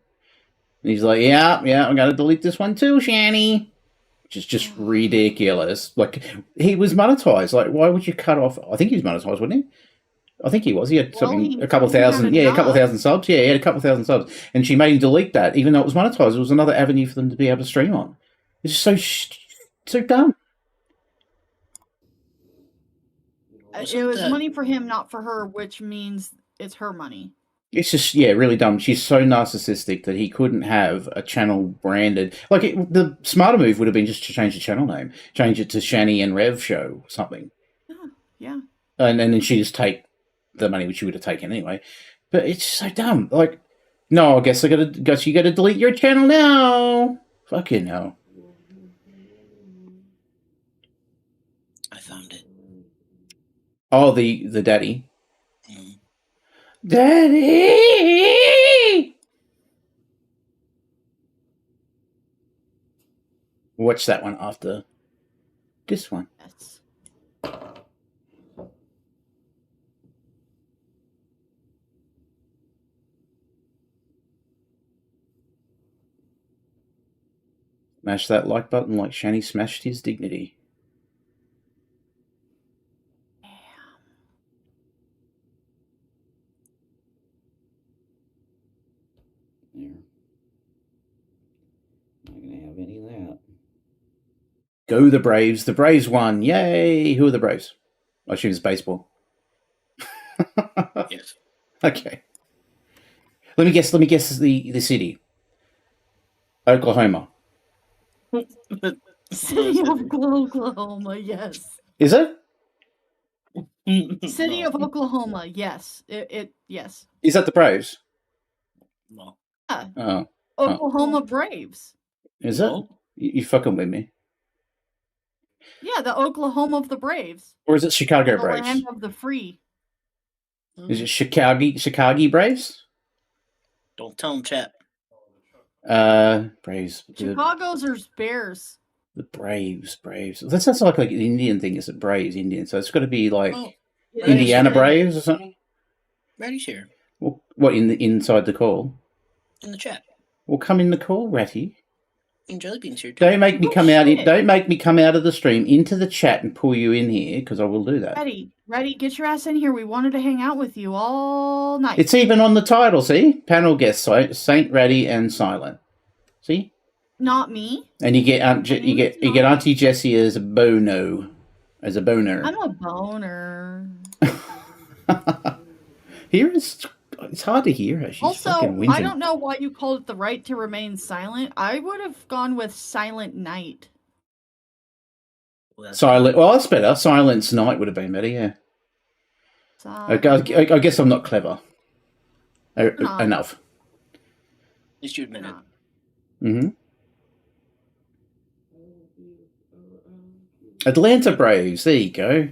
And he's like, yeah, I'm going to delete this one too, Shanny. Which is just ridiculous. Like, he was monetized. Like, why would you cut off? I think he was monetized, wasn't he? I think he was. He had a couple thousand. Yeah, a couple thousand subs. Yeah, he had a couple thousand subs. And she made him delete that, even though it was monetized. It was another avenue for them to be able to stream on. It's just so dumb. It was money for him, not for her, which means it's her money. It's just, really dumb. She's so narcissistic that he couldn't have a channel branded. Like, the smarter move would have been just to change the channel name. Change it to Shanny and Rev Show or something. Yeah. And then she just take the money, which she would have taken anyway. But it's so dumb. Like, no, I guess you got to delete your channel now. Fucking hell. I found it. Oh, the daddy. Daddy! Watch that one after this one. Yes. Smash that like button like Shanny smashed his dignity. Go the Braves. The Braves won. Yay. Who are the Braves? I assume it's baseball. Yes. Okay. Let me guess the city. Oklahoma. City of Oklahoma, yes. Is it? City of Oklahoma, yes. Yes. Is that the Braves? No. Yeah. Oh. Oklahoma Braves. Is it? You fucking with me? Yeah, the Oklahoma of the Braves. Or is it Chicago The Braves? land of the free. Is it Chicago Braves? Don't tell him, chat. Braves. Chicago's or Bears. The Braves. That sounds like an Indian thing, is it? Braves, Indian. So it's got to be like Indiana Braves or something. Ratty's here. Well, what inside the call? In the chat. Well, come in the call, Ratty. And Jellybean's here too. Don't make me come out. Don't make me come out of the stream into the chat and pull you in here, because I will do that. Ratty, get your ass in here. We wanted to hang out with you all night. It's even on the title. See, panel guests: Saint, Ratty, and Silent. See. Not me. And you get Auntie Jessie as a boner. I'm a boner. Here it's hard to hear her. She's also, fucking whinging. I don't know why you called it the right to remain silent. I would have gone with Silent Night. Silent. Well, that's better. Silence Night would have been better. Yeah. I guess I'm not clever enough. At least you admit it. Mm-hmm. Atlanta Braves. There you go.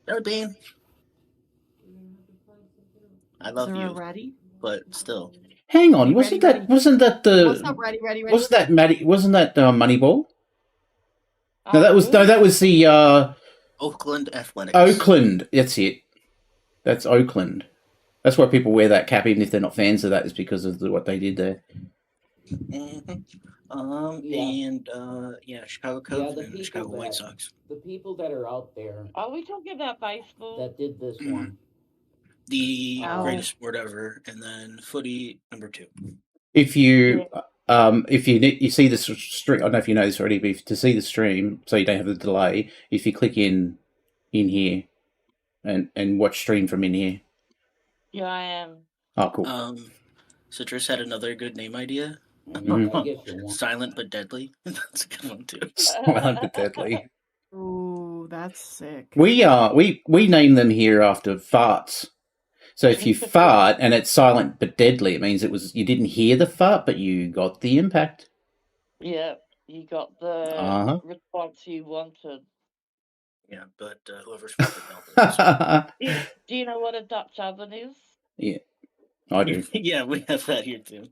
Jellybean. I love you, Ratty? but still. Hang on, wasn't that What's up, Ratty? Wasn't that Moneyball? No, that was the Oakland Athletics. Oakland. That's it. That's Oakland. That's why people wear that cap, even if they're not fans of that, is because of what they did there. Mm-hmm. Chicago Cubs and Chicago White Sox. The people that are out there. Are we talking about baseball? That did this one. The greatest sport ever, and then footy number 2. If you see the stream, I don't know if you know this already, but to see the stream, so you don't have the delay, if you click in here and watch stream from in here. Yeah, I am. Oh, cool. Citrus had another good name idea. Silent but deadly. That's a good one too. Silent but deadly. Ooh, that's sick. We name them here after farts. So if you fart and it's silent but deadly, it means you didn't hear the fart, but you got the impact. Yeah, you got the response you wanted. Yeah, but whoever's fucking Do you know what a Dutch oven is? Yeah, I do. Yeah, we have that here too.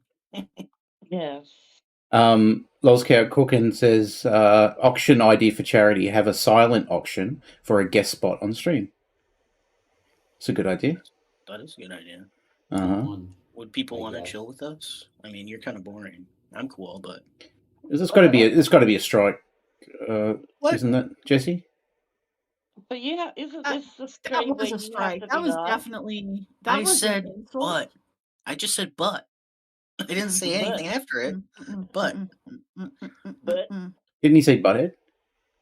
Yes. LolzCow Cookin says, auction idea for charity, have a silent auction for a guest spot on stream. It's a good idea. That is a good idea. Would people want to chill with us? I mean, you're kind of boring. I'm cool, but there's got to be a strike, isn't that, Jesse? But isn't this the that was a strike? That was definitely that was said an insult. but. I just said but. I didn't say anything after it. But. Didn't he say butthead?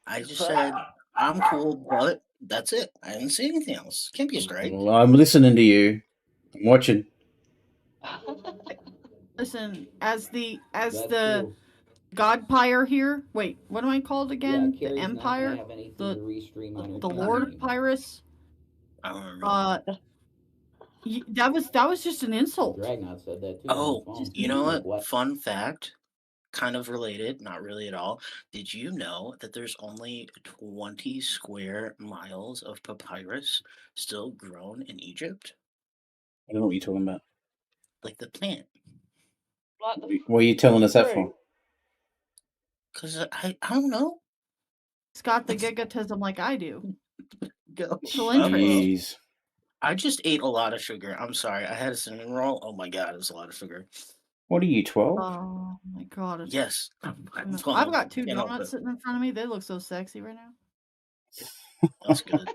I just said I'm cool, but that's it. I didn't say anything else. Can't be a strike. Well, I'm listening to you. I'm watching. Listen, as the Godpire here. Wait, what am I called again? Yeah, the Empire? The Lord Pyrus? I don't remember. That was just an insult. Dragnot said that too. Oh, you know what? Fun fact, kind of related, not really at all. Did you know that there's only 20 square miles of papyrus still grown in Egypt? I don't know what you're talking about. Like the plant. What are you telling us that for? Because I don't know. It's got the gigatism like I do. Go. Jeez. I just ate a lot of sugar. I'm sorry. I had a cinnamon roll. Oh my god, it was a lot of sugar. What are you, 12? Oh my god. Yes. I've got 2 donuts sitting in front of me. They look so sexy right now. That's good.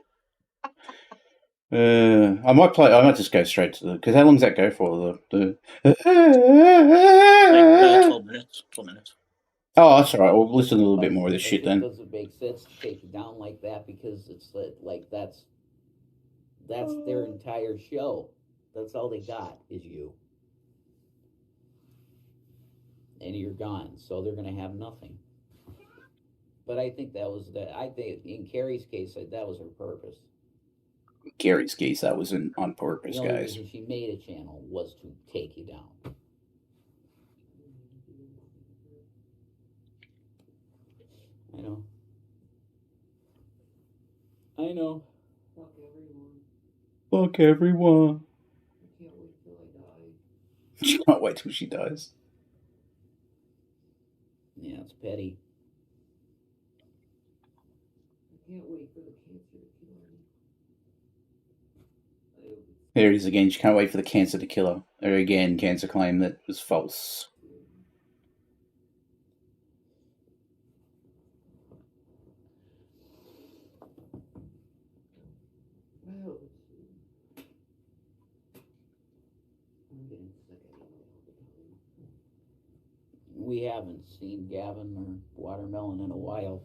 I might just go straight to because how long does that go for? Like, 12 minutes. 12 minutes. Oh, that's all right. We'll listen to a little bit more of this shit It then. doesn't make sense to take it down like that because it's like that's their entire show. That's all they got is you, and you're gone. So they're gonna have nothing. But I think that was that. I think in Carrie's case, that was her purpose. Gary's case, that was on purpose, The only guys. reason she made a channel was to take you down. I know. I know. Fuck everyone. Fuck everyone. I can't wait till I die. She can't wait till she dies. Yeah, it's petty. I can't wait for the cancer to kill me. There it is again. She can't wait for the cancer to kill her. There again, cancer claim that was false. Well, We haven't seen Gavin or Watermelon in a while.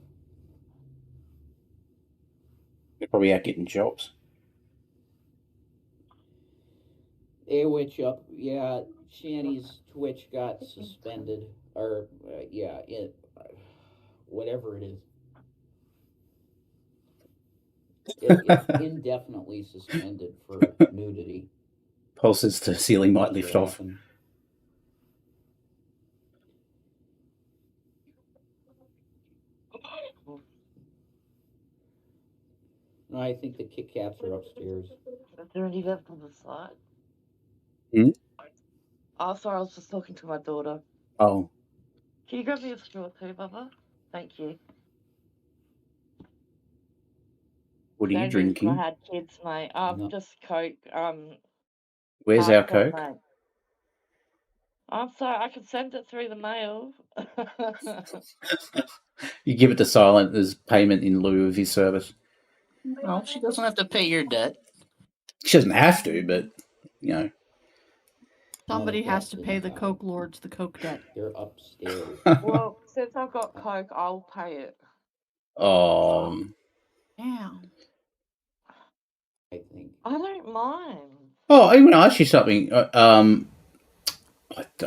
They're probably out getting jobs. Hey, Witch Up. Yeah, Shanny's Twitch got suspended. Or, whatever it is. It's indefinitely suspended for nudity. Pulses to ceiling might lift off. No, I think the Kit Kats are upstairs. Is there any left on the side? Hmm? Oh, sorry, I was just talking to my daughter. Oh. Can you grab me a straw too, Bubba? Thank you. What are you drinking? I had kids, mate. Just Coke. Where's our hardcore, Coke? mate. I'm sorry, I can send it through the mail. You give it to Silent as payment in lieu of his service. No, she doesn't have to pay your debt. She doesn't have to, but, you know. Somebody has to pay the Coke Lords the Coke debt. They're upstairs. Well, since I've got Coke, I'll pay it. Damn. I think. I don't mind. Oh, I want to ask you something. I'm not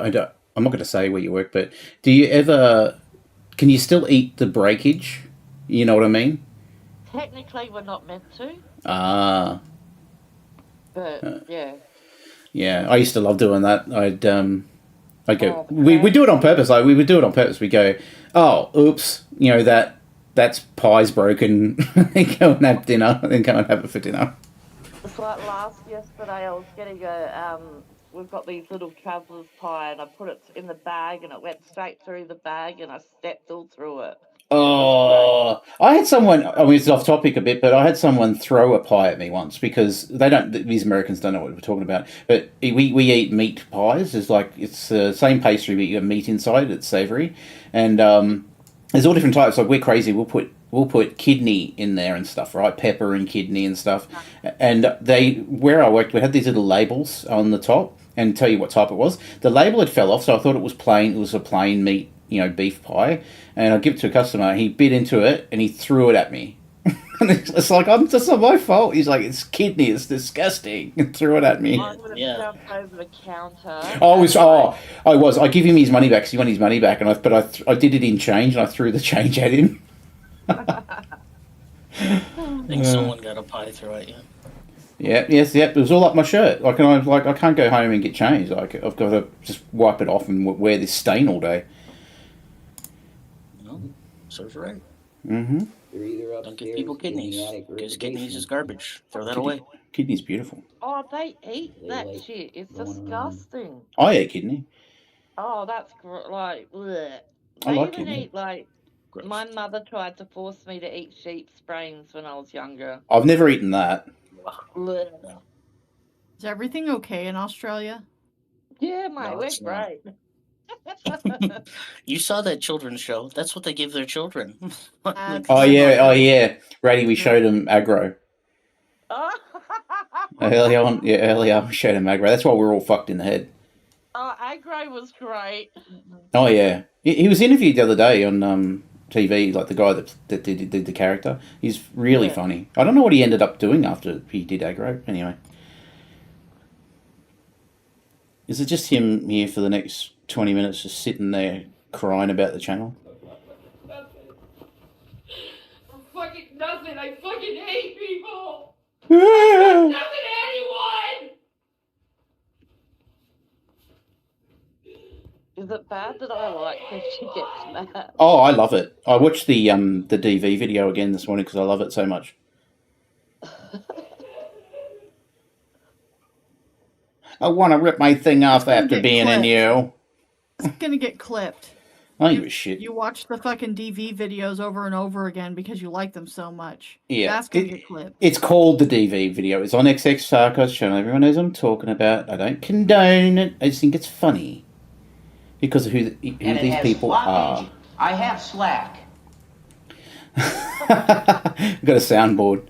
going to say where you work, but do you ever? Can you still eat the breakage? You know what I mean? Technically, we're not meant to. Ah. But yeah. Yeah, I used to love doing that. I'd go. We do it on purpose. Like we would do it on purpose. We go, oh, oops, you know that's pie's broken. Then go and have dinner. Then go and have it for dinner. It's like yesterday I was getting we've got these little traveller's pie and I put it in the bag and it went straight through the bag and I stepped all through it. Oh, I had someone, I mean, it's off topic a bit, but I had someone throw a pie at me once because these Americans don't know what we're talking about, but we eat meat pies. It's the same pastry, but you have meat inside, it's savoury. And there's all different types. Like, we're crazy. We'll put kidney in there and stuff, right? Pepper and kidney and stuff. And where I worked, we had these little labels on the top and tell you what type it was. The label had fell off, so I thought it was a plain meat, beef pie. And I give it to a customer. He bit into it and he threw it at me. And it's like, that's not my fault. He's like, it's kidney. It's disgusting. And threw it at me. I would have jumped over the counter. I was. I give him his money back because he wanted his money back, I did it in change and I threw the change at him. I think someone got a pie throw at you. Yep. It was all up my shirt. I can't go home and get changed. Like, I've got to just wipe it off and wear this stain all day. No, serves right. Mm-hmm. They're either upstairs, don't give people kidneys. Because kidneys is garbage. Throw that away. Kidney's beautiful. Oh, they eat that shit. It's disgusting. I ate kidney. Oh, that's like, bleh. I like even kidney. eat Gross. My mother tried to force me to eat sheep's brains when I was younger. I've never eaten that. Bleh. Is everything okay in Australia? Yeah, mate, we're great. You saw that children's show. That's what they give their children. Oh yeah. Ratty, we showed him aggro. Earlier on, we showed him aggro. That's why we're all fucked in the head. Oh, aggro was great. Oh yeah, he was interviewed the other day on TV, like the guy that did the character. He's really funny. I don't know what he ended up doing after he did aggro. Anyway, is it just him here for the next 20 minutes, just sitting there crying about the channel? For fucking nothing. I fucking hate people. I got nothing to anyone. Is it bad that I like when she gets mad? Oh, I love it. I watched the DV video again this morning because I love it so much. I want to rip my thing off after being in you. It's gonna get clipped. I don't give a shit. You watch the fucking DV videos over and over again because you like them so much. Yeah, That's gonna get clipped. It's called the DV video. It's on XX Sarko's channel. Everyone knows what I'm talking about. I don't condone it. I just think it's funny because of who these people are. I have slack. I've got a soundboard.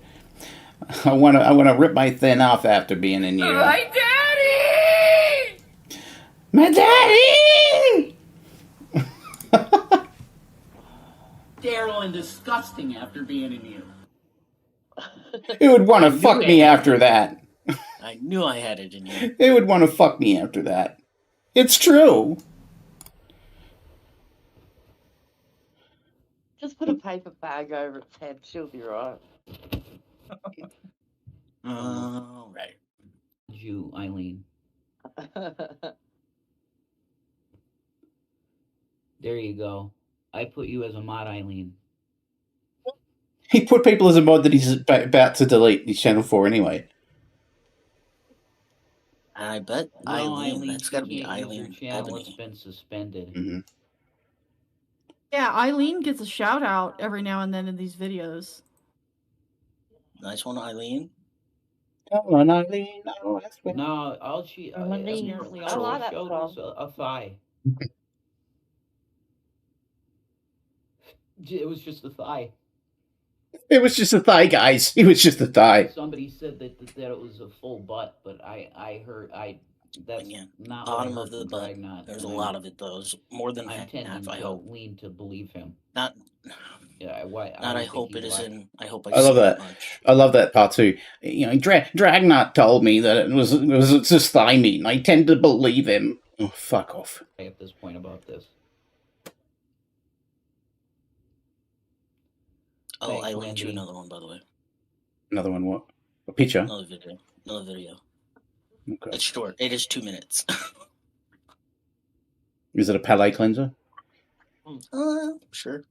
I want to rip my thing off after being in you. My daddy! My daddy! Sterile and disgusting after being in you. Who would want to fuck me after that? I knew I had it in you. Who would want to fuck me after that? It's true. Just put a paper bag over its head. She'll be right. Right. You, Eileen. There you go. I put you as a mod, Eileen. He put people as a mod that he's about to delete his channel for anyway. I bet No, Eileen. That's got to be Eileen. Channel has been suspended. Mm-hmm. Yeah, Eileen gets a shout out every now and then in these videos. Nice one, Eileen. Come on, Eileen. No, all she apparently all she showed was a thigh. It was just a thigh. It was just a thigh, guys. It was just a thigh. Somebody said that it was a full butt, but I heard that's not Bottom what I of the heard butt. Dragnot. There's a lot of it though. There's more than I'm tending half. I to hope. lean to believe him. Not. Yeah, why? Not. I hope it isn't. I hope I love see that. much. I love that part too. You know, Dragnot told me that it was just thigh meat, and I tend to believe him. Oh, fuck off. At this point about this. Oh, Thanks, I linked you Wendy. another one, by the way. Another one, what? A picture? Another video. Another video. Okay. It's short. It is 2 minutes. Is it a palate cleanser? Sure.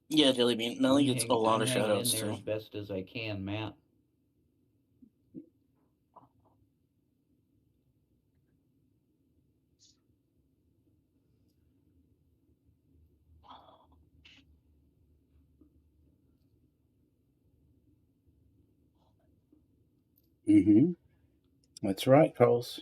Yeah, Jelly Bean. Nelly gets a lot of I'm hanging in shoutouts there too. as best as I can, Matt. Mm-hmm. That's right, Coles.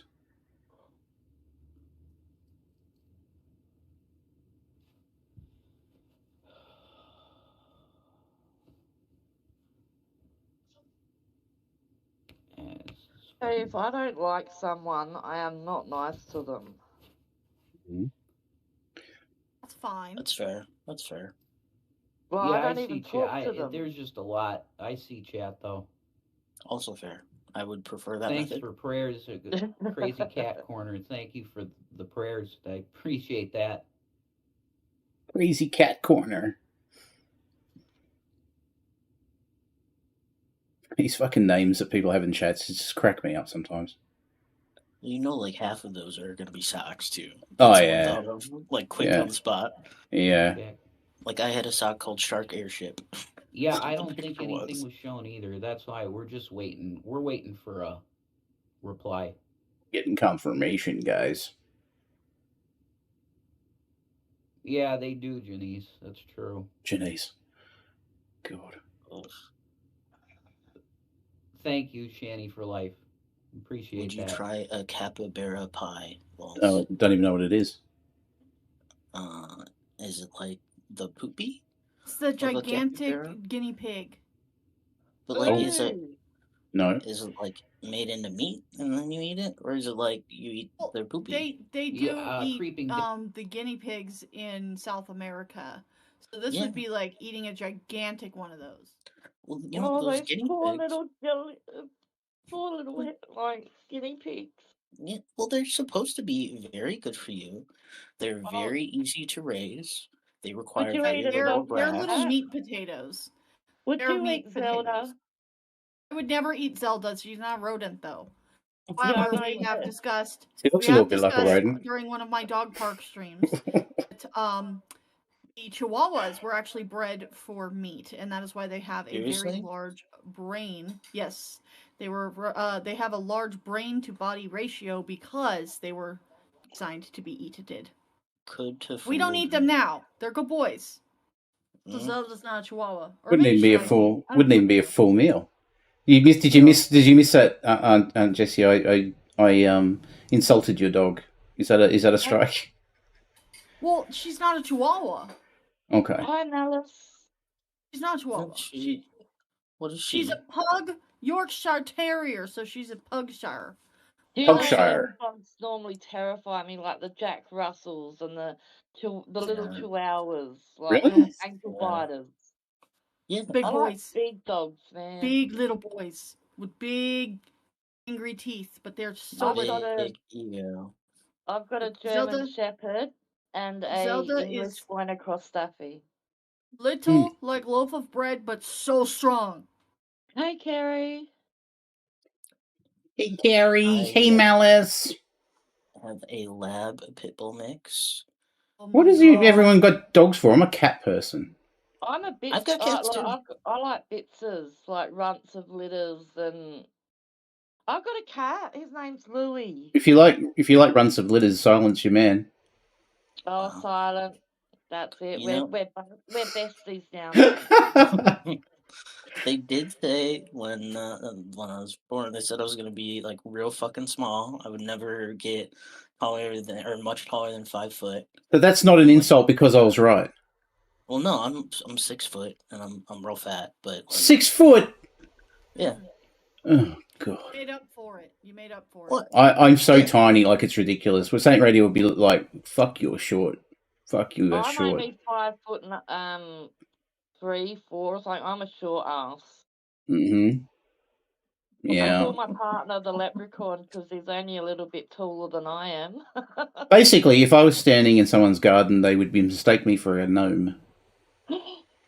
Hey, if I don't like someone, I am not nice to them. That's fine. That's fair. That's fair. Well, Yeah, I don't see even chat. talk to them. There's just a lot. I see chat though. Also fair. I would prefer that Thanks method. for prayers, Crazy Cat Corner. Thank you for the prayers. I appreciate that. Crazy Cat Corner. These fucking names that people have in chats just crack me up sometimes. You know, like half of those are gonna be socks too. Oh, That's yeah. one thought of, like quick Yeah. on the spot. Yeah. Like I had a sock called Shark Airship. Yeah, That's I what don't the think picture anything was shown either. That's why we're just waiting. We're waiting for a reply. Getting confirmation, guys. Yeah, they do, Janice. That's true. Janice. God. Thank you, Shanny, for life. Appreciate Would you that. try a capybara pie? Well, Oh, don't even know what it is. is it like the poopy? It's the Of a gigantic capybara? guinea pig. But like, is it? No. Is it like made into meat and then you eat it, or is it like you eat their poopy? They do eat creeping the guinea pigs in South America. So this Yeah. would be like eating a gigantic one of those. Well, Oh, those those guinea poor pigs. little poor little like guinea pigs. Yeah, well, they're supposed to be very good for you. They're Oh, very easy to raise. They would require you very eat a little dog or They're a little grass. cat? meat potatoes. Would They're you meat eat potatoes. Zelda? I would never eat Zelda. She's not a rodent, though. Yeah, I However, know we you have said. discussed It looks a little bit like a rodent. during one of my dog park streams that the Chihuahuas were actually bred for meat, and that is why they have a very Seriously? large brain. Yes, they have a large brain to body ratio because they were designed to be eaten. Could to We don't fool eat them now. They're good boys. Mm. Zelda's not a Chihuahua. Or Wouldn't maybe even be she a might full. I don't Wouldn't even be a remember. full meal. You missed? Did you miss? Did you miss that, Aunt Jessie? I insulted your dog. Is that a strike? Well, she's not a Chihuahua. Okay. Hi, Alice. She's not a Chihuahua. What is She's she? a pug Yorkshire Terrier, so she's a Pugshire. Do you know Pugshire. what dogs normally terrify me, like the Jack Russells and the little Yeah. Chihuahuas, like Really? ankle Yeah. biters. Yeah. Big I like boys. big dogs, man. Big little boys with big, angry teeth, but they're so little. Big ego. I've got a Zelda- German Shepherd and a Zelda English is- Wiener Cross Staffy. Little like loaf of bread, but so strong. Hey, Carrie. Hey, Gary. Hey, Malice. Have a lab pit bull mix. What is you? Everyone got dogs for? I'm a cat person. I'm a bit. I've got cats too. I like bitzers, like runts of litters, and I've got a cat. His name's Louie. If you like runts of litters, silence your man. Oh, silent. That's it. You We're know- we're besties now, mate. They did say when I was born, they said I was gonna be like real fucking small. I would never get taller than or much taller than 5 foot. But that's not an insult because I was right. Well, no, I'm 6 foot and I'm real fat, but like, 6 foot. yeah. Oh God. You made up for it. You made up for What? it. I'm so tiny, like it's ridiculous. Well, Saint Radio would be like, "Fuck, you're short. Fuck you, you're I'm short." only 5 foot and 3, 4. So I'm a short ass. Mm-hmm. I Yeah. call my partner the leprechaun because he's only a little bit taller than I am. Basically, if I was standing in someone's garden, they would mistake me for a gnome.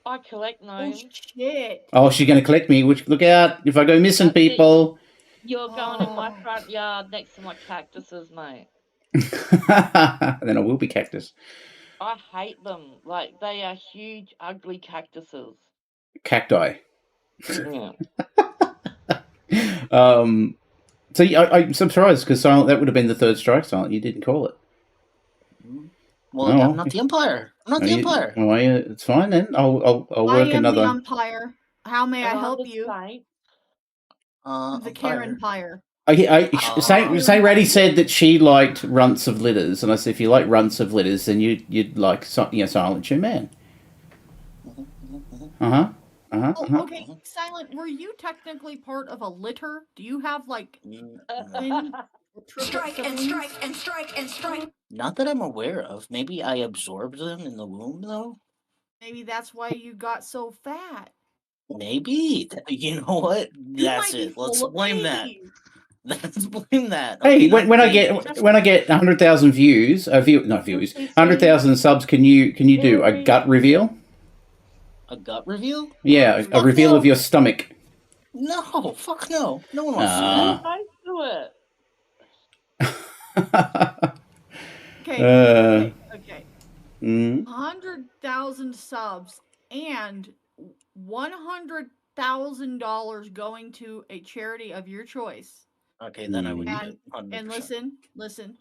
I collect gnomes. Oh shit! Oh, she's going to collect me. Which look out! If I go missing, That's it. people. You're going in my front yard next to my cactuses, mate. Then I will be cactus. I hate them. Like, they are huge, ugly cactuses. Cacti. Yeah. So I'm surprised because Silent, that would have been the third strike, Silent. You didn't call it. Well, Oh, I'm not the umpire. I'm not the umpire. Oh, yeah, it's fine then. I'll I work am another. the umpire. How may I And I'm help the you? saint. The Karen Pyre. Say Ratty said that she liked runts of litters, and I said if you like runts of litters, then you'd like Silent Your Man. Okay, Silent. Were you technically part of a litter? Do you have like twin or triplets Strike and siblings? strike and strike and strike. Not that I'm aware of. Maybe I absorbed them in the womb, though. Maybe that's why you got so fat. Maybe. You know what? That's might be it. Let's full of blame that. babies. Let's blame that. Hey, Okay, not when I babies. get 100,000 views, not views, 100,000 subs, can you do a gut reveal? A gut reveal? Yeah, a reveal of your stomach. No, fuck no. No one wants to see that. Do it. Okay. Mm. 100,000 subs and $100,000 going to a charity of your choice. Okay, then I would do And, it. 100%. and listen.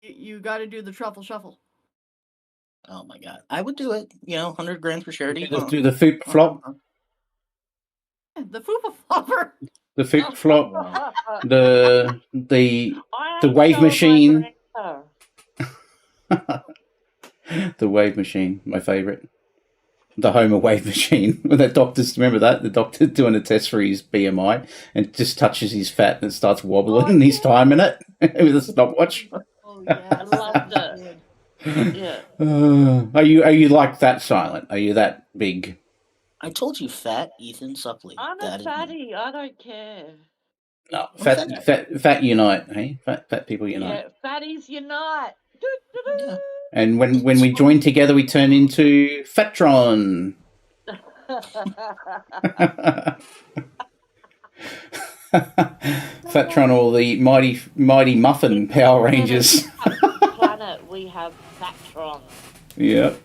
You got to do the truffle shuffle. Oh my god. I would do it. 100 grand for charity. Do the food flop, The fupa flopper. the food flop, the wave machine, the wave machine, my favorite. the home away machine. When the doctor's, remember that? The doctor doing a test for his BMI and just touches his fat and it starts wobbling and he's timing it with a stopwatch. Oh yeah, I loved it. Yeah. Are you like that, Silent? Are you that big? I told you, fat Ethan Suppley. I'm That a is me. fatty. I don't care. No, fat unite, hey? Fat people unite. Yeah, fatties unite. Yeah. And when we join together, we turn into Fatron. Fatron, or the mighty Muffin Power Rangers. Planet, we have Fatron. Yep.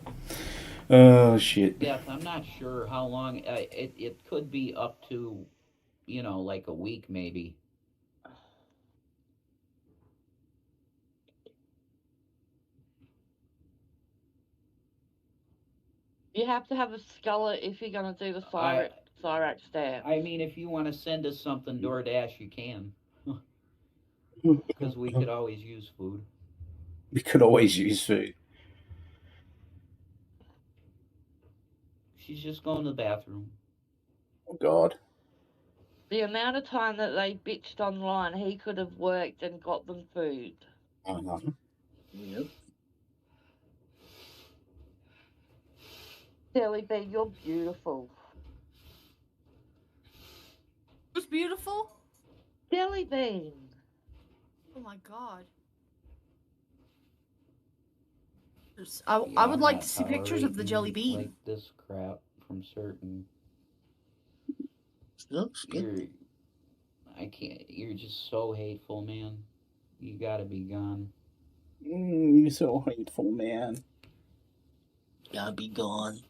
Oh shit. Yes, I'm not sure how long. It could be up to, like a week maybe. You have to have a skullet if you're going to do the Cyrax dance. I mean, if you want to send us something DoorDash, you can. Because we could always use food. We could always use food. She's just going to the bathroom. Oh, God. The amount of time that they bitched online, he could have worked and got them food. Uh-huh. Yep. Jelly Bean, you're beautiful. Who's beautiful? Jelly Bean. Oh my god. I would like to see pictures of the jelly bean. Like this crap from certain. I can't. You're just so hateful, man. You gotta be gone. You're so hateful, man. Gotta be gone.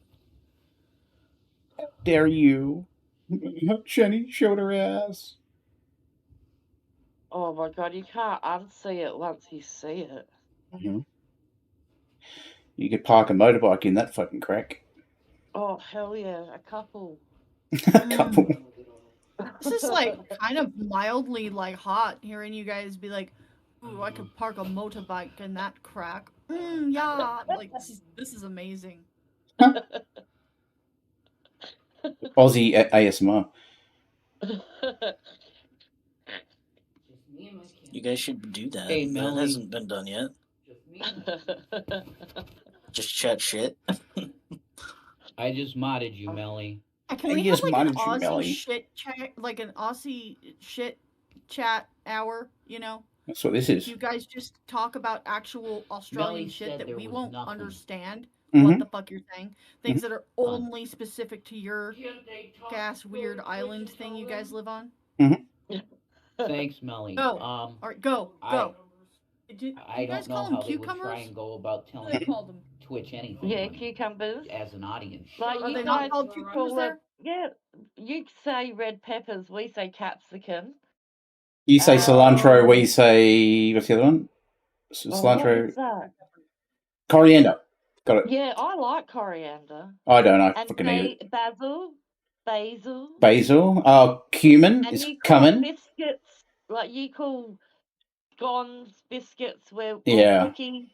How dare you? Shanny showed her ass. Oh my god, you can't unsee it once you see it. Mm-hmm. You could park a motorbike in that fucking crack. Oh, hell yeah, a couple. A couple. This is like kind of mildly like hot hearing you guys be like, "Ooh, I could park a motorbike in that crack." Yeah, like this is amazing. Aussie ASMR. You guys should do that. Hey, that Melly. hasn't been done yet. Just chat shit. I just modded you, Melly. Can we have like an Aussie shit chat, like an Aussie shit chat hour? You know. That's what this is. You guys just talk about actual Australian Melly shit said that there we was won't nothing. understand. Mhm. What the fuck you're saying? Things Mhm. that are only specific to your gas weird island thing you guys live on. Thanks, Melly. Go. All right, go. Do I you guys don't know call them how they would cucumbers? try and go about What do telling they call them? Twitch anything. Yeah, when- cucumbers. As an audience. Like Are you they guys not called cucumbers call there? it, yeah, you say red peppers, we say capsicum. You say cilantro, we say what's the other one? Oh, what Cilantro, is that? coriander. Got it. Yeah, I like coriander. I don't. I And fucking eat it. basil. Basil. Cumin And is you call cumin. biscuits, like you call scones biscuits, we're Yeah. cooking.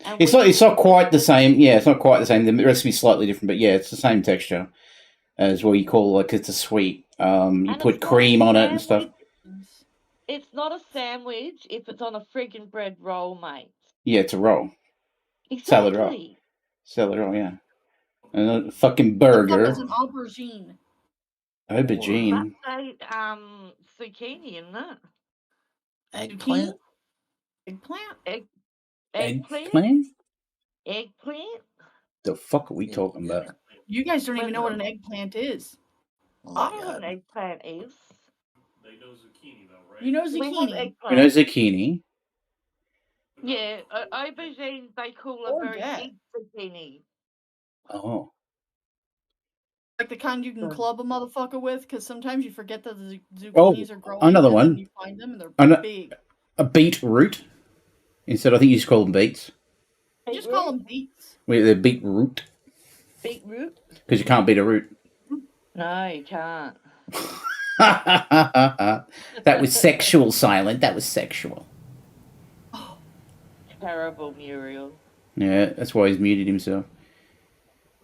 And It's not quite the same. Yeah, it's not quite the same. The recipe's slightly different, but yeah, it's the same texture as what you call like it's a sweet. You And put it's not cream on it and stuff. sandwich. It's not a sandwich if it's on a friggin' bread roll, mate. Yeah, it's a roll. Salad roll. Exactly. Salad roll, yeah. And a fucking What the fuck burger. is an aubergine? Aubergine. That's a zucchini, isn't it? Eggplant? Eggplant? Eggplant? Eggplant? Eggplant? The fuck are we talking about? You guys don't even know what an eggplant is. I know what an eggplant is. They know zucchini though, right? You know We have zucchini. eggplant. We know zucchini. Yeah, aubergine they call a Or very that. big zucchini. Oh. Like the kind you can club a motherfucker with, because sometimes you forget that the Oh, zucchinis are growing. another and one. Then you find them and they're Ano- big. A beetroot. Instead, I think you just call them beets. You just call them beets. They're beetroot. Beetroot? Because you can't beat a root. No, you can't. That was sexual, Silent. That was sexual. Terrible, Muriel. Yeah, that's why he's muted himself.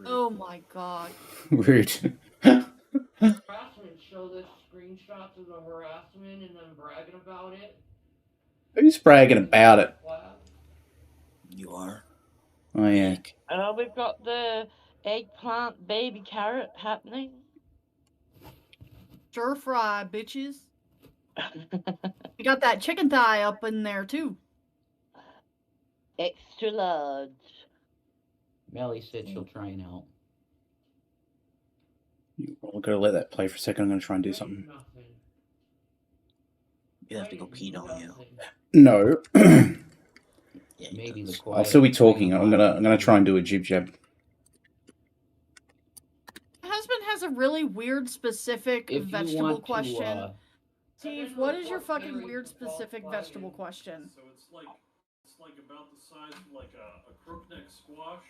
Oh my god. Rude. Harassment show the screenshots of the harassment and then bragging about it. Who's bragging about it? You are. Oh yeah. We've got the eggplant baby carrot happening. Stir fry, bitches. You got that chicken thigh up in there too. Extra large. Melly said she'll try and help. I'm gonna let that play for a second. I'm gonna try and do something. You have to go pee, don't you? No. Maybe the I'll quiet. still be talking. I'm gonna try and do a jib jab. My husband has a really weird specific If you vegetable want to, question. Steve, what is your fucking weird specific vegetable question? So it's like about the size of like a crookneck squash.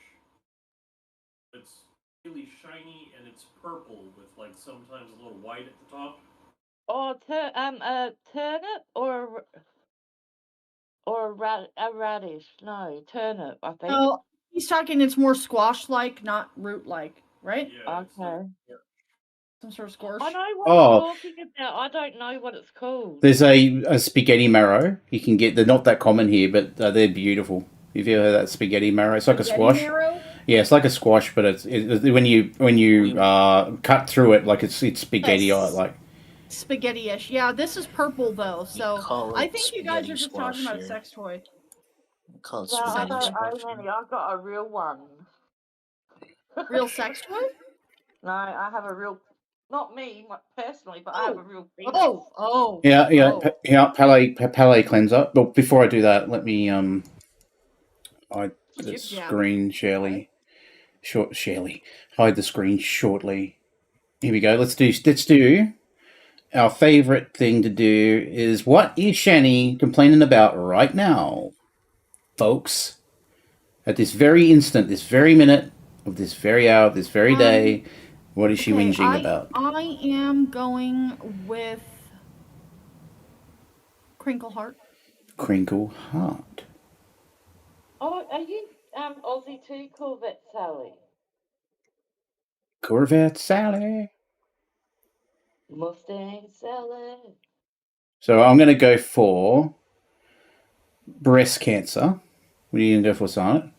It's really shiny and it's purple with like sometimes a little white at the top. Or a turnip or a radish. No, turnip, I think. Oh, he's talking. It's more squash-like, not root-like, right? Yeah. Okay. Some sort of squash. I know what Oh. you're talking about. I don't know what it's called. There's a spaghetti marrow. You can get. They're not that common here, but they're beautiful. Have you ever heard of that spaghetti marrow? It's like a squash. Marrow? Yeah, it's like a squash, but it's when you cut through it, like it's spaghetti. Yes. Like Spaghetti-ish. Yeah, this is purple though, so call I it think you guys are just spaghetti talking about a squash sex toy. Call it No, I spaghetti don't. squash. I've got a real one. Real sex toy? No, I have a real. Not me personally, but I have a real penis. Oh. palate cleanser. But before I do that, let me hide the screen, Shirley. Hide the screen shortly. Here we go. Let's do. Our favorite thing to do is what is Shanny complaining about right now, folks? At this very instant, this very minute, of this very hour, this very day, what is she whinging about? I am going with Crinkle Heart. Crinkle Heart. Oh, are you Aussie too, Corvette Sally? Corvette Sally. Mustang Sally. So I'm going to go for breast cancer. What are you going to go for, Silent?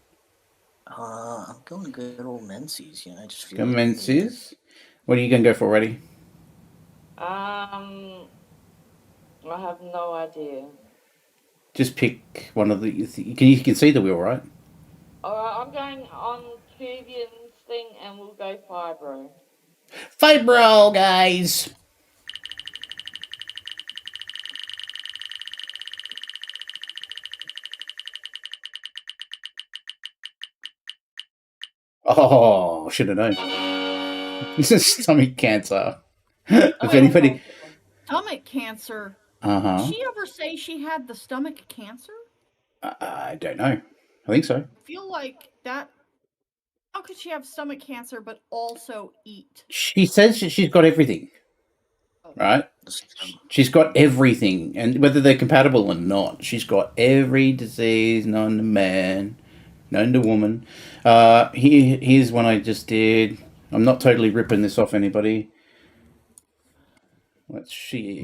I'm going good old Menzies. I just feel Go like Menzies. What are you going to go for, Ratty? I have no idea. Just pick one of the. You can see the wheel, right? Alright, I'm going on Cuvian's thing and we'll go Fibro. Fibro, guys! Oh, should have known. This is stomach cancer. If anybody. Stomach cancer. Uh-huh. Did she ever say she had the stomach cancer? I don't know. I think so. I feel like that. How could she have stomach cancer but also eat? She says she's got everything. Right? She's got everything. And whether they're compatible or not, she's got every disease known to man, known to woman. Here's one I just did. I'm not totally ripping this off anybody. Let's see.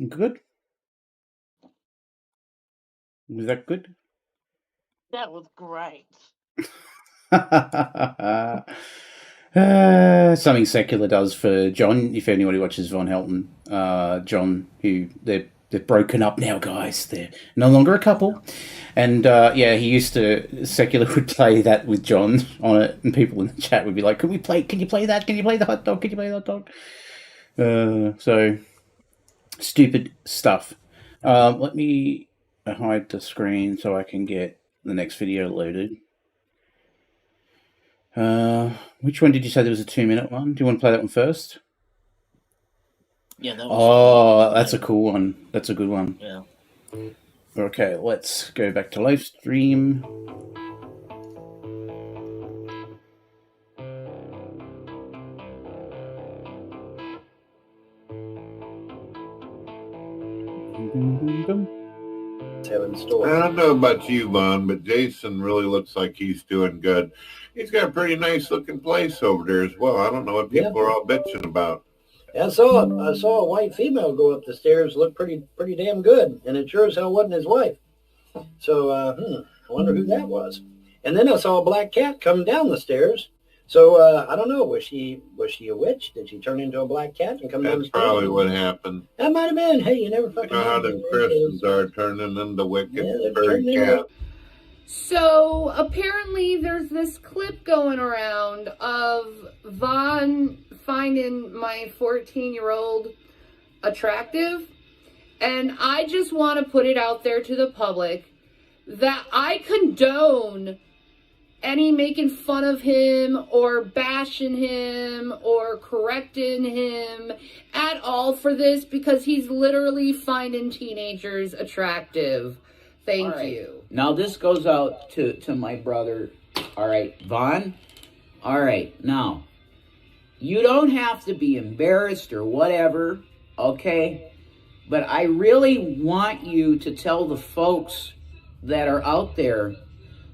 Good? Was that good? That was great. Something Secular does for John. If anybody watches Von Helton, John, who they're They're broken up now, guys. They're no longer a couple. And yeah, he used to, Secular would play that with John on it, and people in the chat would be like, can you play that? Can you play the hot dog? Can you play the hot dog? So, stupid stuff. Let me hide the screen so I can get the next video loaded. Which one did you say there was a 2-minute one? Do you want to play that one first? Yeah, that was that's a cool one. That's a good one. Yeah. Okay, let's go back to live stream. I don't know about you, Vaughn, but Jason really looks like he's doing good. He's got a pretty nice looking place over there as well. I don't know what people are all bitching about. I saw a white female go up the stairs, look pretty damn good, and it sure as hell wasn't his wife. So, I wonder who that was. And then I saw a black cat come down the stairs. So I don't know. Was she a witch? Did she turn into a black cat and come down the That's stairs? probably what happened. That might have been. Hey, you never fucking You know how know. the Christians are turning into wicked they're furry turning into- cats. So apparently there's this clip going around of Vaughn finding my 14-year-old attractive, and I just want to put it out there to the public that I condone any making fun of him or bashing him or correcting him at all for this, because he's literally finding teenagers attractive. Thank you. Now this goes out to my brother. All right, Vaughn. All right, now you don't have to be embarrassed or whatever, okay? But I really want you to tell the folks that are out there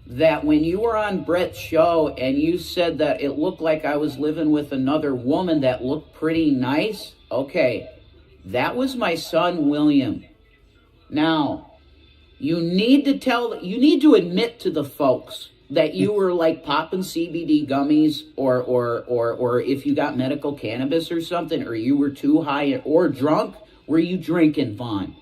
that when you were on Brett's show and you said that it looked like I was living with another woman that looked pretty nice, okay, that was my son William. Now, you need to admit to the folks that you were like popping CBD gummies or if you got medical cannabis or something, or you were too high or drunk. Were you drinking, Vaughn?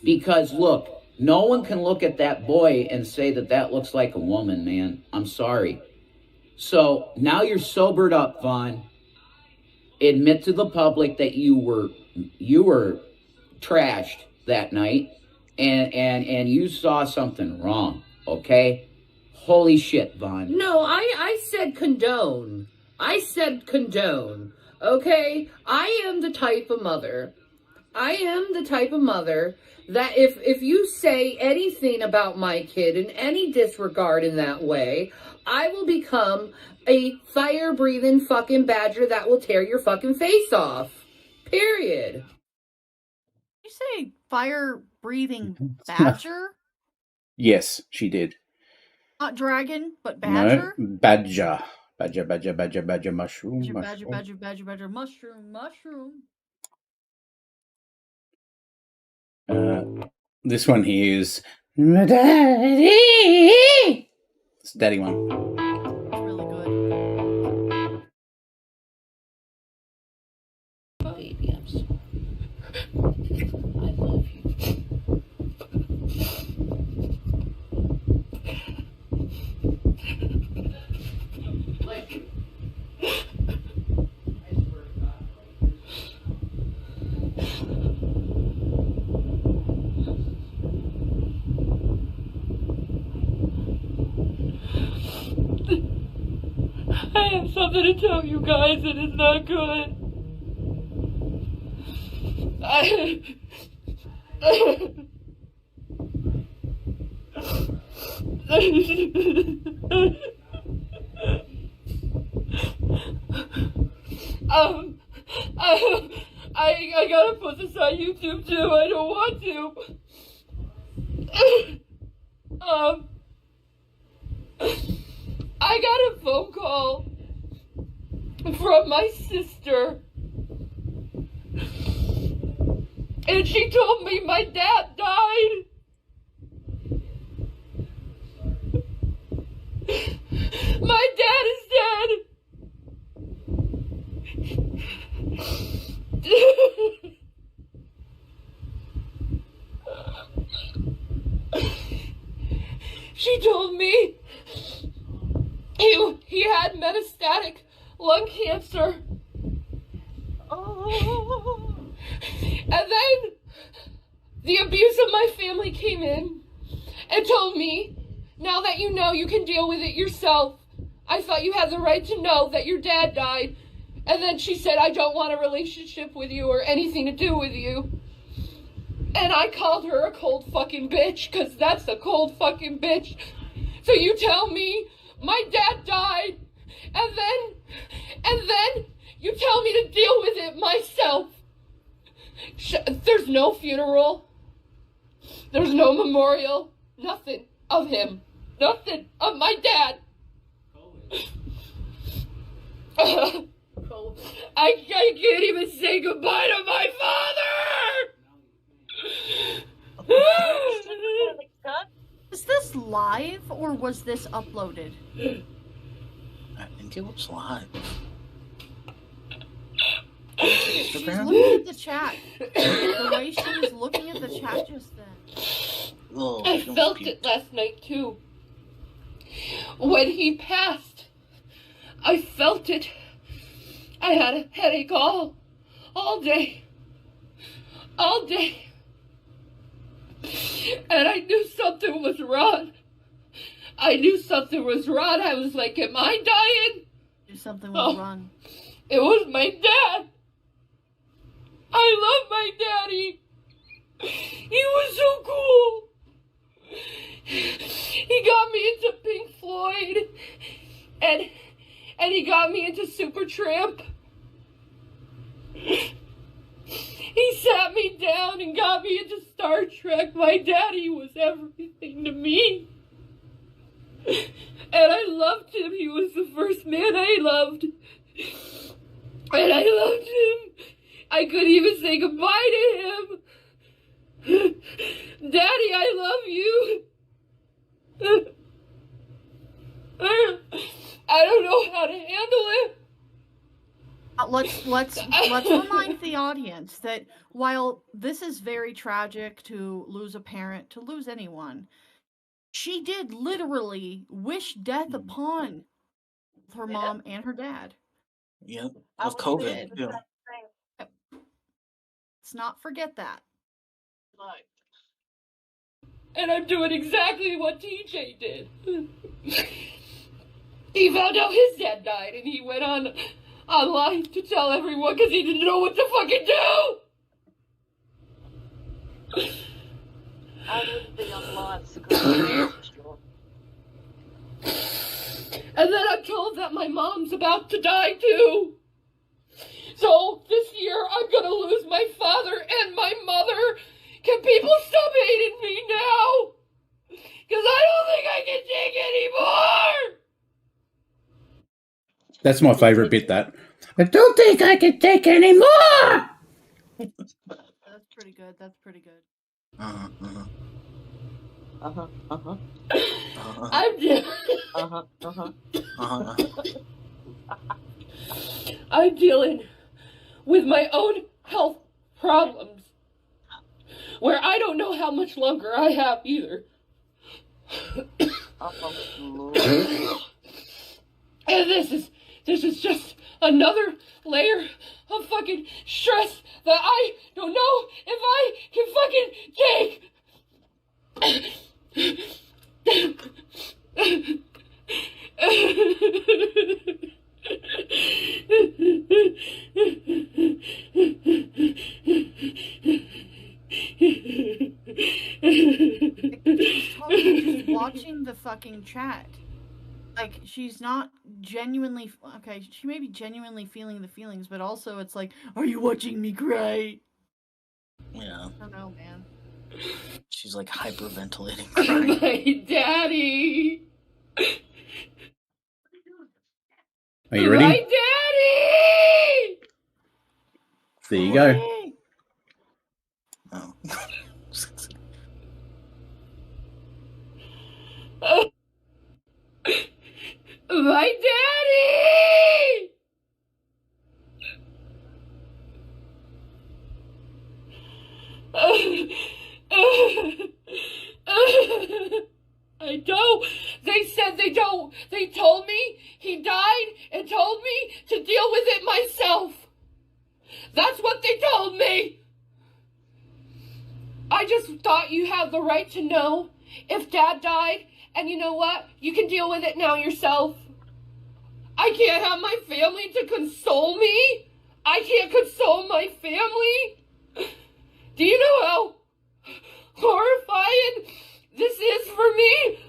Because look, no one can look at that boy and say that that looks like a woman, man. I'm sorry. So now you're sobered up, Vaughn. Admit to the public that you were trashed that night. And you saw something wrong, okay? Holy shit, Vaughn. No, I said condone. I said condone, okay? I am the type of mother. That if you say anything about my kid in any disregard in that way, I will become a fire-breathing fucking badger that will tear your fucking face off. Period. You say fire-breathing badger? Yes, she did. Not dragon, but badger? No, badger. Badger, mushroom. Badger, mushroom. This one here is Daddy. It's the daddy one. It's really good. Baby, I'm sorry. I love you. I have something to tell you guys, and it's not good. I gotta put this on YouTube too. I don't want to. I got a phone call from my sister, and she told me my dad died. My dad is dead. She told me he had metastatic lung cancer. And then the abuse of my family came in and told me, now that you know you can deal with it yourself, I thought you had the right to know that your dad died. And then she said, I don't want a relationship with you or anything to do with you. And I called her a cold fucking bitch, because that's a cold fucking bitch. So you tell me my dad died, and then you tell me to deal with it myself. There's no funeral. There's no memorial. Nothing of him. Nothing of my dad. I can't even say goodbye to my father! Is this live or was this uploaded? I think it was live. She's looking at the chat. The way she was looking at the chat just then. I felt it last night too. When he passed, I felt it. I had a headache all day. All day. And I knew something was wrong. I knew something was wrong. I was like, am I dying? Something was wrong. It was my dad. I love my daddy. He was so cool. He got me into Pink Floyd. And he got me into Supertramp. He sat me down and got me into Star Trek. My daddy was everything to me. And I loved him. He was the first man I loved. And I loved him. I couldn't even say goodbye to him. Daddy, I love you. I don't know how to handle it. Let's remind the audience that while this is very tragic to lose a parent, to lose anyone, she did literally wish death upon her mom and her dad. Yep, of COVID. Yeah. Let's not forget that. And I'm doing exactly what TJ did. He found out his dad died and he went online to tell everyone because he didn't know what to fucking do. I wouldn't be online. And then I'm told that my mom's about to die too. So this year I'm gonna lose my father and my mother. Can people stop hating me now? Because I don't think I can take anymore. That's my favourite bit, that. I don't think I can take any more! That's pretty good. That's pretty good. I'm dealing with my own health problems where I don't know how much longer I have either. And this is just another layer of fucking stress that I don't know if I can She's totally just watching the fucking chat. Like, she's not genuinely, okay, she may be genuinely feeling the feelings, but also it's like, are you watching me cry? Yeah. I don't know, man. She's like hyperventilating. My daddy. Are you ready? My daddy. There you go. Oh. My daddy! I don't. They said they don't. They told me he died and told me to deal with it myself. That's what they told me. I just thought you had the right to know if Dad died, and you know what? You can deal with it now yourself. I can't have my family to console me. I can't console my family. Do you know how horrifying this is for me?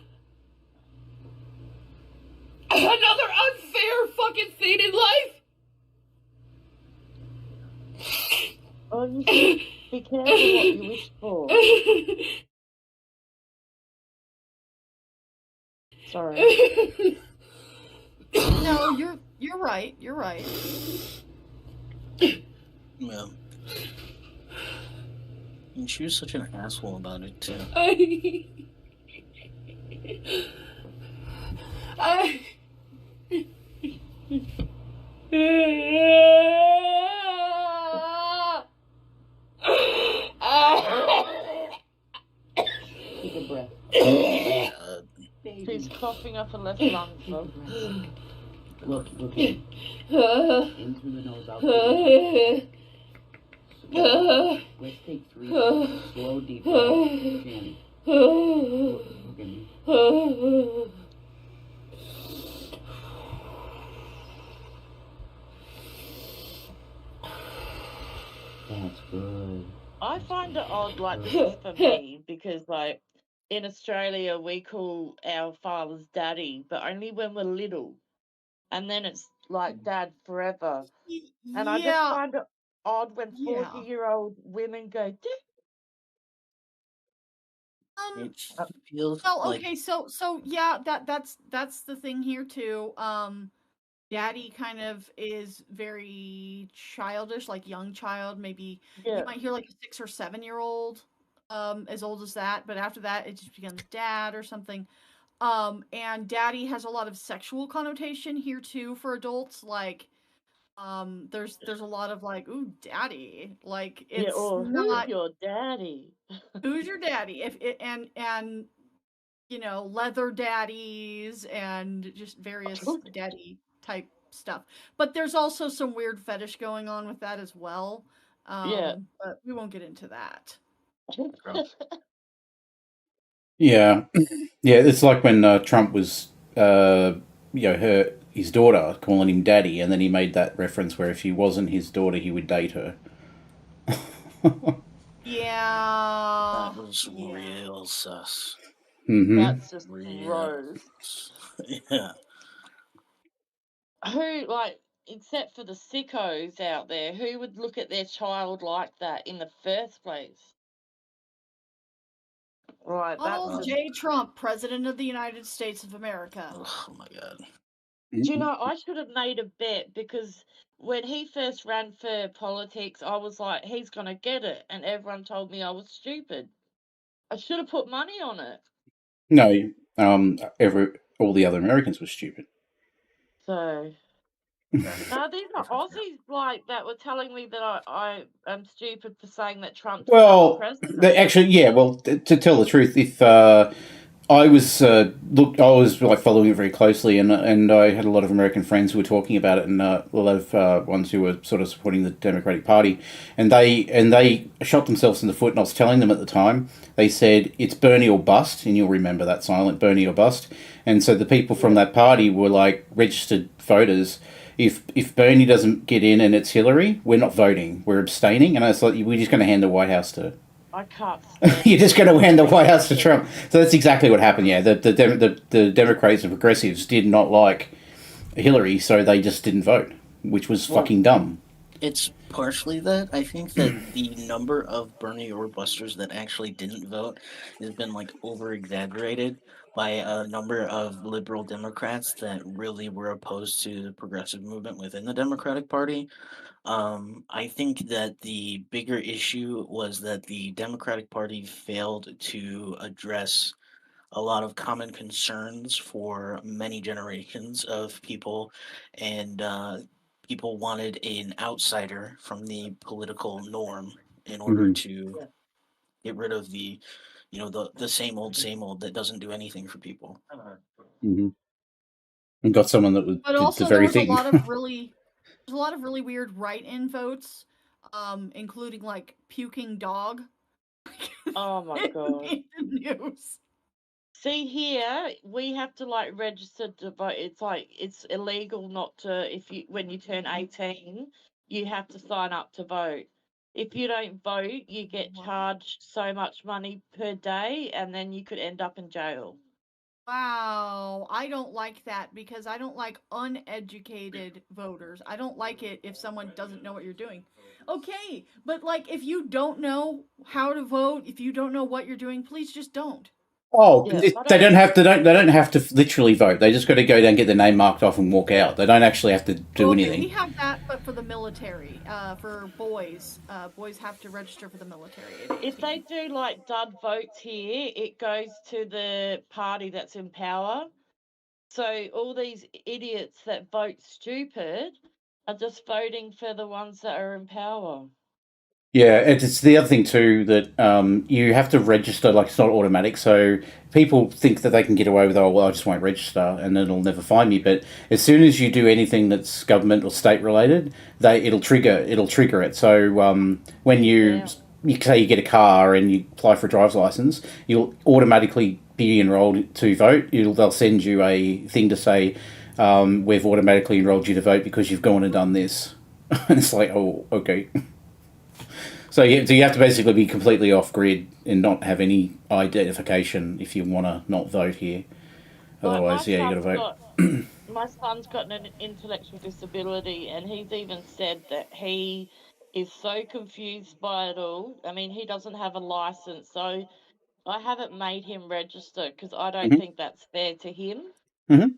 Another unfair fucking thing in life. Oh, you should be careful what you wish for. Sorry. No, you're right. You're right. Yeah. And she was such an asshole about it too. Take a breath. She's coughing up her left lung. Look in. In through the nose, out through the mouth. Let's take 3 slow, deep breaths. Shanny. Look at me. That's good. I find it odd, like, this is for me, because, like, in Australia, we call our fathers daddy, but only when we're little. And then it's, like, dad forever. And I just find it odd when 40-year-old women go, It feels Well, like okay, so yeah, that's the thing here too. Daddy kind of is very childish, like young child. Maybe you might hear like a 6 or 7-year-old, as old as that. But after that, it just becomes dad or something. And daddy has a lot of sexual connotation here too for adults. Like, there's a lot of like, ooh, daddy. Like yeah, it's or who's not your daddy? who's your daddy. If it and you know, leather daddies and just various daddy type stuff. But there's also some weird fetish going on with that as well. But we won't get into that. Yeah, yeah. It's like when Trump was, his daughter calling him daddy, and then he made that reference where if he wasn't his daughter, he would date her. Yeah. That was real sus. Mm-hmm. That's just real. gross. Yeah. Who, like, except for the sickos out there, who would look at their child like that in the first place? Right, that's Donald just... J. Trump, President of the United States of America. Oh my God. Do you know, I should have made a bet, because when he first ran for politics, I was like, he's going to get it. And everyone told me I was stupid. I should have put money on it. No, all the other Americans were stupid. So, no, these are Aussies like that were telling me that I am stupid for saying that Trump's the Well, president. actually, yeah. Well, to tell the truth, if I was I was like following it very closely, and I had a lot of American friends who were talking about it, and a lot of ones who were sort of supporting the Democratic Party, and they shot themselves in the foot. And I was telling them at the time, they said it's Bernie or bust, and you'll remember that silent Bernie or bust. And so the people from that party were like registered voters. If Bernie doesn't get in and it's Hillary, we're not voting. We're abstaining. And I was like, we're just going to hand the White House to. I can't. You're just going to hand the White House to Trump. So that's exactly what happened. Yeah, the Democrats and progressives did not like Hillary, so they just didn't vote, which was fucking dumb. It's partially that. I think that the number of Bernie or busters that actually didn't vote has been like over exaggerated by a number of liberal Democrats that really were opposed to the progressive movement within the Democratic Party. I think that the bigger issue was that the Democratic Party failed to address a lot of common concerns for many generations of people, and people wanted an outsider from the political norm in order to get rid of the the same old that doesn't do anything for people. Mm-hmm. And got someone that But did also the there very was thing. there's a lot of really weird write-in votes, including like puking dog. Oh my god. In the news. See here, we have to like register to vote. It's like it's illegal not to when you turn 18, you have to sign up to vote. If you don't vote, you get charged so much money per day, and then you could end up in jail. Wow, I don't like that because I don't like uneducated voters. I don't like it if someone doesn't know what you're doing. Okay, but like if you don't know how to vote, if you don't know what you're doing, please just don't. Oh, they don't have to. They don't have to literally vote. They just got to go down, get their name marked off, and walk out. They don't actually have to do anything. We have that, but for the military, for boys, boys have to register for the military. If they do like dud votes here, it goes to the party that's in power. So all these idiots that vote stupid are just voting for the ones that are in power. Yeah, it's the other thing too that you have to register. Like it's not automatic, so people think that they can get away with, oh well, I just won't register and it'll never find me. But as soon as you do anything that's government or state related, it'll trigger it. So when you say you get a car and you apply for a driver's license, you'll automatically be enrolled to vote. They'll send you a thing to say we've automatically enrolled you to vote because you've gone and done this. And it's like, oh, okay. So you have to basically be completely off grid and not have any identification if you want to not vote here. Otherwise, you got to vote. My son's got an intellectual disability, and he's even said that he is so confused by it all. I mean, he doesn't have a license, so I haven't made him register because I don't think that's fair to him. Mm-hmm.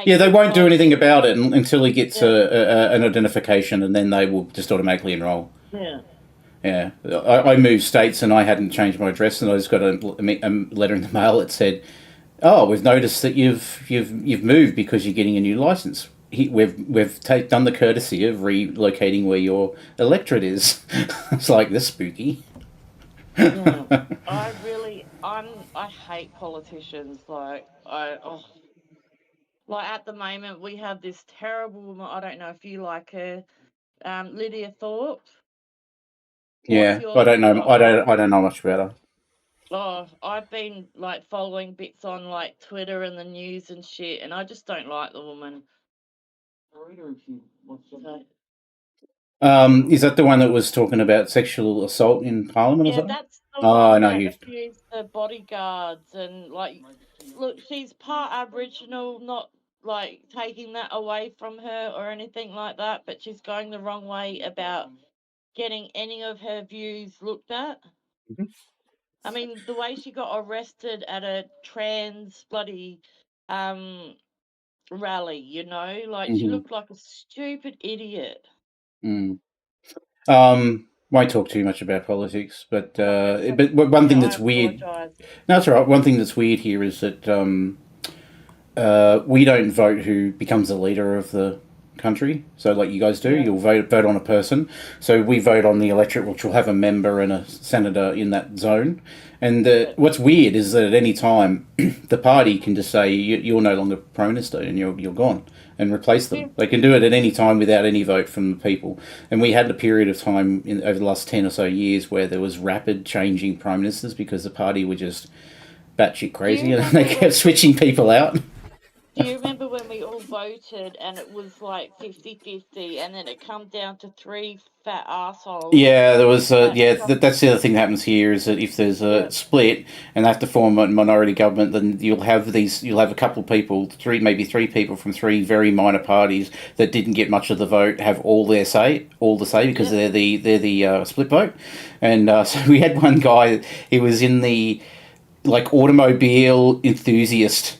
Yeah, they won't do anything about it until he gets an identification, and then they will just automatically enroll. Yeah. Yeah, I moved states and I hadn't changed my address, and I just got a letter in the mail that said, "Oh, we've noticed that you've moved because you're getting a new license. We've done the courtesy of relocating where your electorate is." It's like this spooky. Yeah. I hate politicians. Like at the moment we have this terrible woman. I don't know if you like her, Lydia Thorpe. Yeah, I don't know. I don't know much about her. Oh, I've been like following bits on like Twitter and the news and shit, and I just don't like the woman. Is that the one that was talking about sexual assault in Parliament or something? That's the one that no, accused the bodyguards and like, look, she's part Aboriginal, not like taking that away from her or anything like that, but she's going the wrong way about getting any of her views looked at. Mm-hmm. I mean, the way she got arrested at a trans bloody rally, you know, like she looked like a stupid idiot. Won't talk too much about politics, but one thing that's weird. No, that's all right. One thing that's weird here is that we don't vote who becomes the leader of the country. So, like you guys do, you'll vote on a person. So we vote on the electorate, which will have a member and a senator in that zone. And what's weird is that at any time, the party can just say you're no longer Prime Minister and you're gone, and replace them. They can do it at any time without any vote from the people. And we had a period of time over the last 10 or so years where there was rapid changing Prime Ministers because the party were just batshit crazy and they kept switching people out. Do you remember when we all voted and it was like 50-50 and then it come down to 3 fat assholes? Yeah, there was. That's the other thing that happens here is that if there's a split and they have to form a minority government, then you'll have a couple of people, maybe three people from 3 very minor parties that didn't get much of the vote have all the say because they're the split vote. And so we had one guy. He was in the automobile enthusiast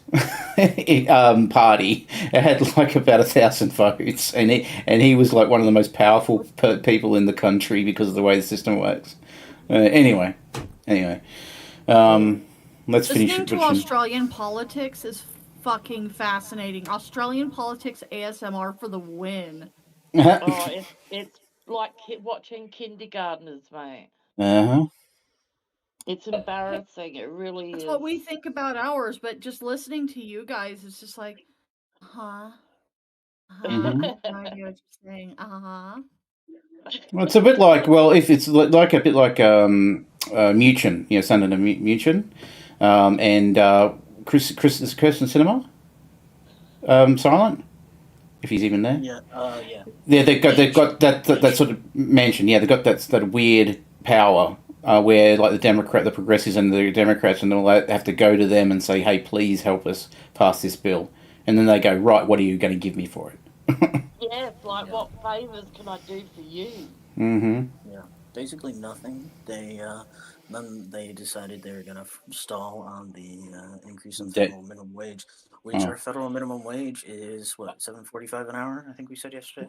party. It had like about 1,000 votes, and he was like one of the most powerful people in the country because of the way the system works. Anyway, let's finish. Listening to Australian politics is fucking fascinating. Australian politics ASMR for the win. It's like watching kindergartners, mate. It's embarrassing. It really That's is. what we think about ours, but just listening to you guys, it's just like, I have no idea what you're saying. Well, it's a bit like, well, if it's like a bit like Muchen, Sunday Muchen, and is Kirsten Cinema silent? If he's even there. Yeah. Yeah, they've got that sort of mansion. Yeah, they've got that weird power where like the progressives and the Democrats and all that have to go to them and say, "Hey, please help us pass this bill," and then they go, "Right, what are you going to give me for it?" Yeah, it's like, what favours can I do for you? Yeah, basically nothing. Then they decided they were gonna stall on the increase in federal minimum wage, which our federal minimum wage is what, $7.45 an hour? I think we said yesterday.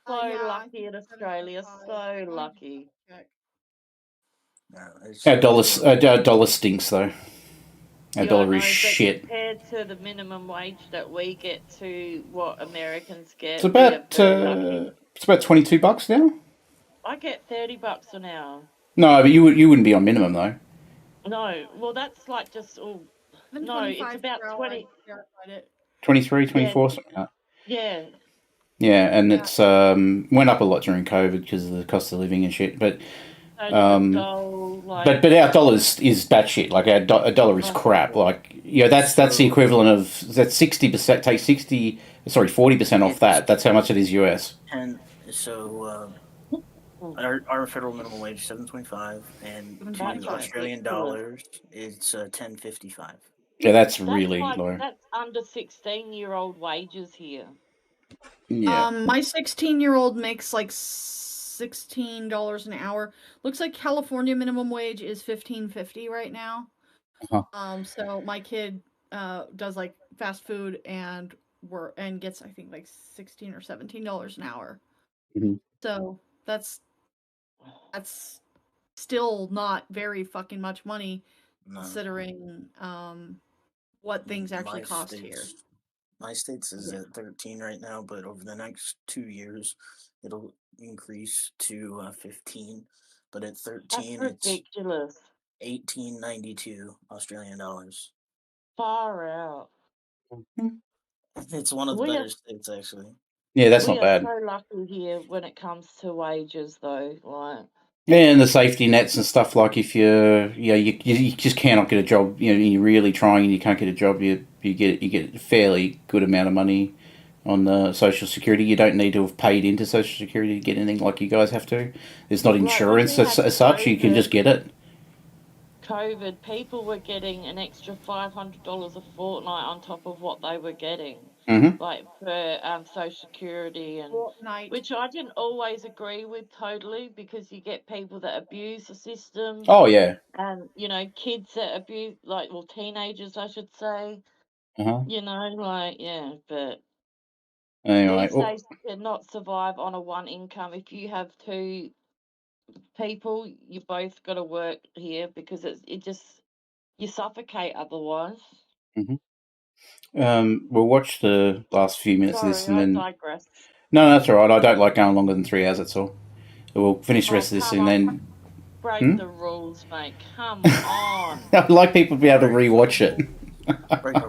So lucky in Australia, so lucky. Yeah, Our dollar stinks though. Our Yeah, I dollar know, is shit. compared to the minimum wage that we get to what Americans get, It's we are very lucky. about $22 now. I get $30 an hour. No, but you wouldn't be on minimum though. No, well that's like just no, it's about 20. 23, 24, something like that. Yeah. Yeah, and it's went up a lot during COVID because of the cost of living and shit. But So the doll, like, but our dollar is batshit. Like our dollar is crap. Like that's the equivalent of that 60%. Take 40% off that. That's how much it is US. And so our federal minimum wage is $7.25, and to Australian dollars, it's $10.55. Yeah, that's really low. That's under 16-year-old wages here. Yeah. My 16-year-old makes like $16 an hour. Looks like California minimum wage is $15.50 right now. So my kid does like fast food and gets, I think, like $16 or $17 an hour. So that's still not very fucking much money considering what things actually cost here. My state's is at 13 right now, but over the next 2 years, it'll increase to 15. But at 13, That's ridiculous. It's $18.92 Australian dollars. Far out. It's one of the better states, actually. Yeah, that's not bad. We are so lucky here when it comes to wages, though. Like. Yeah, and the safety nets and stuff. Like if you just cannot get a job. You're really trying and you can't get a job. You get a fairly good amount of money on the Social Security. You don't need to have paid into Social Security to get anything like you guys have to. There's not insurance as such. You can just get it. COVID, people were getting an extra $500 a fortnight on top of what they were getting, like for Social Security, and which I didn't always agree with totally, because you get people that abuse the system. Oh yeah. And kids that abuse, teenagers, I should say. Uh-huh. But anyway, these days you cannot survive on a one income. If you have two people, you both got to work here, because you suffocate otherwise. We'll watch the last few minutes of this and then. I digress. No, that's all right. I don't like going longer than 3 hours. That's all. We'll finish the rest of this and then. Break the rules, mate. Come on. I'd like people to be able to rewatch it.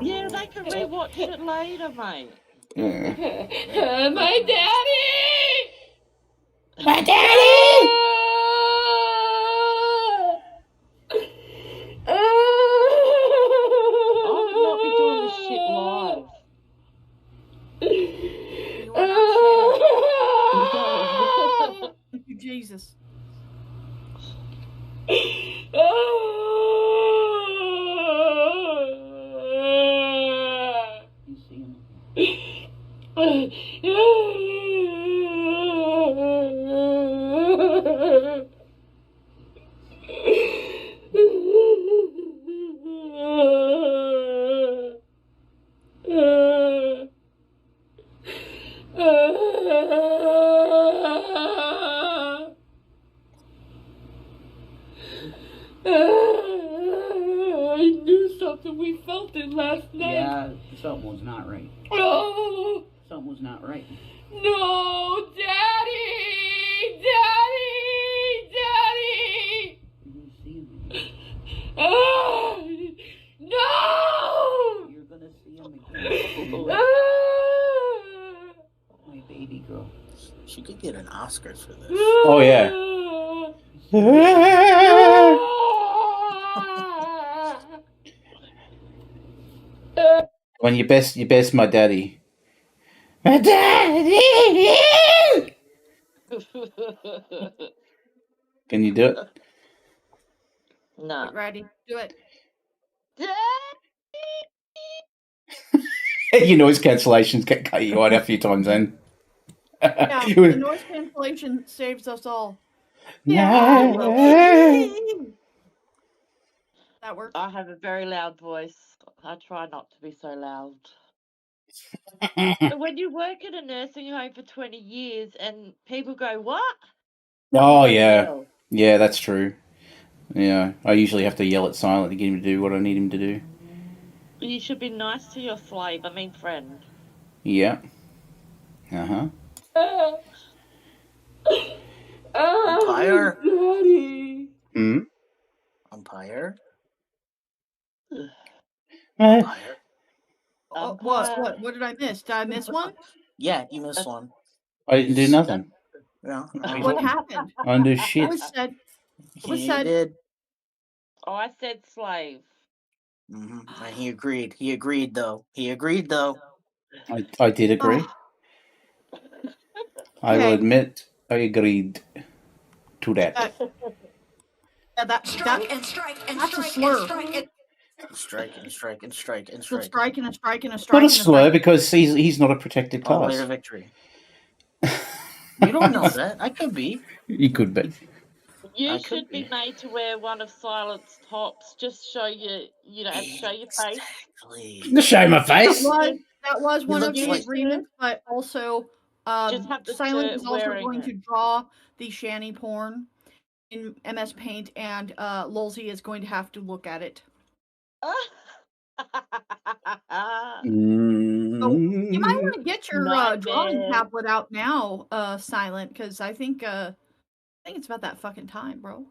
Yeah, they can rewatch it later, mate. Yeah. My daddy! My daddy! I would not be doing this shit live. You are not Shanny. Thank you, Jesus. I knew something. We felt it last night. Yeah, something was not right. Oh, Something was not right. no, Daddy! Daddy! Daddy! No! You're gonna see him again. My baby girl. She could get an Oscar for this. Oh yeah. When you best my daddy. My daddy. Can you do it? No. Ratty, do it. Your noise cancellation's cut you out a few times then. Yeah, the noise cancellation saves us all. Yeah. That works. I have a very loud voice. I try not to be so loud. But when you work at a nursing home for 20 years and people go, what? Oh You yeah. yell. Yeah, that's true. Yeah, I usually have to yell at Silent to get him to do what I need him to do. You should be nice to your slave, I mean friend. Yeah. Uh-huh. Umpire? Daddy. Hmm? Umpire? Umpire. Oh, what did I miss? Did I miss one? Yeah, you missed one. I didn't do nothing. Yeah. What happened? I didn't do What shit. was said? What was He said? did. Oh, I said slave. And he agreed. He agreed, though. I did agree. I will admit I agreed to that. Yeah, Strike and strike and that's a strike slur. and strike and Strike and strike and strike and It's a strike. strike and a strike and a strike Not a and a slur strike. because he's not a protected All the way class. to victory. You don't know that. I could be. You could be. You should be made to wear one of Silent's tops. Just show you know, show your face. To show my face. That was one of looks the like- agreements, but also Just have the Silent shirt is also wearing going it. to draw the Shanny porn in MS Paint, and Lolzy is going to have to look at it. So you might want to get your drawing Nightmare. tablet out now, Silent, because I think it's about that fucking time, bro.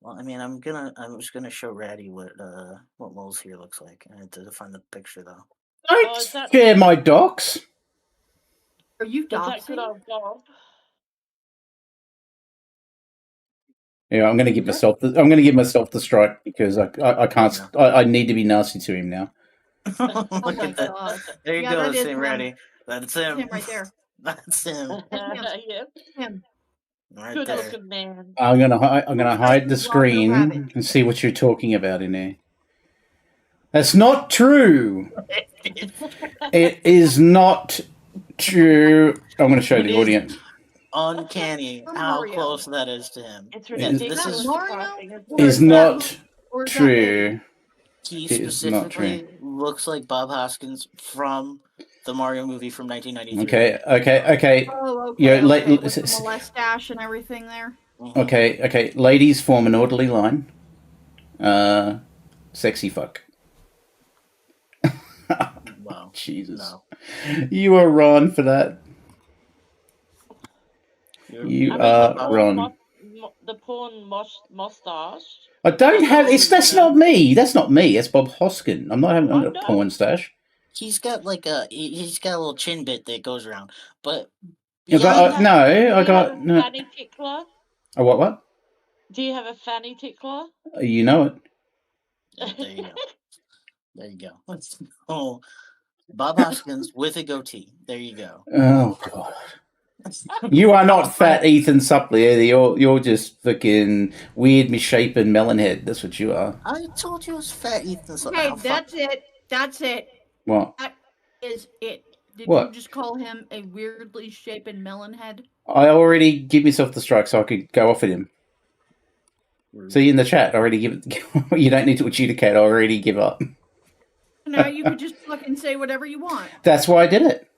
Well, I mean, I'm just gonna show Ratty what Moles here looks like. I had to find the picture though. Don't share my docs. Are you Is that good doxing? old Bob? Yeah, I'm gonna give myself the strike because I can't. I need to be nasty to him now. Oh Look my at that. god. There you Yeah, go, that is St. him. Ratty. That's him. That's him right there. That's him. Yep. Him. Right Good there. looking man. I'm gonna hide the Roger screen Rabbit. and see what you're talking about in there. That's not true. It is not true. I'm going to show It the is audience. Uncanny how close that is to him. It's Is- ridiculous. This is Is not or is that true. he It is not true. specifically looks like Bob Hoskins from the Mario movie from 1993. Okay. Oh, okay. Yeah, Okay. With the mustache and everything there. Okay. Ladies, form an orderly line. Sexy fuck. Wow. Jesus. No. You are wrong for that. You I mean, are wrong. The porn mustache. I don't have. That's not me. That's not me. That's Bob Hoskin. I'm not having a porn stash. He's got like he's got a little chin bit that goes around, but I got no. Fanny tickler. Oh, what? Do you have a fanny tickler? You know it. There you go. There you go. Oh, Bob Hoskins with a goatee. There you go. Oh God. You are not fat Ethan Suppley either. You're just fucking weird, misshapen melon head. That's what you are. I told you it was fat Ethan. Okay, that's it. That's it. What? That is it. Did What? you just call him a weirdly shapen melon head? I already give myself the strike so I could go off at him. See in the chat, I already give it. You don't need to adjudicate. I already give up. Now you could just fucking say whatever you want. That's why I did it.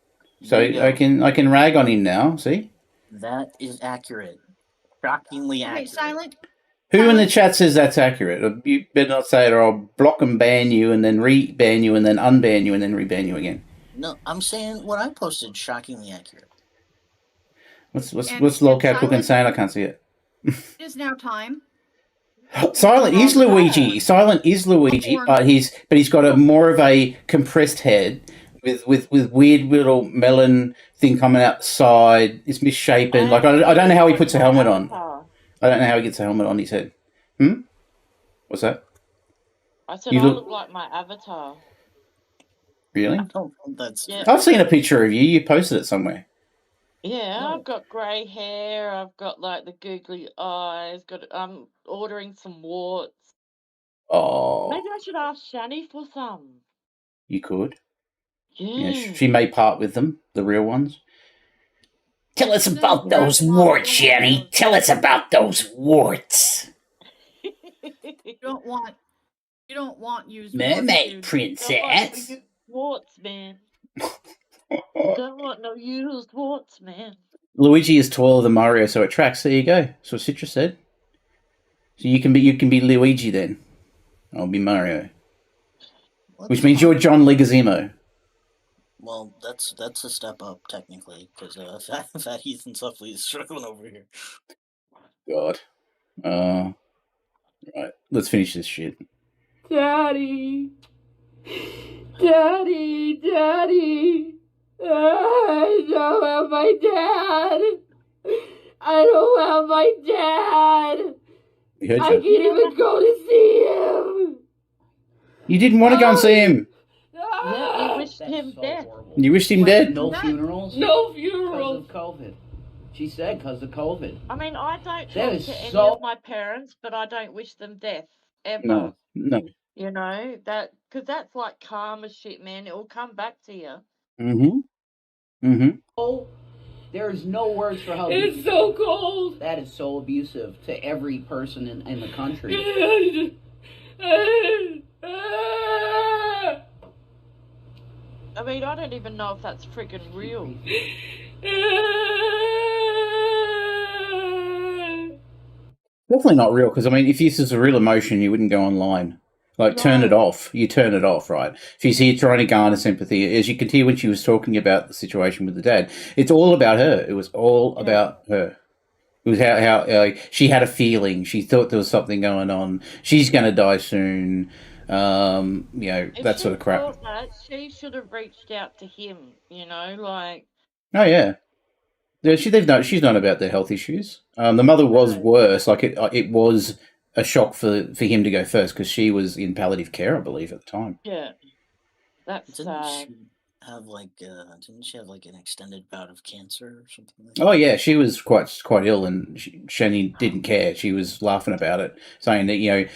So There you go. I can rag on him now. See? That is accurate. Shockingly Okay, accurate. Silent. Who in the chat says that's accurate? You better not say it, or I'll block and ban you, and then re-ban you, and then unban you, and then re-ban you again. No, I'm saying what I posted. Shockingly accurate. What's And LolzCow cooking Silent? saying? I can't see it. It is now time Silent is Luigi. Silent is Luigi, but he's got a more of a compressed head with weird little melon thing coming out the side. It's misshapen. Like I don't know how he puts a helmet on. I don't know how he gets a helmet on his head. What's that? I said You I look look like my avatar. really? That's Yeah. I've seen a picture of you. You posted it somewhere. Yeah, I've got grey hair. I've got like the googly eyes. I'm ordering some warts. Oh, Maybe I should ask Shanny for some. you could. Yeah. She may part with them, the real ones. Tell us No, about those warts, Shanny. Tell us about those warts. You don't want used Mermaid warts, dude. princess. Warts, man. Don't want no used warts, man. Luigi is taller than Mario, so it tracks. There you go. That's what Citra said. So you can be Luigi then. I'll be Mario. Which means you're John Leguizamo. Well, that's a step up technically, because Fat Ethan Suffley is struggling over here. God. Right. Let's finish this shit. Daddy. Daddy. Daddy. I don't have my dad. I don't have my dad. I can't even go to see him. You didn't want to go and see him. Yeah, you wished him dead. You wished him dead? No funerals? No funerals. Because of COVID. She said because of COVID. I mean, I don't That talk is to any so- of my parents, but I don't wish them death ever. No. You know that because that's like karma shit, man. It will come back to you. Oh, there's no words for how It's so cold. That is so abusive to every person in the country. I mean, I don't even know if that's freaking real. Definitely not real, because I mean, if this is a real emotion, you wouldn't go online. Like, turn it off. You turn it off, right? If she's here trying to garner sympathy, as you can hear when she was talking about the situation with the dad, it's all about her. It was all about her. It was how she had a feeling. She thought there was something going on. She's going to die soon. That sort of crap. Thought that, she should have reached out to him. You know, like. Oh yeah. Yeah, she's known about their health issues. The mother was worse. Like it was a shock for him to go first because she was in palliative care, I believe, at the time. Yeah, that's Didn't she have like an extended bout of cancer or something like that? Oh yeah, she was quite ill, and Shanny didn't care. She was laughing about it, saying that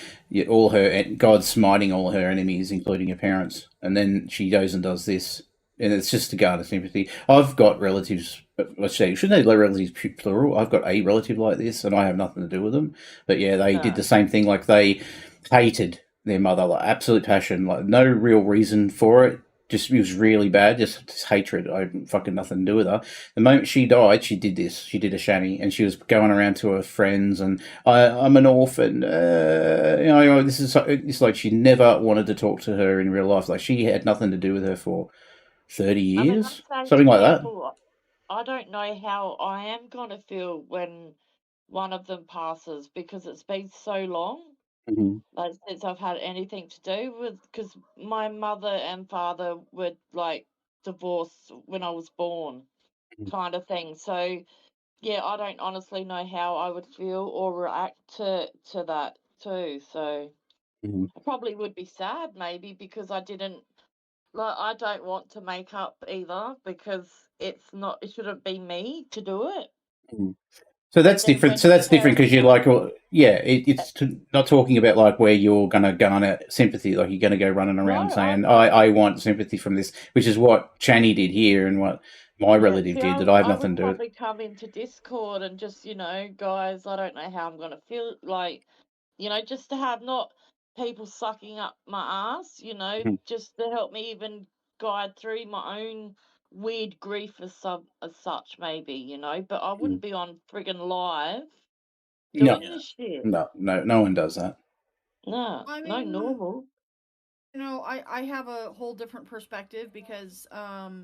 all her God's smiting all her enemies, including her parents, and then she goes and does this. And it's just to garner sympathy. I've got relatives, shouldn't they relatives plural? I've got a relative like this, and I have nothing to do with them. But yeah, they did the same thing. Like, they hated their mother, like absolute passion, like no real reason for it. It was really bad, just hatred. I had fucking nothing to do with her. The moment she died, she did this. She did a Shanny, and she was going around to her friends, and I'm an orphan. It's like she never wanted to talk to her in real life. Like, she had nothing to do with her for 30 years, something like that. I don't know how I am going to feel when one of them passes because it's been so long, like since I've had anything to do with, because my mother and father were like divorced when I was born, kind of thing. So yeah, I don't honestly know how I would feel or react to that too. So I probably would be sad maybe because I didn't. Like, I don't want to make up either because it shouldn't be me to do it. So that's different. So that's different because you're like, it's not talking about like where you're going to garner sympathy. Like, you're going to go running around saying, I want sympathy from this, which is what Shanny did here and what my relative did that I have nothing to do with. I would probably come into Discord and just, guys, I don't know how I'm going to feel, like, just to have not people sucking up my ass, just to help me even guide through my own weird grief as such, maybe, but I wouldn't be on friggin' live doing this shit. No one does that. No, I mean, no normal. I have a whole different perspective because my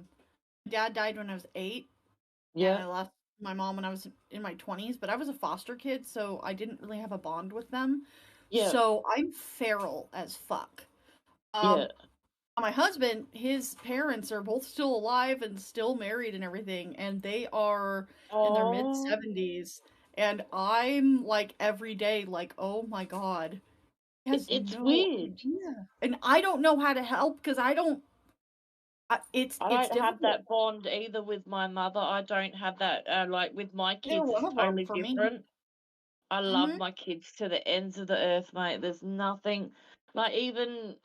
dad died when I was 8. Yeah. And I lost my mom when I was in my 20s, but I was a foster kid, so I didn't really have a bond with them. Yeah. So I'm feral as fuck. Yeah. My husband, his parents are both still alive and still married and everything, and they are in their mid Oh, 70s. And I'm like every day, like, oh my god, he has it's no weird. idea, and I don't know how to help because I don't. I It's don't have difficult. that bond either with my mother. I don't have that, like with my Either kids, one it's of them totally for me. different. I love Hmm. my kids to the ends of the earth, mate. There's nothing, like, even,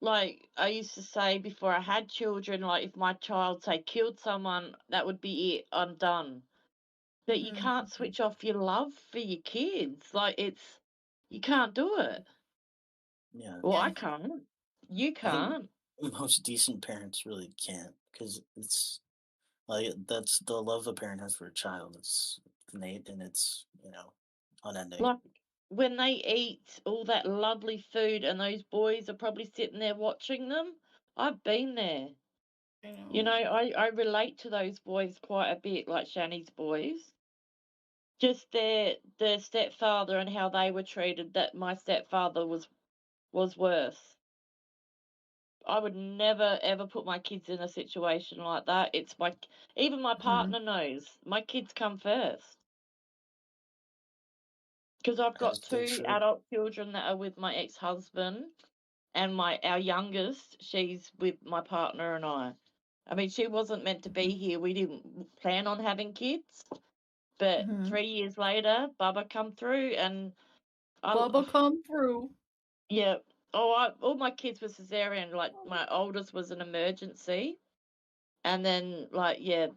like, I used to say before I had children, like, if my child, say, killed someone, that would be it. I'm done. But you Hmm. can't switch off your love for your kids. Like, you can't do it. Yeah. Well, I can't. You I think can't. most decent parents really can't because it's like that's the love a parent has for a child. It's innate and it's unending. Like, when they eat all that lovely food and those boys are probably sitting there watching them, I've been there. I You know, know. I relate to those boys quite a bit, like Shanny's boys. Just their stepfather and how they were treated, that my stepfather was worse. I would never ever put my kids in a situation like that. Even my Hmm. partner knows my kids come first. Because I've got As they two should. adult children that are with my ex-husband, and our youngest, she's with my partner and I. I mean, she wasn't meant to be here. We didn't plan on having kids, but Hmm. 3 years later, Bubba come through, and Bubba come through. yeah. All my kids were cesarean. Like my oldest was an emergency, and then like yeah,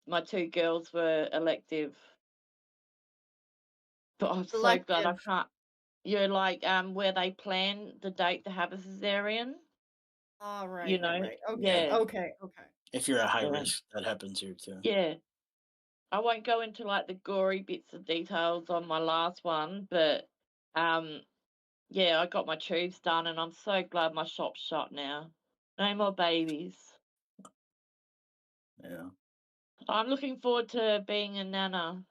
my two girls were elective. But I'm so glad I Selective. can't. You're like where they plan the date to have a cesarean. Ah, You right. know, Yeah. Okay. yeah, Okay. Okay. If you're at high yeah, risk, that happens here too. yeah. I won't go into like the gory bits of details on my last one, but um, yeah, I got my tubes done, and I'm so glad my shop's shut now. No more babies. Yeah. I'm looking forward to being a nana,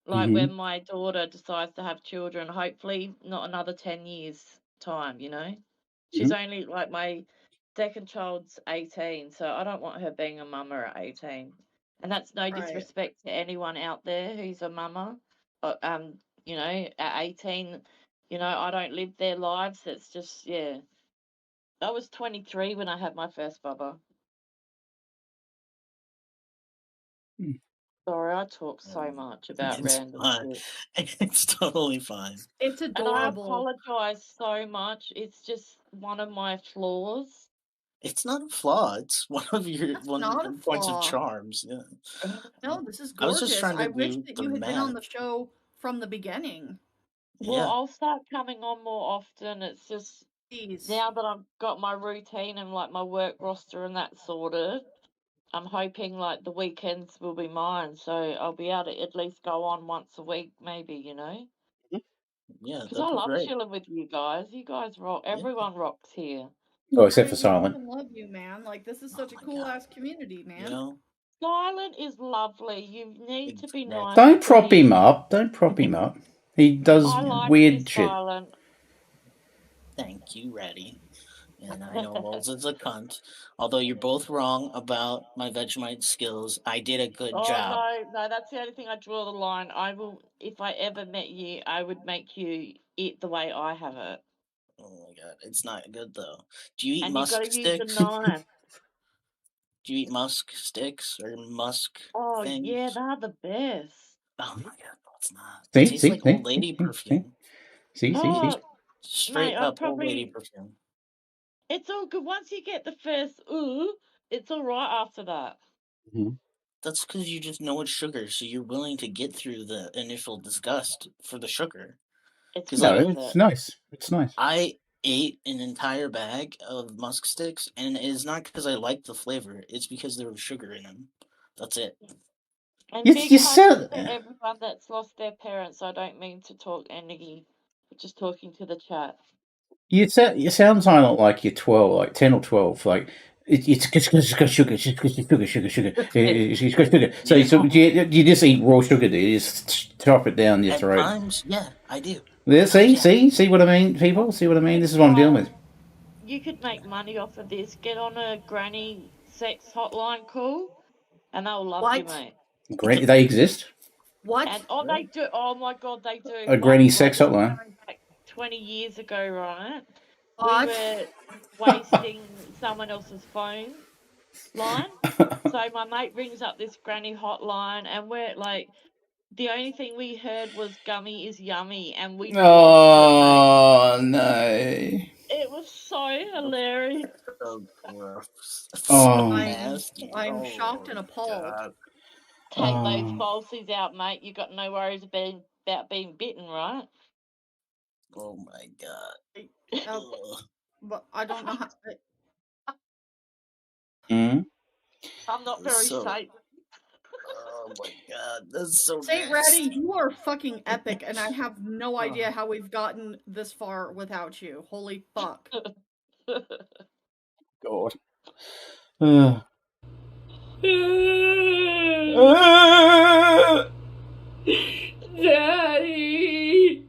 like Mm-hmm. when my daughter decides to have children. Hopefully, not another 10 years time. You know, she's Mm-hmm. only like my second child's 18, so I don't want her being a mama at 18. And that's no Right. disrespect to anyone out there who's a mama. But you know, at 18, you know, I don't live their lives. It's just yeah. I was 23 when I had my first bubba. Sorry, I talk so much about It's random fine. shit. It's totally fine. It's And I adorable. apologize so much. It's just one of my flaws. It's not a flaw. It's That's one of not your a points of flaw. charms. Yeah. No, this is I was just gorgeous. trying I to wish do that the you had been on math. the show from the beginning. Well, Yeah. I'll start coming on more often. It's just Please. now that I've got my routine and like my work roster and that sorted, I'm hoping like the weekends will be mine. So I'll be able to at least go on once a week, maybe, you know? Yeah, Because I that'd be love great. chilling with you guys. You guys rock. Yeah. Everyone rocks here. Oh, except for We Silent. fucking love you, man. Like this is Oh such a my cool god. ass community, You man. know? Silent is lovely. You need to be nice Don't to prop him him. up. Don't prop him up. He does I like you, weird shit. Silent. Thank you, Ratty. And I know Lols is a cunt. Although you're both wrong about my Vegemite skills, I did a good Oh job. no, that's the only thing I draw the line. I will, if I ever met you, I would make you eat the way I have it. Oh my god, it's not good though. Do you eat And you got musk to use a sticks? knife. Do you eat musk sticks or musk Oh yeah, things? they're the best. Oh my god, no, it's not. It See, tastes see, like see, old lady see, see, perfume. see, see, see. Oh mate, Straight I'd up old lady probably. perfume. It's all good once you get the first ooh. It's all right after that. Mhm. That's because you just know it's sugar, so you're willing to get through the initial disgust for the sugar. It's Because No, worth like it's it. nice. It's nice. I ate an entire bag of musk sticks, and it's not because I liked the flavor. It's because there was sugar in them. That's it. And You, big you hugs sound, to everyone that's lost their parents. I don't mean to talk energy, just talking to the chat. you sound Silent like you're 12, like 10 or 12. Like It's got sugar. It's got sugar. It's got sugar. So you just eat raw sugar, do you? Just chop it down your At throat. times, yeah, I do. Yeah, see what I mean, people? See what I mean? This is what I'm dealing with. You could make money off of this. Get on a granny sex hotline call, and they'll love you, mate. Granny, they exist? What? And they do. Oh my god, they do. A granny sex hotline. Going back 20 years ago, right? What? We were wasting someone else's phone line. So my mate rings up this granny hotline, and we're like, the only thing we heard was "gummy is yummy," and we Oh no! It was so hilarious. So gross. Oh. I'm shocked and appalled. Take those falsies out, mate. You got no worries about being bitten, right? Oh my god. But I don't know how. I'm not very safe. Oh my god, that's so Saint nasty. Ratty, you are fucking epic, and I have no idea how we've gotten this far without you. Holy fuck. God. Daddy!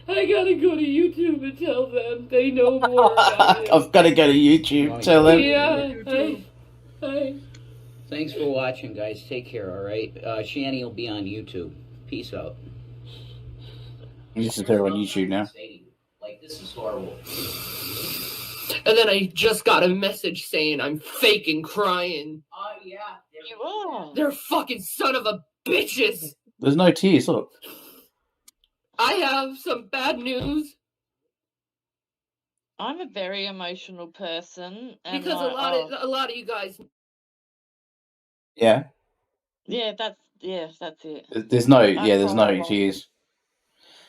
I gotta go to YouTube and tell them they know more about it. I've got to go to YouTube. Tell them. Yeah. Thanks for watching, guys. Take care, all right? Shanny will be on YouTube. Peace out. This is her on YouTube now. Like, this is horrible. And then I just got a message saying I'm fake and crying. Oh, yeah. You are. They're fucking son of a bitches. There's no tears. Look. I have some bad news. I'm a very emotional person, and Because a lot of you guys. Yeah. Yeah, that's it. There's no. I Yeah. There's cry a no lot. tears.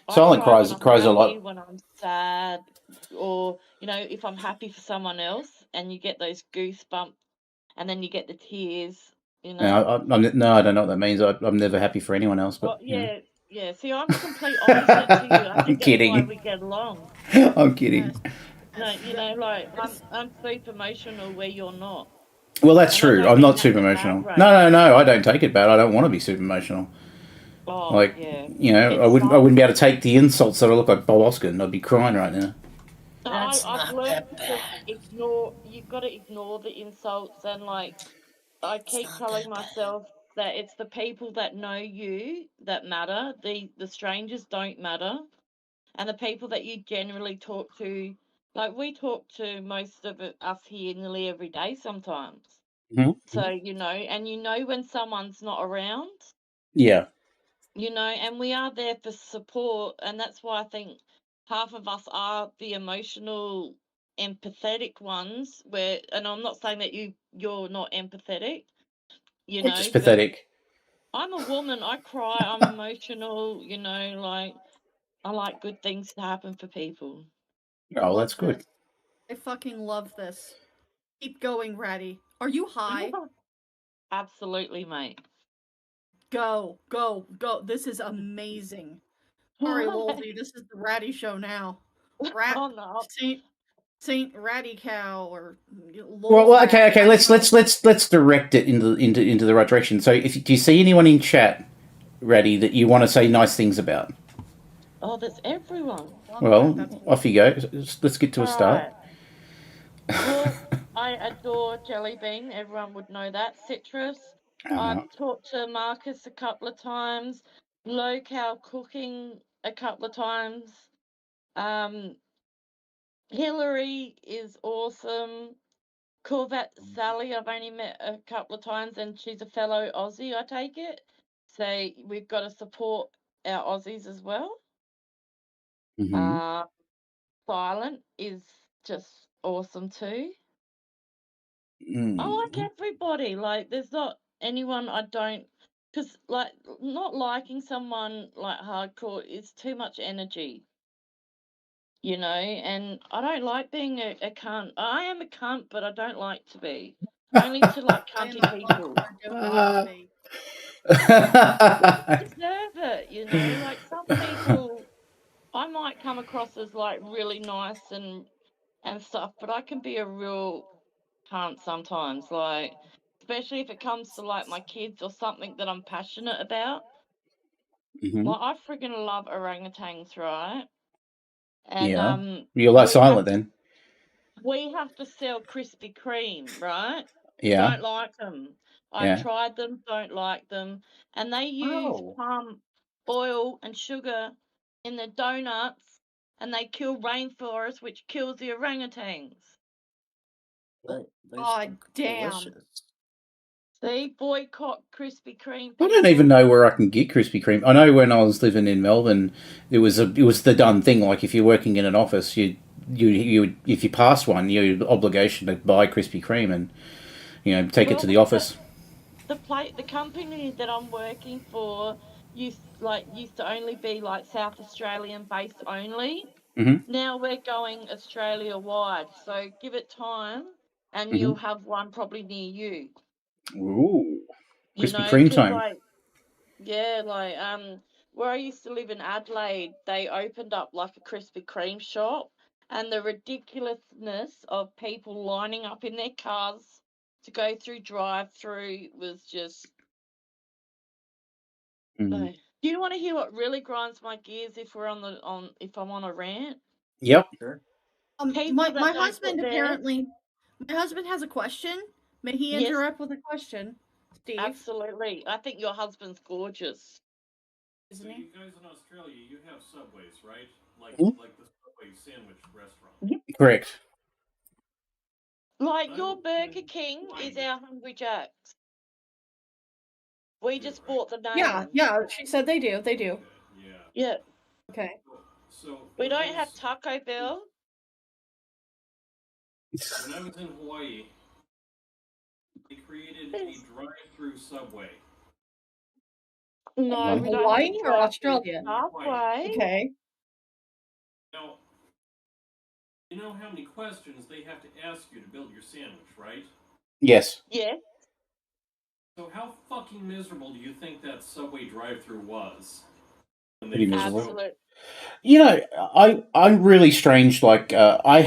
I Silent cry cries. when I'm Cries a happy, lot. when I'm sad, or if I'm happy for someone else, and you get those goosebumps, and then you get the tears. No, I don't know what that means. I'm never happy for anyone else. But Well, yeah. See, I'm the complete opposite to you. I think that's why we get along. I'm kidding. No, I'm super emotional where you're not. Well, that's And I true. don't I'm mean not that super in a emotional. bad way. No. I don't take it bad. I don't want to be super emotional. Oh, Like, yeah. I wouldn't be able to take the insults that I look like Bob Oskin. I'd be crying right now. I've learned to just ignore. You've got to ignore the insults, and I keep telling myself that it's the people that know you that matter. The strangers don't matter, and the people that you generally talk to, like we talk to most of us here nearly every day sometimes. Mm-hmm. So and when someone's not around. Yeah. And we are there for support, and that's why I think half of us are the emotional, empathetic ones. And I'm not saying that you're not empathetic, It's just but pathetic. I'm a woman. I cry. I'm emotional. I like good things to happen for people. Oh, that's good. I fucking love this. Keep going, Ratty. Are you high? Absolutely, mate. Go. This is amazing. Sorry, Lolzy, this is the Ratty show now. Oh, no. Saint Ratty Cow or Well, okay. Let's direct it into the right direction. So, do you see anyone in chat, Ratty, that you want to say nice things about? Oh, that's everyone. Well, off you go. Let's get to a start. Well, I adore Jelly Bean. Everyone would know that. Citrus. I've talked to Marcus a couple of times. LolzCow Cooking a couple of times. Hillary is awesome. Corvette Sally, I've only met a couple of times, and she's a fellow Aussie, I take it. So we've got to support our Aussies as well. Mm-hmm. Silent is just awesome too. I like everybody. Like, there's not anyone I don't, because not liking someone hardcore is too much energy, and I don't like being a cunt. I am a cunt, but I don't like to be. Only to cunty people. Deserve it, some people I might come across as really nice and and stuff, but I can be a real cunt sometimes, like, especially if it comes to, like, my kids or something that I'm passionate about. Mm-hmm. Like, I freaking love orangutans, right? And, Yeah. You're like silent then. We have to sell Krispy Kreme, right? Yeah. Don't like them. I've Yeah. tried them, don't like them. And they use palm oil and sugar in their donuts, and they kill rainforests, which kills the orangutans. But God damn. delicious. See, boycott Krispy Kreme. I don't even know where I can get Krispy Kreme. I know when I was living in Melbourne, it was the done thing. Like if you're working in an office, you if you pass one, you're obligation to buy Krispy Kreme and take it to the office. The company that I'm working for used to only be like South Australian based only. Mm-hmm. Now we're going Australia wide, so give it time, and Mm-hmm. you'll have one probably near you. Ooh, Krispy Kreme time. Where I used to live in Adelaide, they opened up like a Krispy Kreme shop, and the ridiculousness of people lining up in their cars to go through drive-through was just. Mm-hmm. Do you want to hear what really grinds my gears if I'm on a rant? Yep. Sure. My husband apparently. My husband has a question. May he Yes. interrupt with a question, Steve? Absolutely. I think your husband's gorgeous. So you guys in Australia, you have Subways, right? Like Mm-hmm. like the Subway sandwich restaurant. Correct. Like your Burger King is our Hungry Jack's. We just bought the name. Yeah. She said they do. They do. Yeah. Okay. So we don't have Taco Bell. When I was in Hawaii, they created a drive-through Subway. No, we don't Hawaii have or Australia? Subway. Okay. Now, you know how many questions they have to ask you to build your sandwich, right? Yes. Yeah. So how fucking miserable do you think that Subway drive-through was? Pretty miserable. Absolutely. I'm really strange. Like I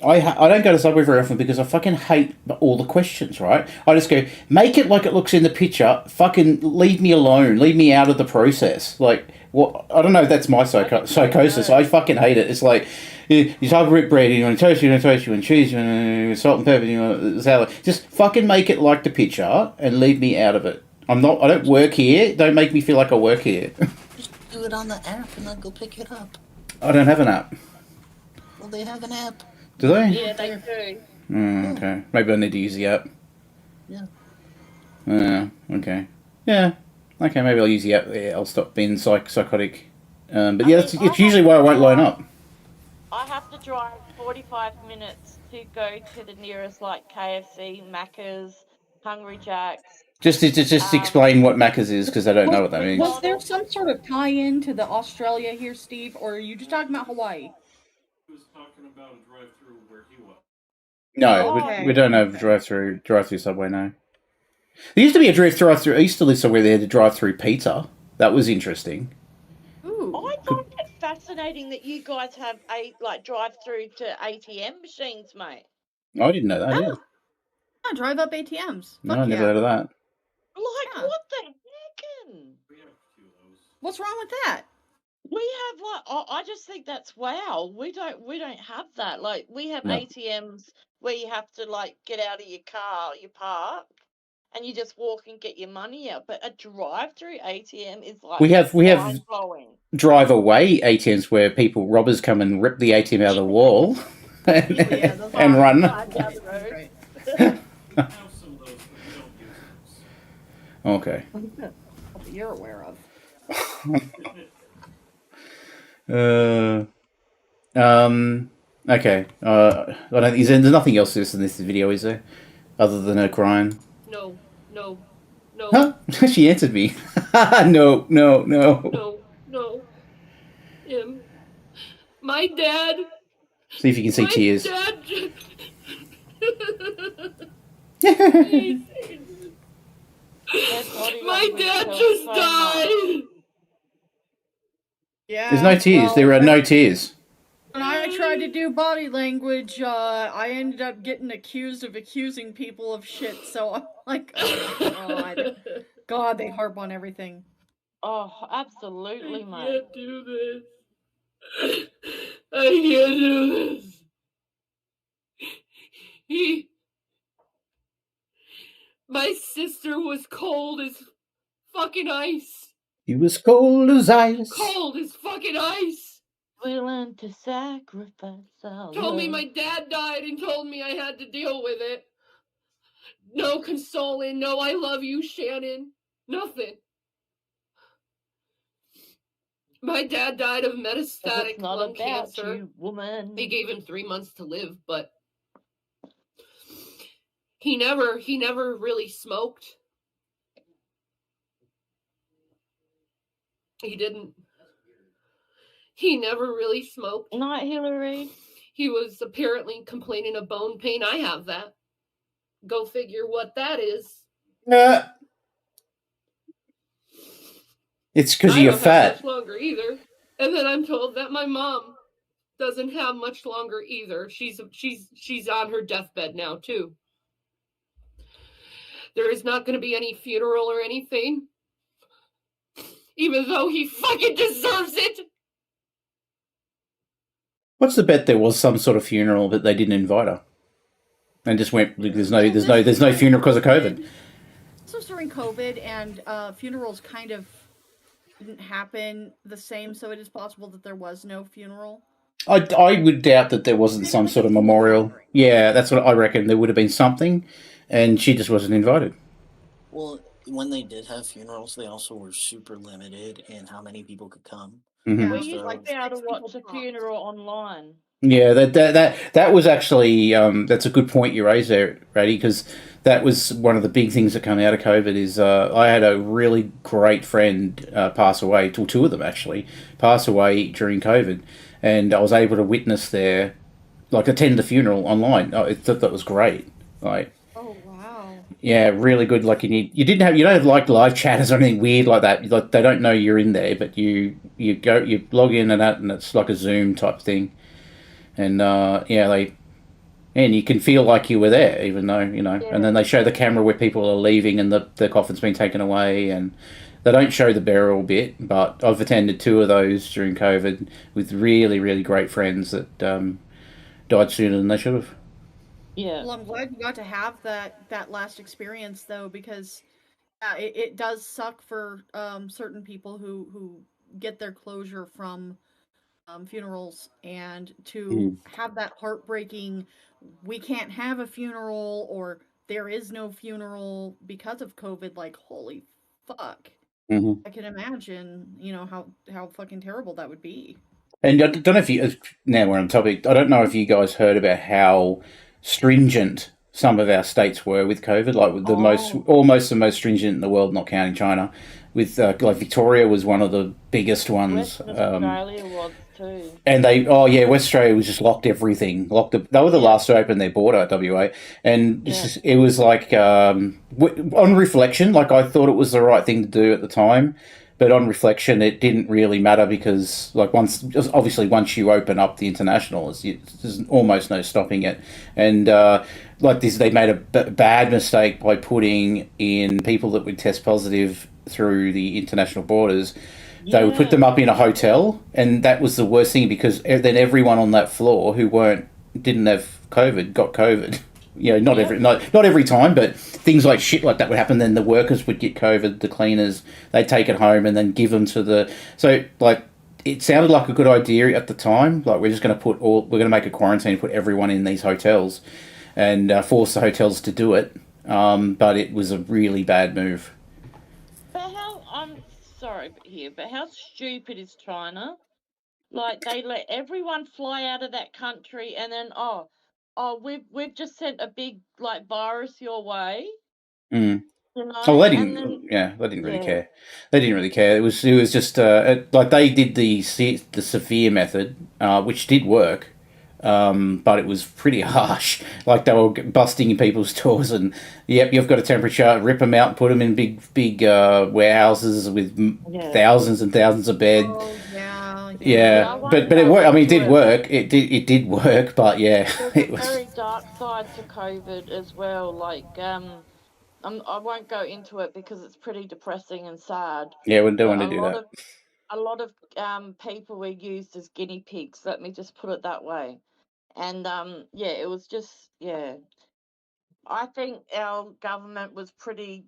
don't go to Subway very often because I fucking hate all the questions. Right? I just go make it like it looks in the picture. Fucking leave me alone. Leave me out of the process. Like what? I don't know if that's my psychosis. I fucking hate it. It's like you type of brick bread. You want toast. You want toast. You want cheese. You want salt and pepper. You want salad. Just fucking make it like the picture and leave me out of it. I don't work here. Don't make me feel like I work here. Do it on the app and then go pick it up. I don't have an app. Well, they have an app. Do they? Yeah, they do. Okay. Maybe I need to use the app. Yeah. Okay. Yeah. Okay, maybe I'll use the app. Yeah, I'll stop being psychotic. But yeah, it's usually why I won't line up. I have to drive 45 minutes to go to the nearest, like, KFC, Macca's, Hungry Jack's. Just explain what Macca's is, because I don't know what that means. Was there some sort of tie-in to the Australia here, Steve, or are you just talking about Hawaii? He was talking about a drive-through where he was. No, we don't have drive-through Subway, no. There used to be a drive-through. I used to live somewhere they had a drive-through pizza. That was interesting. Ooh. I find it fascinating that you guys have drive-through to ATM machines, mate. I didn't know that. Yeah. Yeah, drive-up ATMs. No, I never heard of that. Like, what the heckin'? What's wrong with that? We have I just think that's wow. We don't have that. Like we have ATMs where you have to get out of your car, you park, and you just walk and get your money out. But a drive-through ATM is we have mind-blowing. Drive-away ATMs where robbers come and rip the ATM out of the wall and run. Right. Okay. You're aware of. Okay. There's nothing else in this video, is there? Other than her crying? No. Huh? She answered me. No. No. My dad. See if you can see tears. My dad just died. Yeah. There's no tears. There are no tears. When I tried tried to do body language, I ended up getting accused of accusing people of shit. So I'm like, oh God, God, they harp on everything. Oh, absolutely, I mate. can't do this. I can't do this. My sister was cold as fucking ice. He was cold as ice. Cold as fucking ice. Willing to sacrifice our Told me love. my dad died and told me I had to deal with it. No consoling, no I love you, Shannon. Nothing. My dad died of metastatic not lung about cancer. you, woman. They gave him 3 months to live, but he never really smoked. He didn't. He never really smoked. Night, Hillary. He was apparently complaining of bone pain. I have that. Go figure what that is. It's because I you're don't have fat. much longer either. And then I'm told that my mom doesn't have much longer either. She's on her deathbed now too. There is not going to be any funeral or anything, even though he fucking deserves it. What's the bet there was some sort of funeral, but they didn't invite her, and just went. There's no funeral because of COVID. This was during COVID, and funerals kind of didn't happen the same. So it is possible that there was no funeral. I would doubt that there wasn't some sort of memorial. Yeah, that's what I reckon. There would have been something, and she just wasn't invited. Well, when they did have funerals, they also were super limited in how many people could come. Mhm. We used to be able to watch a funeral online. Yeah, that was actually that's a good point you raised there, Ratty, because that was one of the big things that come out of COVID. Is I had a really great friend pass away, two of them actually pass away during COVID, and I was able to witness their attend the funeral online. I thought that was great. Oh wow! Yeah, really good. Like you don't have like live chatters or anything weird like that. Like they don't know you're in there, but you log in and it's like a Zoom type thing. And and you can feel like you were there, even though And then they show the camera where people are leaving and the coffin's been taken away, and they don't show the burial bit. But I've attended 2 of those during COVID with really, really great friends that died sooner than they should have. Yeah. Well, I'm glad you got to have that last experience though, because it does suck for certain people who get their closure from funerals, and to have that heartbreaking, we can't have a funeral or there is no funeral because of COVID. Like, holy fuck. I can imagine, how fucking terrible that would be. And I don't know if you, now we're on topic, I don't know if you guys heard about how stringent some of our states were with COVID, like almost the most stringent in the world, not counting China. With like Victoria was one of the biggest ones. Western Australia was too. And West Australia was just locked everything. They were the last to open their border, WA. And it was like, on reflection, like I thought it was the right thing to do at the time. But on reflection, it didn't really matter because, once you open up the international, there's almost no stopping it. And they made a bad mistake by putting in people that would test positive through the international borders. Yeah. They would put them up in a hotel, and that was the worst thing because then everyone on that floor who didn't have COVID got COVID. Not every time, but things like shit like that would happen. Then the workers would get COVID, the cleaners, they'd take it home and then give them to it sounded like a good idea at the time. Like, we're just going to make a quarantine, put everyone in these hotels and force the hotels to do it. But it was a really bad move. I'm sorry but how stupid is China? Like, they let everyone fly out of that country and then, we've just sent a big virus your way. Mm. They didn't really care. They didn't really care. It was just they did the severe method, which did work, but it was pretty harsh. Like, they were busting in people's doors and, you've got a temperature, rip them out, put them in big warehouses with thousands and thousands of beds. Oh, yeah. Yeah, but it worked. I mean, it did work. It did work, but yeah, There's it a was. very dark side to COVID as well. Like, I won't go into it because it's pretty depressing and sad. Yeah, we don't But want to do that. a lot of people were used as guinea pigs. Let me just put it that way. And yeah, it was just I think our government was pretty,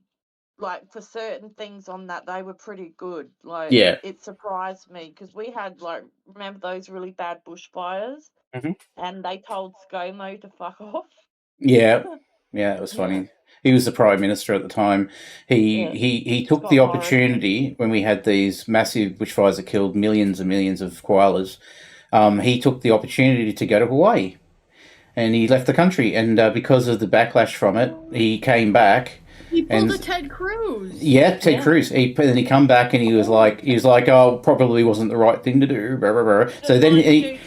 like, for certain things on that, they were pretty good. Like, Yeah. it surprised me because we had, like, remember those really bad bushfires? Mhm. And they told ScoMo to fuck off. Yeah, it was Yeah. funny. He was the prime minister at the time. He took the Scott Morrison. opportunity when we had these massive bushfires that killed millions and millions of koalas. He took the opportunity to go to Hawaii, and he left the country. And because of the backlash from it, he came back. He pulled And a Ted Cruz. yeah, Ted Cruz. Then he come back and he was like, oh, probably wasn't the right thing to do. Blah, blah, blah. So then he.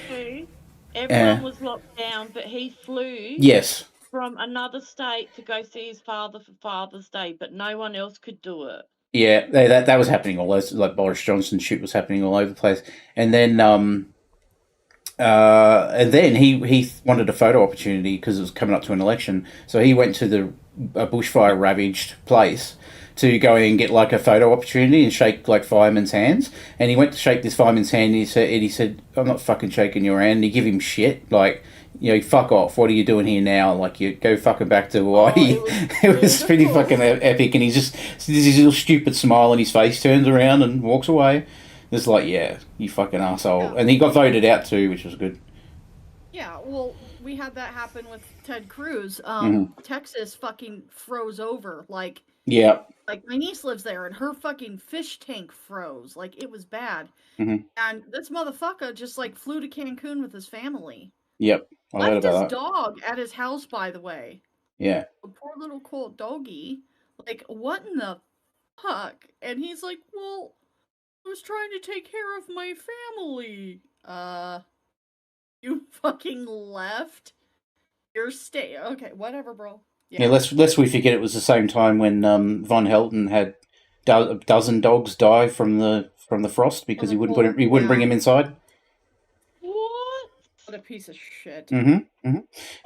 Everyone was locked down, but he flew Yes. from another state to go see his father for Father's Day, but no one else could do it. Yeah, that was happening all over. Like Boris Johnson shit was happening all over the place, and then he wanted a photo opportunity because it was coming up to an election. So he went to a bushfire ravaged place to go and get like a photo opportunity and shake like firemen's hands. And he went to shake this fireman's hand. And he said, "I'm not fucking shaking your hand." And he give him shit like, fuck off. What are you doing here now? Like, you go fucking back to Hawaii. It was pretty fucking epic. And he's just this little stupid smile on his face, turns around and walks away. It's like, yeah, you fucking asshole. Yeah. And he got voted out too, which was good. Yeah, well, we had that happen with Ted Cruz. Texas fucking froze over. Like, yeah. Like, my niece lives there, and her fucking fish tank froze. Like, it was bad. Mm-hmm. And this motherfucker just, like, flew to Cancun with his family. Yep. Left his dog at his house, by the way. Yeah. A poor little cold doggy. Like, what in the fuck? And he's like, well, I was trying to take care of my family. You fucking left? You're okay, whatever, bro. Yeah, lest we forget it was the same time when Von Helton had a dozen dogs die from the frost because he wouldn't bring him inside. What? What a piece of shit.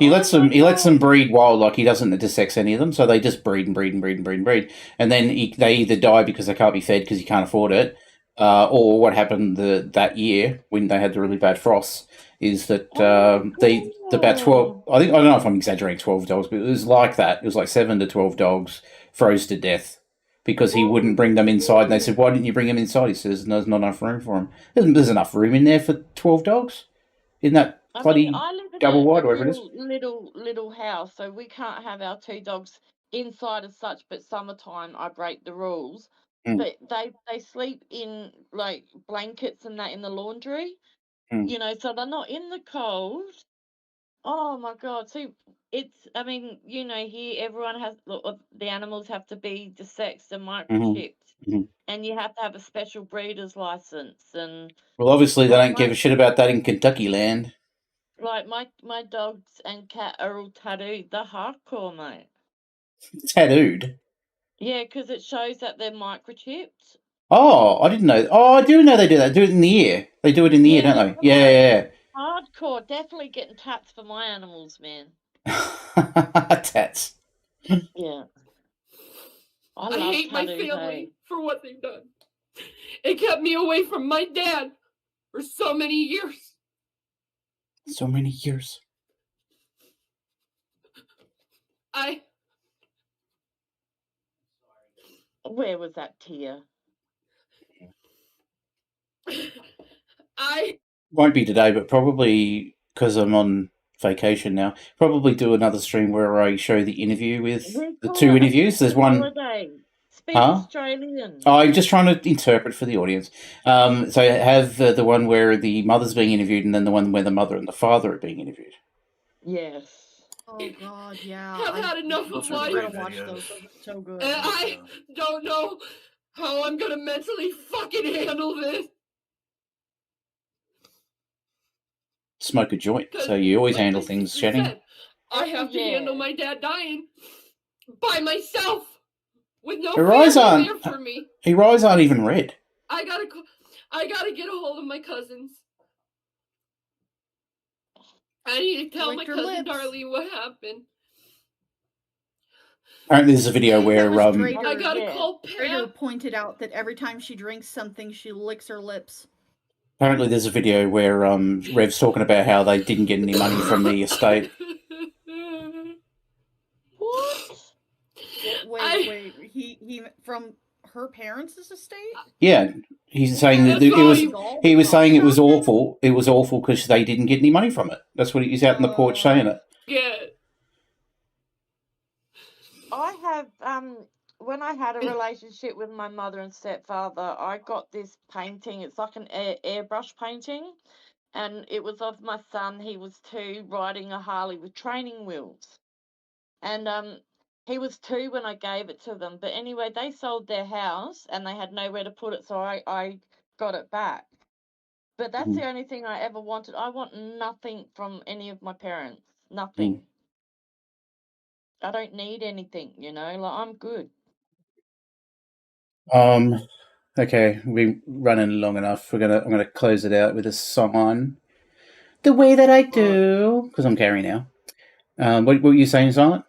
He lets them breed wild, like he doesn't intersex any of them, so they just breed and breed and breed and breed and breed, and then they either die because they can't be fed because you can't afford it, or what happened that year when they had the really bad frosts is that about 12. I don't know if I'm exaggerating 12 dogs, but it was like that. It was like 7 to 12 dogs froze to death because he wouldn't bring them inside. And they said, "Why didn't you bring them inside?" He says, "There's not enough room for them." There's enough room in there for 12 dogs. In that bloody double wide, whatever it is. Little house, so we can't have our 2 dogs inside as such. But summertime, I break the rules. But they sleep in like blankets and that in the laundry. So they're not in the cold. Oh my God! See, I mean, here everyone has the animals have to be desexed and microchipped, and you have to have a special breeder's license. And well, obviously they don't give a shit about that in Kentucky land. Like my dogs and cat are all tattooed. They're hardcore, mate. Tattooed? Yeah, because it shows that they're microchipped. Oh, I didn't know. Oh, I do know they do that. Do it in the ear. They do it in the ear, don't they? Yeah. Hardcore. Definitely getting tats for my animals, man. Tats. Yeah. I hate my family for what they've done. It kept me away from my dad for so many years. So many years. Where was that tear? Won't be today, but probably because I'm on vacation now. Probably do another stream where I show the interview with the 2 interviews. There's one. Holiday. Speak Australian. Oh, I'm just trying to interpret for the audience. So I have the one where the mother's being interviewed, and then the one where the mother and the father are being interviewed. Yes. Oh God, yeah. I've had enough of life. I gotta watch those. Those are so good. And I don't know how I'm gonna mentally fucking handle this. Smoke a joint. So you always handle things, Shanny. I have to handle my dad dying by myself with no Her eyes family there for me. Her eyes aren't even red. I I gotta get a hold of my cousins. I need to tell my cousin Darlene what happened. Apparently, there's a video where I gotta call Trader pointed out that every time she drinks something, she licks her lips. apparently there's a video where Rev's talking about how they didn't get any money from the estate. What? Wait. He from her parents' estate? Yeah, he's saying that he was saying it was awful. It was awful because they didn't get any money from it. That's what he's out in the porch saying it. Yeah. I have, when I had a relationship with my mother and stepfather, I got this painting. It's like an airbrush painting, and it was of my son. He was 2, riding a Harley with training wheels. And he was 2 when I gave it to them. But anyway, they sold their house, and they had nowhere to put it, so I got it back. But that's the only thing I ever wanted. I want nothing from any of my parents. Nothing. I don't need anything, you know, like I'm good. Okay, we're running long enough. I'm gonna close it out with a song. The way that I do, because I'm Carrie now. What were you saying, Silent?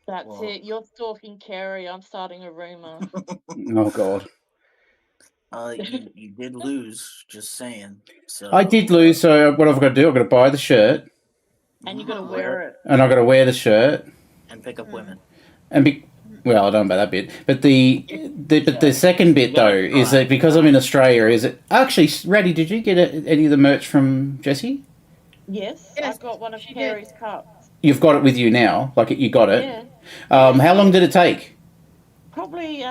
That's it. You're stalking Carrie. I'm starting a rumor. Oh God. You did lose. Just saying. So I did lose. So what have I got to do? I've got to buy the shirt, and you got to wear it, and I've got to wear the shirt, and pick up women. And well, I don't know about that bit, but the second bit though is that because I'm in Australia, is it actually Ratty? Did you get any of the merch from Jessie? Yes, I got one of Carrie's cups. You've got it with you now, like you got it. Yeah. How long did it take? Probably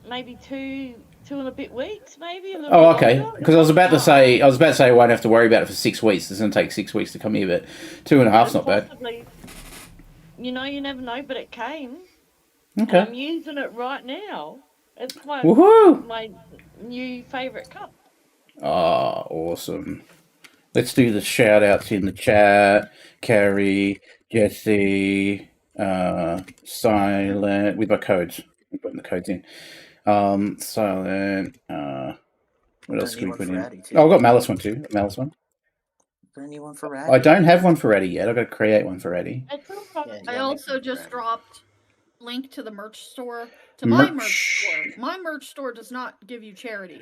maybe two and a bit weeks, maybe a little. Oh, okay. Because I was about to say I won't have to worry about it for 6 weeks. It's going to take 6 weeks to come here, but 2.5's not bad. You know, you never know, but it came. Okay. I'm using it right now. It's my new favourite cup. Oh, awesome. Let's do the shout outs in the chat. Carrie, Jessie, Silent, with my codes. I'm putting the codes in. Silent, what else can we put in? Oh, I've got Malice one too. Malice one. Anyone for Ratty? I don't have one for Ratty yet. I've got to create one for Ratty. I also just dropped link to the merch store, to my merch store. My merch store does not give you charity.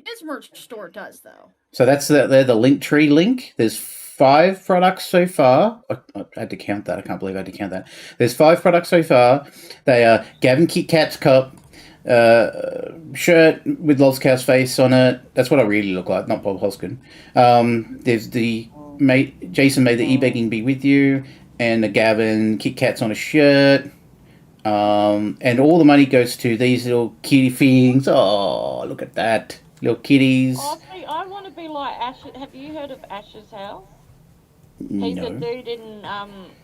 His merch store does, though. So they're the Linktree link. There's 5 products so far. I had to count that. I can't believe I had to count that. There's 5 products so far. They are Gavin Kit Kat's cup, shirt with LolzCow's face on it. That's what I really look like, not Bob Hoskin. There's the Jason May the e-begging be with you, and the Gavin Kit Kat's on a shirt. And all the money goes to these little kitty things. Oh, look at that. Little kitties. Oh, see, I want to be like Ash. Have you heard of Ash's house? He's a dude in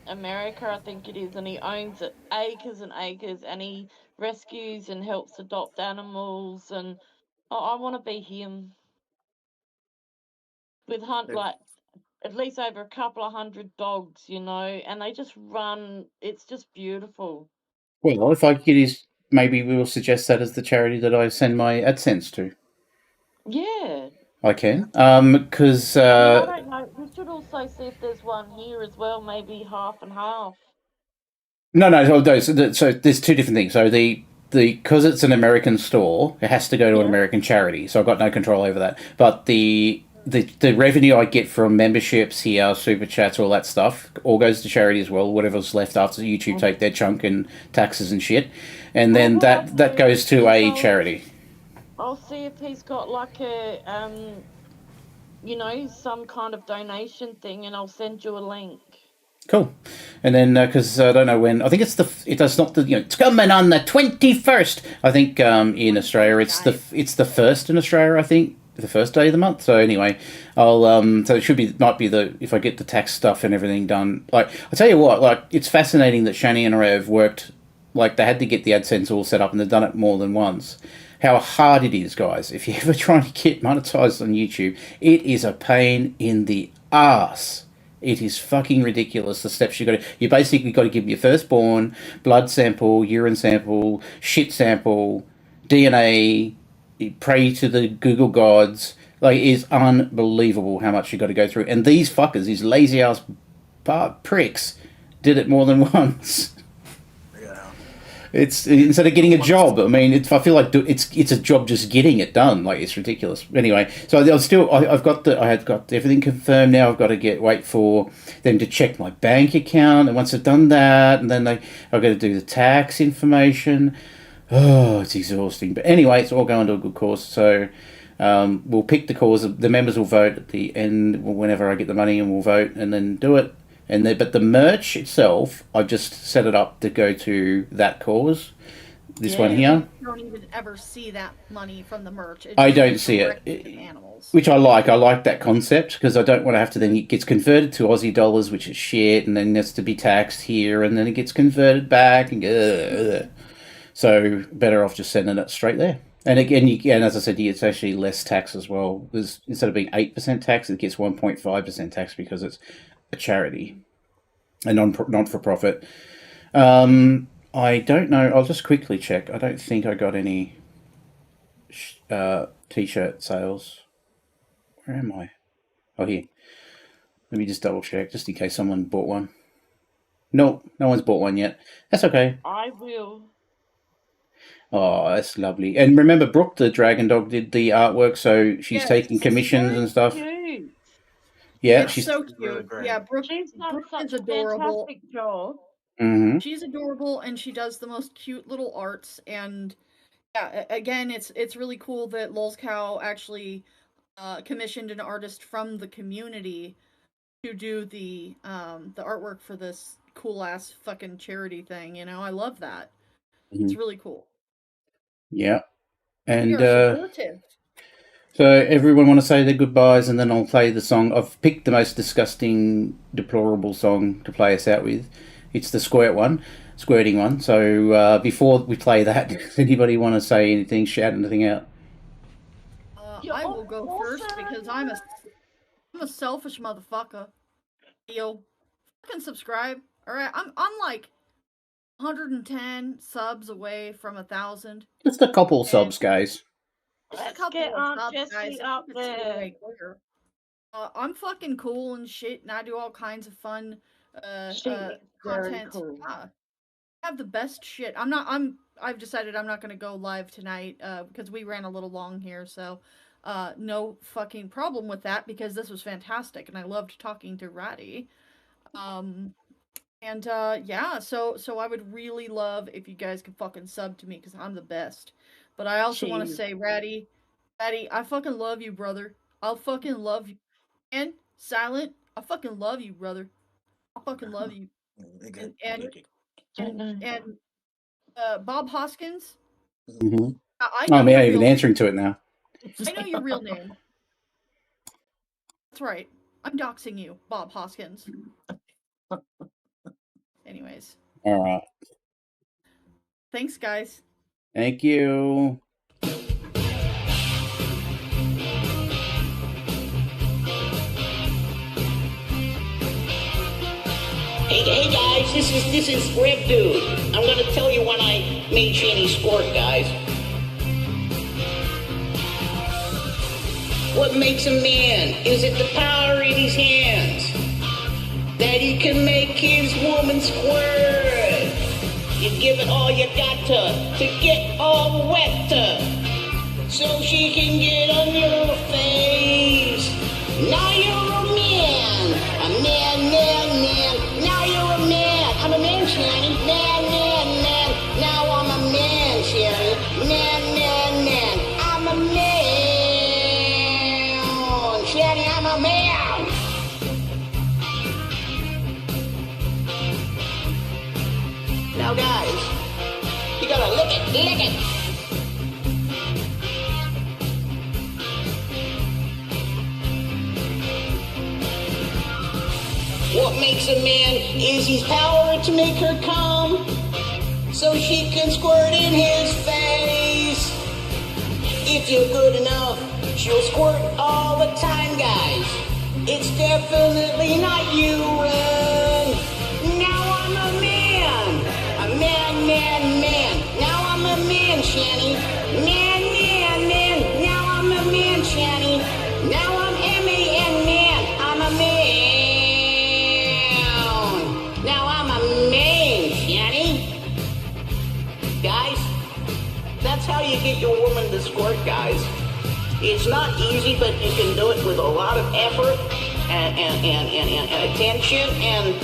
America, I think it is, and he owns acres and acres, and he rescues and helps adopt animals, and I want to be him. With like at least over a couple of 100 dogs, you know, and they just run. It's just beautiful. Well, if I get his, maybe we will suggest that as the charity that I send my AdSense to. Yeah. I can, because I don't know. We should also see if there's one here as well, maybe half and half. No. So there's 2 different things. So because it's an American store, it has to go to an American charity. So I've got no control over that. But the revenue I get from memberships here, super chats, all that stuff, all goes to charity as well. Whatever's left after YouTube take their chunk and taxes and shit, and then that goes to a charity. I'll see if he's got like a, you know, some kind of donation thing, and I'll send you a link. Cool. And then, because I don't know when, I think it's it's coming on the 21st. I think in Australia, it's the 1st in Australia, I think. The first day of the month. So anyway, I'll so it might be if I get the tax stuff and everything done. Like I tell you what, like it's fascinating that Shanny and Rev worked, like they had to get the AdSense all set up and they've done it more than once. How hard it is, guys. If you're ever trying to get monetized on YouTube, it is a pain in the ass. It is fucking ridiculous, the steps you got to... You basically got to give your firstborn, blood sample, urine sample, shit sample, DNA, pray to the Google gods. Like, it is unbelievable how much you got to go through. And these fuckers, these lazy ass pricks, did it more than once. It's instead of getting a job. I mean, I feel like it's a job just getting it done. Like, it's ridiculous. Anyway, so I've got everything confirmed now. I've got to wait for them to check my bank account, and once I've done that, and then I've got to do the tax information. Oh, it's exhausting. But anyway, it's all going to a good cause. So we'll pick the cause. The members will vote at the end whenever I get the money, and we'll vote and then do it. But the merch itself, I've just set it up to go to that cause. This one here. You don't even ever see that money from the merch. I don't see it, which I like. I like that concept because I don't want to have to then it gets converted to Aussie dollars, which is shit, and then has to be taxed here, and then it gets converted back, and so better off just sending it straight there. And again, and as I said, it's actually less tax as well. There's, instead of being 8% tax, it gets 1.5% tax because it's a charity, a non-for-profit. I don't know. I'll just quickly check. I don't think I got any t-shirt sales. Where am I? Oh, here. Let me just double check, just in case someone bought one. No one's bought one yet. That's okay. I will. Oh, that's lovely. And remember, Brooke, the dragon dog, did the artwork, so she's taking commissions and stuff. Cute. Yeah, she's so cute. Really Yeah, Brooke is adorable. Fantastic job. Mm-hmm. She's adorable, and she does the most cute little arts. And yeah, again, it's really cool that LolzCow actually commissioned an artist from the community to do the artwork for this cool ass fucking charity thing. You know, I love that. Mm-hmm. It's really cool. Yeah, and We are supportive. so everyone want to say their goodbyes, and then I'll play the song. I've picked the most disgusting, deplorable song to play us out with. It's the squirting one. So before we play that, does anybody want to say anything, shout anything out? I will go first because I'm a selfish motherfucker. Yo, fucking subscribe. All right, I'm like 110 subs away from 1,000. Just a couple subs, guys. Let's get Aunt Jessie up there. I'm fucking cool and shit, and I do all kinds of fun content. Cool. I have the best shit. I've decided I'm not gonna go live tonight because we ran a little long here, so no fucking problem with that because this was fantastic and I loved talking to Ratty. Yeah, so I would really love if you guys could fucking sub to me because I'm the best. But I also want to say, Ratty, I fucking love you, brother. I'll fucking love you. And Silent, I fucking love you, brother. I fucking love you. And Bob Hoskins. Mm-hmm. I I'm know even answering to it now. I know your real name. That's right. I'm doxing you, Bob Hoskins. Anyways. All right. Thanks, guys. Thank you. Hey guys, this is Red Dude. I'm gonna tell you when I made Shanny squirt, guys. What makes a man? Is it the power in his hands? That he can make his woman squirt. You give it all you got to get all wet so she can get on your face. Now you're a man, Now you're a man. I'm a man, Shanny. Man. Now I'm a man, Shanny. Man. I'm a man. Shanny, I'm a man. Now, guys, you gotta lick it. What makes a man is his power to make her come, so she can squirt in his face. If you're good enough, she'll squirt all the time, guys. It's definitely not you, Now I'm a man. Now I'm a man, Shanny. Man. Now I'm a man, Shanny. Now I'm M-A-N-man. I'm a man. Now I'm a man, Shanny. Guys, that's how you get your woman to squirt, guys. It's not easy, but you can do it with a lot of effort and attention and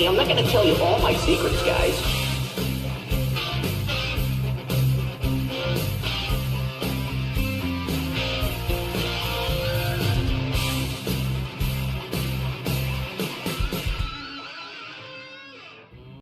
I'm not going to tell you all my secrets, guys.